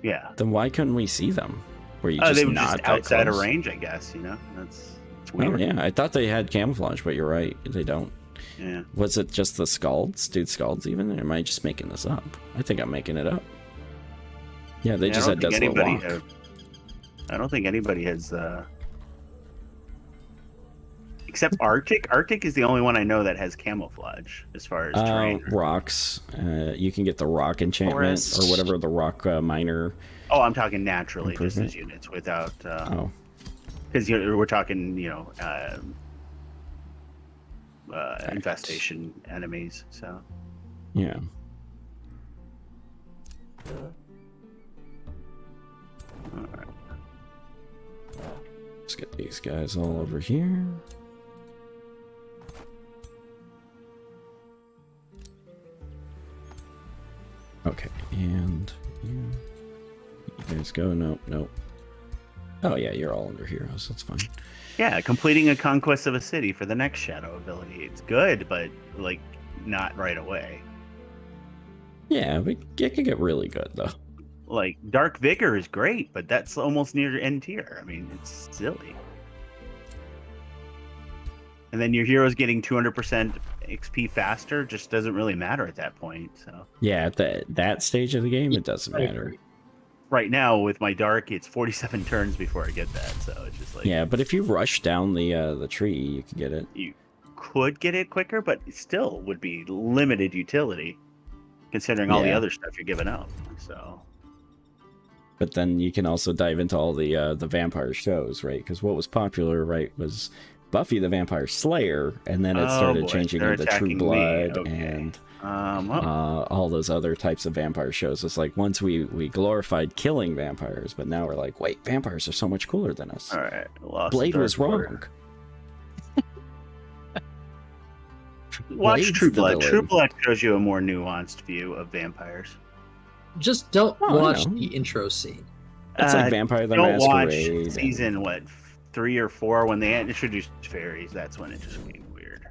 Yeah. Then why couldn't we see them? Were you Oh, just they were not just that outside of close? range, I guess. You know, it's Oh, weird. yeah, I thought they had camouflage, but you're right, they don't. Yeah. Was it just the Scalds? Dude, Scalds even? Or am I just making this up? I think I'm making it up. Yeah, they Yeah, just I had don't think desolate anybody walk. I don't think anybody has. Except Arctic. Arctic is the only one I know that has camouflage as far as terrain. Rocks. You can get the rock enchantment Forest. or whatever, the rock miner. Oh, I'm talking naturally, just Improvement? as units, without. Oh, Because we're talking, infestation enemies. So yeah. alright. Let's get these guys all over here. Okay, and you guys go. Nope, nope. Oh yeah, you're all under heroes. That's fine. Yeah, completing a conquest of a city for the next shadow ability. It's good, but like not right away. Yeah, but it can get really good though. Like Dark Vigor is great, but that's almost near end tier. I mean, it's silly. And then your hero's getting 200% XP faster just doesn't really matter at that point. So Yeah, at that stage of the game, it doesn't I matter. agree. right now with my Dark, it's 47 turns before I get that. So it's just like Yeah, but if you rush down the tree, you can get it. you could get it quicker, but it still would be limited utility considering all the Yeah. other stuff you're giving up. So But then you can also dive into all the vampire shows, right? Because what was popular, right, was Buffy the Vampire Slayer, and then it Oh, started boy, changing they're into True attacking me. Blood Okay. and well, all those other types of vampire shows. It's like once we glorified killing vampires, but now we're like, wait, vampires are so much cooler than us. all right. Lost Blade Dark was Order. wrong. Watch Blade's True the Blood. True villain. Blood shows you a more nuanced view of vampires. Just don't Oh, I watch know. the intro scene. It's like Vampire the Don't watch Masquerade. and- season 3 or 4 when they introduced fairies. That's when it just became weird.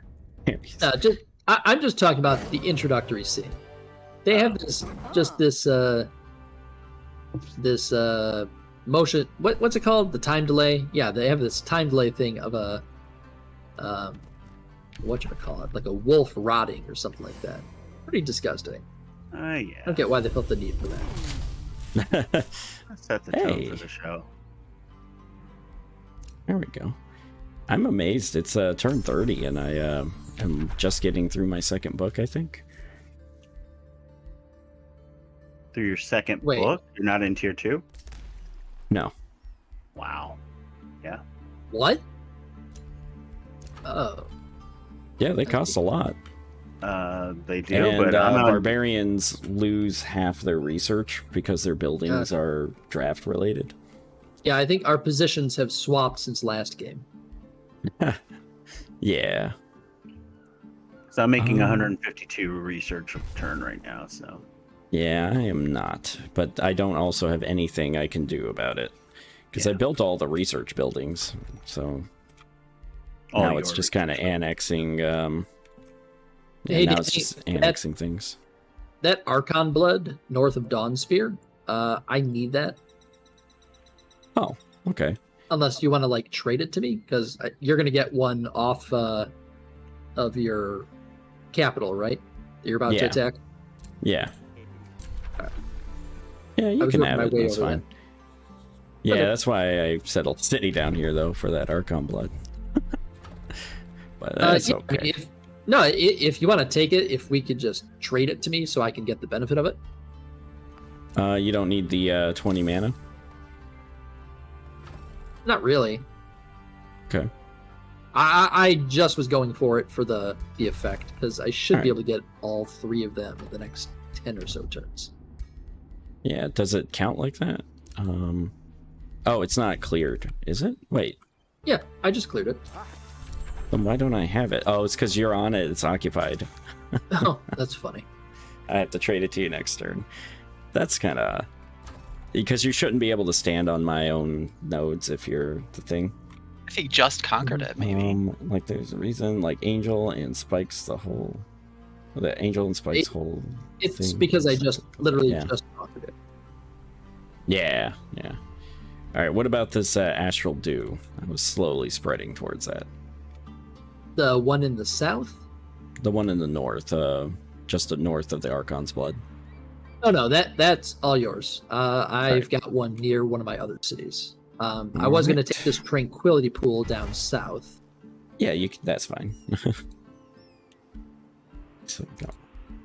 I'm just talking about the introductory scene. They have this motion. What's it called? The time delay. Yeah, they have this time delay thing of a whatchamacallit, like a wolf rotting or something like that. Pretty disgusting. I Yeah. don't get why they felt the need for that. Set the tone Hey. for the show. There we go. I'm amazed. It's turn 30, and I am just getting through my second book, I think. Through your second Wait. book, you're not in tier 2? No. Wow. What? Oh, Yeah, they cost a lot. They do, And but I'm on, barbarians lose half their research because their buildings are draft related. yeah. I think our positions have swapped since last game. Yeah. so I'm making Um, 152 research turn right now. So Yeah, I am not. But I don't also have anything I can do about it. Because I Yeah. built all the research buildings. So all now your it's just kind of research. annexing. Hey, now it's Danny, just annexing things. That Archon blood north of Dawnspear. I need that. Oh, okay. Unless you want to like trade it to me, because you're gonna get one off of your capital, right? That you're about to Yeah. attack. Yeah. Yeah, I you was can working have my it. way That's over fine. Yeah, Okay. that's why I settled city down here, though, for that Archon blood. But Yeah, that's I mean, okay. if you want to take it, if we could just trade it to me so I can get the benefit of it. You don't need the 20 mana. Not really. Okay. I just was going for it for the effect because I should be Alright. able to get all 3 of them in the next 10 or so turns. Yeah, does it count like that? Oh, it's not cleared, is it? Wait, Yeah, I just cleared it. then why don't I have it? Oh, it's because you're on it. It's occupied. Oh, that's funny. I have to trade it to you next turn. That's kind of... Because you shouldn't be able to stand on my own nodes if you're the thing. I think just conquered it, maybe. Like there's a reason, like Angel and Spike's the whole... The Angel and Spike's whole It's thing. because I just literally Yeah. just conquered it. Yeah, yeah. Alright, what about this Astral Dew? I was slowly spreading towards that. The one in the south? The one in the north, just north of the Archon's Blood. Oh no, that's all yours. I've got one near one of my other cities. I was going to take this Tranquility Pool down south. Yeah, you can, that's fine. So we got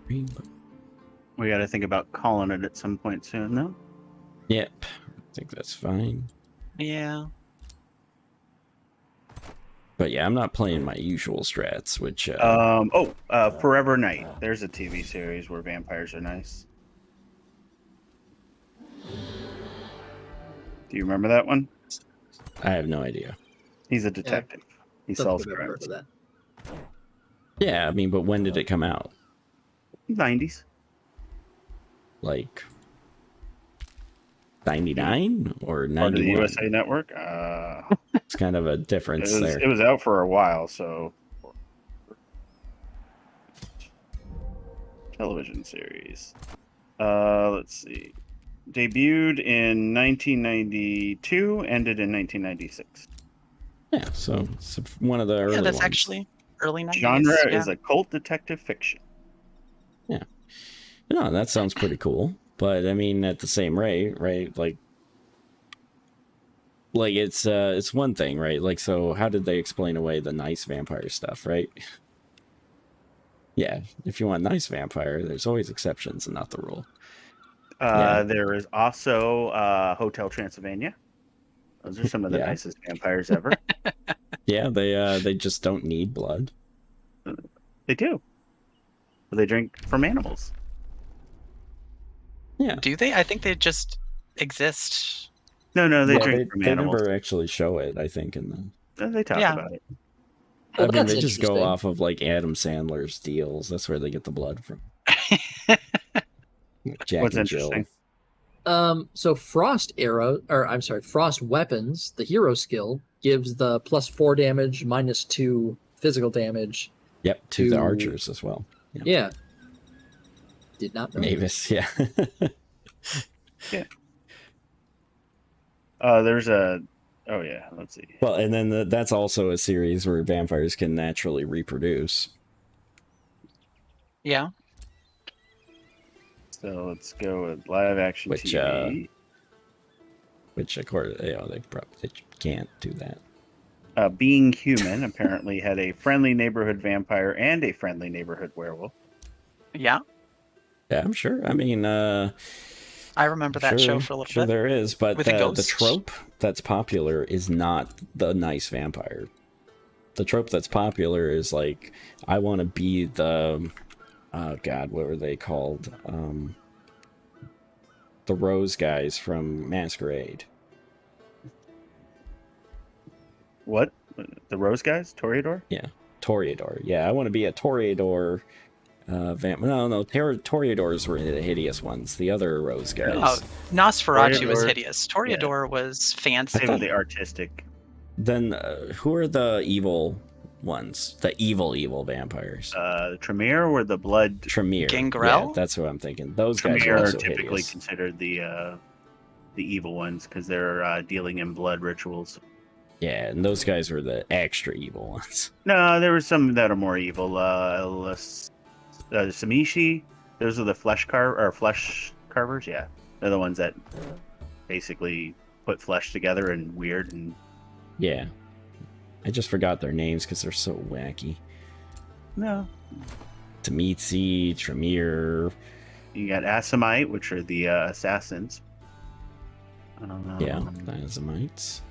green, but... We got to think about calling it at some point soon, though. Yep, I think that's fine. Yeah. But yeah, I'm not playing my usual strats, which... Forever Night. There's a TV series where vampires are nice. Do you remember that one? I have no idea. He's a detective. He Don't solves think I've ever heard crimes. of that. Yeah, I mean, but when did it come out? 90s. Like 99 or Part of the 91? USA Network. It's kind of a difference there. It was out for a while, so. Television series. Let's see. Debuted in 1992, ended in 1996. Yeah, so it's one of the early Yeah, that's ones. actually early 90s. Genre yeah. is occult detective fiction. No, that sounds pretty cool. But I mean, at the same rate, right? Like it's one thing, right? Like, so how did they explain away the nice vampire stuff, right? Yeah, if you want nice vampire, there's always exceptions and not the rule. Yeah. There is also Hotel Transylvania. Those are some of the Yeah. nicest vampires ever. Yeah, they just don't need blood. They do. But they drink from animals. Yeah. Do they? I think they just exist. No, they Well, drink from they animals. never actually show it, I think, in the... They talk Yeah. about it. Well, I mean, that's they just go interesting. off of like Adam Sandler's deals. That's where they get the blood from. Jack What's and Jill. interesting? So Frost Frost weapons, the hero skill, gives the +4 damage, -2 physical damage. Yep, to the To- archers as well. Yeah. Did not know. Mavis, yeah. There's a. Oh yeah, let's see. Well, and then that's also a series where vampires can naturally reproduce. Yeah. So let's go with live action Which, TV. Which, of course, they probably can't do that. Being Human apparently had a friendly neighborhood vampire and a friendly neighborhood werewolf. Yeah. Yeah, I'm sure. I mean, I remember that show for a little sure bit. there is, but With a the ghost. trope that's popular is not the nice vampire. The trope that's popular is like, I want to be the, oh god, what were they called? The Rose guys from Masquerade. What? The Rose guys? Toreador? Toreador. Yeah, I want to be a Toreador. No, Toreadors were the hideous ones. The other Rose guys. Oh, Nosferatu was Toreador. hideous. Toreador was fancy. They were the artistic. Then who are the evil ones? The evil vampires. The Tremere were the blood. Tremere. Gangrel? Yeah, that's what I'm thinking. Those guys are Tremere are also typically hideous. considered the evil ones because they're dealing in blood rituals. Yeah, and those guys were the extra evil ones. No, there were some that are more evil. Samishi, those are the flesh carvers. Yeah, they're the ones that basically put flesh together and weird and. Yeah. I just forgot their names because they're so wacky. No. Tamitsi, Tremere, You got Assamite, which are the assassins. Yeah, Dynamites.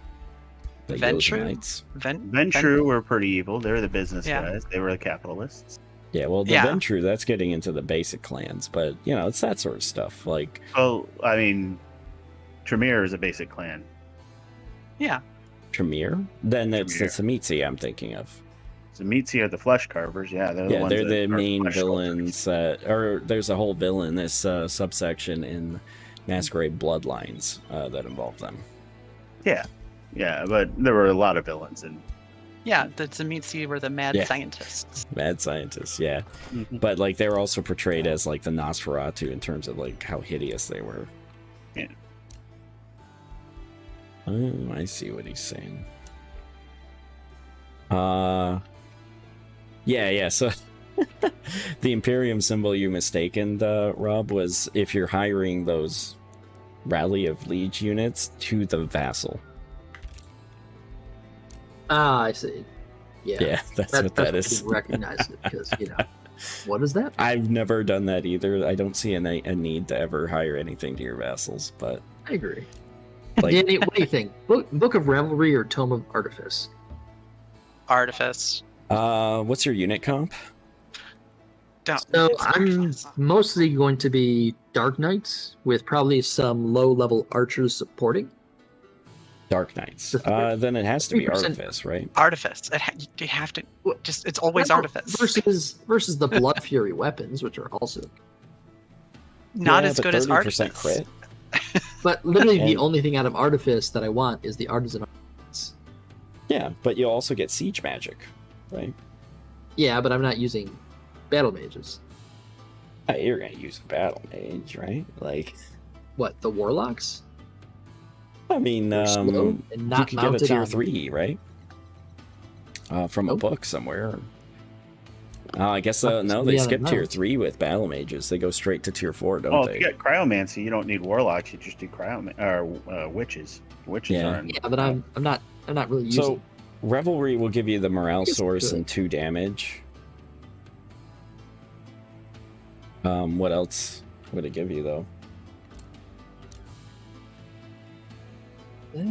The Ventru? Yozamites. Ventru were pretty evil. They're the business Yeah. guys. They were the capitalists. Yeah, well, the Yeah. Ventru, that's getting into the basic clans, but, you know, it's that sort of stuff. Like, Well, I mean, Tremere is a basic clan. Yeah. Tremere? Then it's the Tremere. Tzimisce I'm thinking of. Tzimisce are the flesh carvers. Yeah, they're the Yeah, ones they're that the are main flesh villains, or there's a whole villain, this subsection in Masquerade Bloodlines that involve them. Yeah, yeah, but there were a lot of villains in. Yeah, the Tzimisce were the mad Yeah. scientists. Mad scientists, yeah. Mhm. But, like, they were also portrayed as, like, the Nosferatu in terms of, like, how hideous they were. Yeah. Oh, I see what he's saying. Yeah, so the Imperium symbol you mistaken, Rob, was if you're hiring those Rally of Liege units to the vassal. Ah, I see. Yeah, that's what that that's is. I didn't recognize it because what is that? I've never done that either. I don't see a need to ever hire anything to your vassals, but I agree. like, Danny, what do you think? Book of Revelry or Tome of Artifice? Artifice. what's your unit comp? Don't. So it's I'm Artifice. mostly going to be Dark Knights with probably some low-level archers supporting. Dark Knights. The Then it has to be 3%. Artifice, right? Artifice. You have to. Just. It's always Well, Artifice. versus the Blood Fury weapons, which are also. Not Yeah, as but good as 30% Artifice. crit. But literally, the And- only thing out of Artifice that I want is the Artisan Armaments. Yeah, but you'll also get siege magic, right? Yeah, but I'm not using battle mages. You're gonna use a battle mage, right? Like, What, the Warlocks? I mean, They're slow and you not could get a mounted tier on- 3, right? From a Oh. book somewhere. I guess Oh, no, so they yeah, skip no. tier 3 with battle mages. They go straight to tier 4, don't Oh, if they? you got cryomancy, you don't need warlocks. You just do witches. Witches Yeah. are. Yeah, but I'm not really using. So, Revelry will give you the morale It's source good. and 2 damage. What else would it give you, though?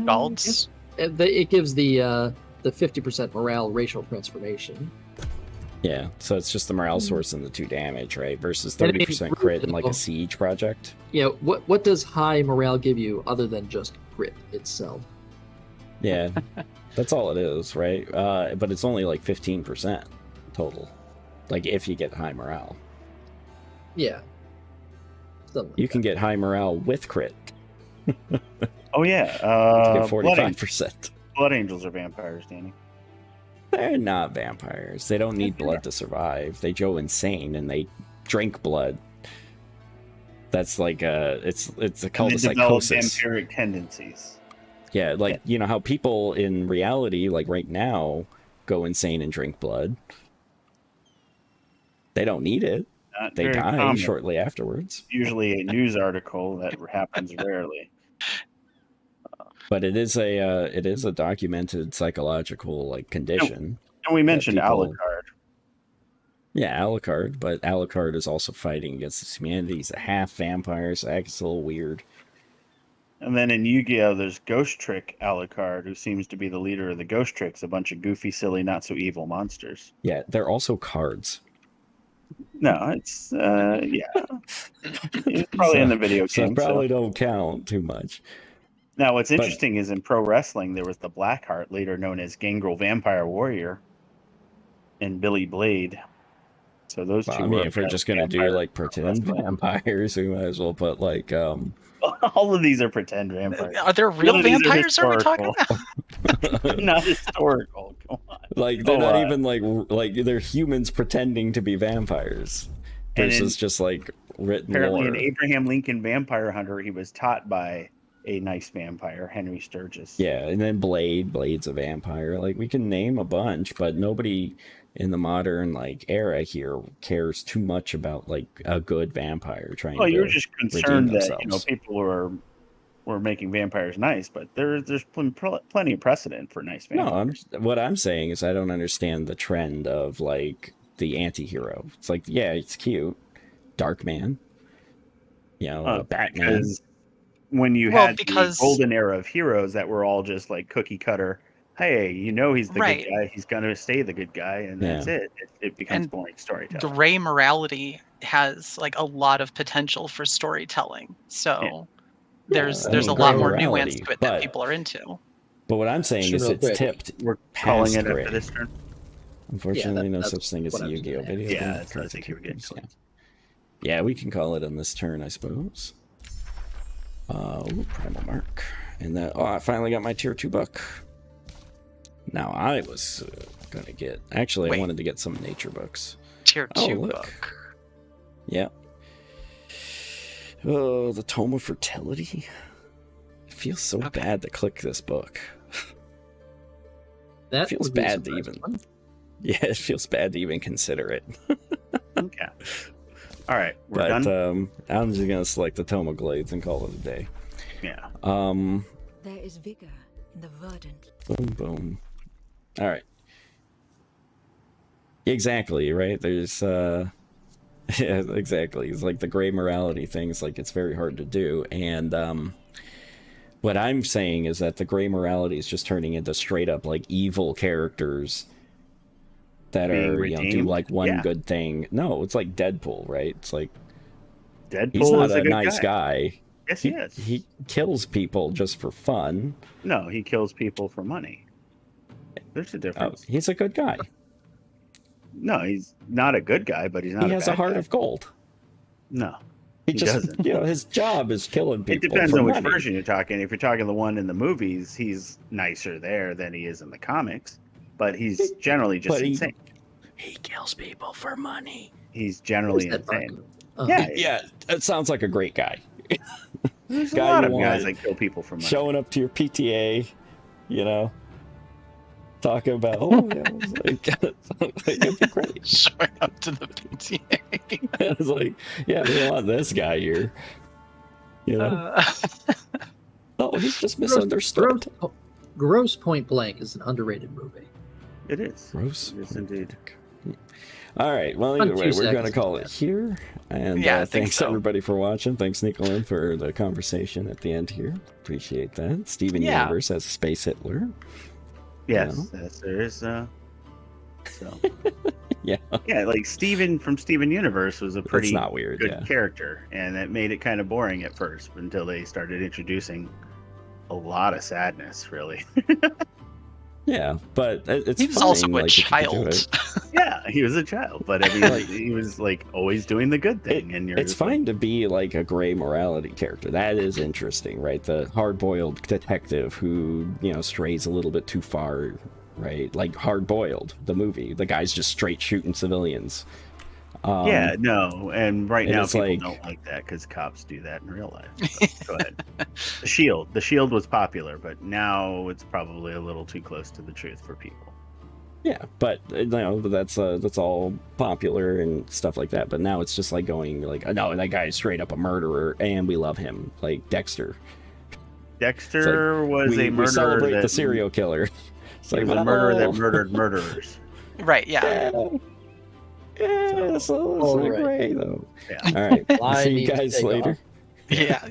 Galds. It gives the 50% morale racial transformation. Yeah, so it's just the morale source and the 2 damage, right? Versus And I mean, 30% crit in like really, a siege project. You know, what does high morale give you other than just crit itself? Yeah, that's all it is, right? But it's only like 15% total. Like if you get high morale, Yeah. Something like you can get high morale with crit. Oh yeah, You get Blood, 45%. Blood Angels are vampires, Danny. They're not vampires. They don't need blood to survive. They go insane and they drink blood. That's like it's called a And they develop psychosis. vampiric tendencies. Yeah, like you know how people in reality, like right now, go insane and drink blood. They don't need it. Not They very die common. shortly afterwards. Usually a news article that happens rarely. But it is a documented psychological like condition. And we mentioned people- Alucard. Yeah, Alucard, but Alucard is also fighting against this humanity. He's a half vampire, so it's a little weird. And then in Yu-Gi-Oh, there's Ghost Trick Alucard, who seems to be the leader of the Ghost Tricks, a bunch of goofy, silly, not so evil monsters. Yeah, they're also cards. No, it's yeah, it's probably in the video So game. probably don't count too much. Now, what's but- interesting is in pro wrestling, there was the Blackheart, later known as Gangrel Vampire Warrior, and Billy Blade. So those Well, two. I mean, were if we're just gonna do vampire like pretend wrestling. vampires, we might as well put like All of these are pretend vampires. Are there real None of these are vampires? Are we talking historical. about? Not historical. Come on. like they're Oh, not even like they're humans pretending to be vampires And versus in- just like written Apparently, lore. in Abraham Lincoln Vampire Hunter, he was taught by a nice vampire, Henry Sturgis. Yeah, and then Blade's a vampire. Like we can name a bunch, but nobody in the modern like era here cares too much about like a good vampire trying Well, to you were just concerned that themselves. people were making vampires nice, but there's plenty of precedent for nice No, vampires. what I'm saying is I don't understand the trend of like the anti-hero. It's like, yeah, it's cute. Dark Man. you know, Batman. Because when you Well, had because- the golden era of heroes that were all just like cookie cutter, hey, you know he's the Right. good guy, he's gonna stay the good guy, and that's it. It becomes And boring storytelling. gray morality has like a lot of potential for storytelling. So there's I a mean, lot gray more nuance morality, to it but- that people are into. But what I'm saying is Real it's quick. tipped. We're calling past it gray. after this turn. Unfortunately, Yeah, no that's such thing as what a I was Yu-Gi-Oh gonna video Yeah, game. that's what I Cards and think you were getting characters, yeah, we can call it on this turn, I suppose. Primal Mark. And then, I finally got my tier 2 book. Now, I was going to get... Actually, I Wait. wanted to get some nature books. Tier Oh, 2 look. book. Yeah. Oh, the Tome of Fertility. It feels so Okay. bad to click this book. That Feels would be bad to surprising. even... Yeah, it feels bad to even consider it. Okay. All right, we're But done. I'm just going to select the Tome of Glades and call it a day. Yeah. There is vigor in the verdant. Boom, boom. All right. Exactly, right? There's, yeah, exactly. It's like the gray morality thing. It's like it's very hard to do. And what I'm saying is that the gray morality is just turning into straight up like evil characters that Being are, you know, do redeemed? like one Yeah. good thing. No, it's like Deadpool, right? It's like Deadpool he's not is a good nice guy. Yes, he is. He kills people just for fun. No, he kills people for money. There's a Oh, difference. he's a good guy. No, he's not a good guy, but he's not. He has a bad heart guy. of gold. No, He just, doesn't. you know, his job is killing people. It depends for on which money. version you're talking. If you're talking the one in the movies, he's nicer there than he is in the comics, but he's generally just But he- insane. He kills people for money. He's generally Where's that insane. button? Oh, Yeah, Yeah, that sounds like a great guy. there's a guy lot you of guys want that kill people for money. Showing up to your PTA, you know, talking about, oh, yeah, it'd be great. Showing up to the PTA. It's like, yeah, we want this guy here. You know, oh, he's just misunderstood. Gross Point Blank is an underrated movie. It is. Gross. Yes, indeed. All right. Well, either On way, 2 we're going to seconds. call it here. And Yeah, I think thanks so. everybody for watching. Thanks, Nicolin, for the conversation at the end here. Appreciate that. Steven Yeah. Universe as Space Hitler. Yes, yes, there is. So. Yeah. Yeah, like Steven from Steven Universe was a pretty It's not weird. good Yeah. character, and that made it kind of boring at first until they started introducing a lot of sadness. Really. Yeah, but it's He was fine, also a like, if you can do child. it. Yeah, he was a child, but I mean, like, he was like always doing the good thing, and you're It's just fine to be like a gray morality character. That is interesting, right? The hard-boiled detective who, you know, strays a little bit too far, right? Like Hard-Boiled, the movie. The guy's just straight shooting civilians. yeah, no, and right and now it's people like- don't like that because cops do that in real life. But go ahead. The Shield was popular, but now it's probably a little too close to the truth for people. Yeah, but you know, that's all popular and stuff like that. But now it's just like going like, no, that guy is straight up a murderer, and we love him, like Dexter. Dexter was we a murderer celebrate that the serial killer. It's he like, was a murderer well, that murdered murderers. Right, yeah. Yeah, it's All not right. gray though. Yeah. All right, I see you need to guys take later. off. Yeah.